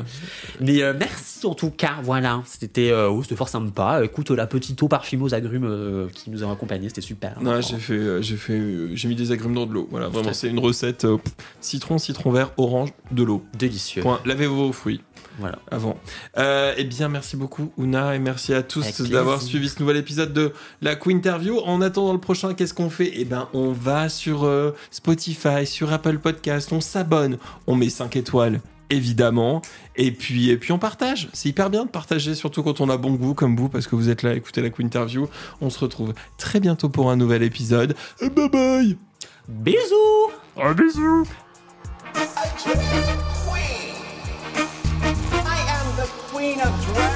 Speaker 2: Mais merci en tout cas. Voilà. C'était fort sympa. Écoute, la petite eau parfumée aux agrumes qui nous a accompagnés, c'était super.
Speaker 1: Non, j'ai mis des agrumes dans de l'eau. Voilà, vraiment, c'est une recette citron vert, orange, de l'eau.
Speaker 2: Délicieux.
Speaker 1: Point. Lavez vos fruits.
Speaker 2: Voilà.
Speaker 1: Avant. Eh bien, merci beaucoup, Ouna, et merci à tous d'avoir suivi ce nouvel épisode de la Quinterview. En attendant le prochain, qu'est-ce qu'on fait? Eh ben, on va sur Spotify, sur Apple Podcast, on s'abonne, on met 5 étoiles, évidemment, et puis on partage. C'est hyper bien de partager, surtout quand on a bon goût comme vous, parce que vous êtes là à écouter la Quinterview. On se retrouve très bientôt pour un nouvel épisode. Bye bye.
Speaker 2: Bisous.
Speaker 1: Un bisou.
Speaker 6: I am the queen of drag.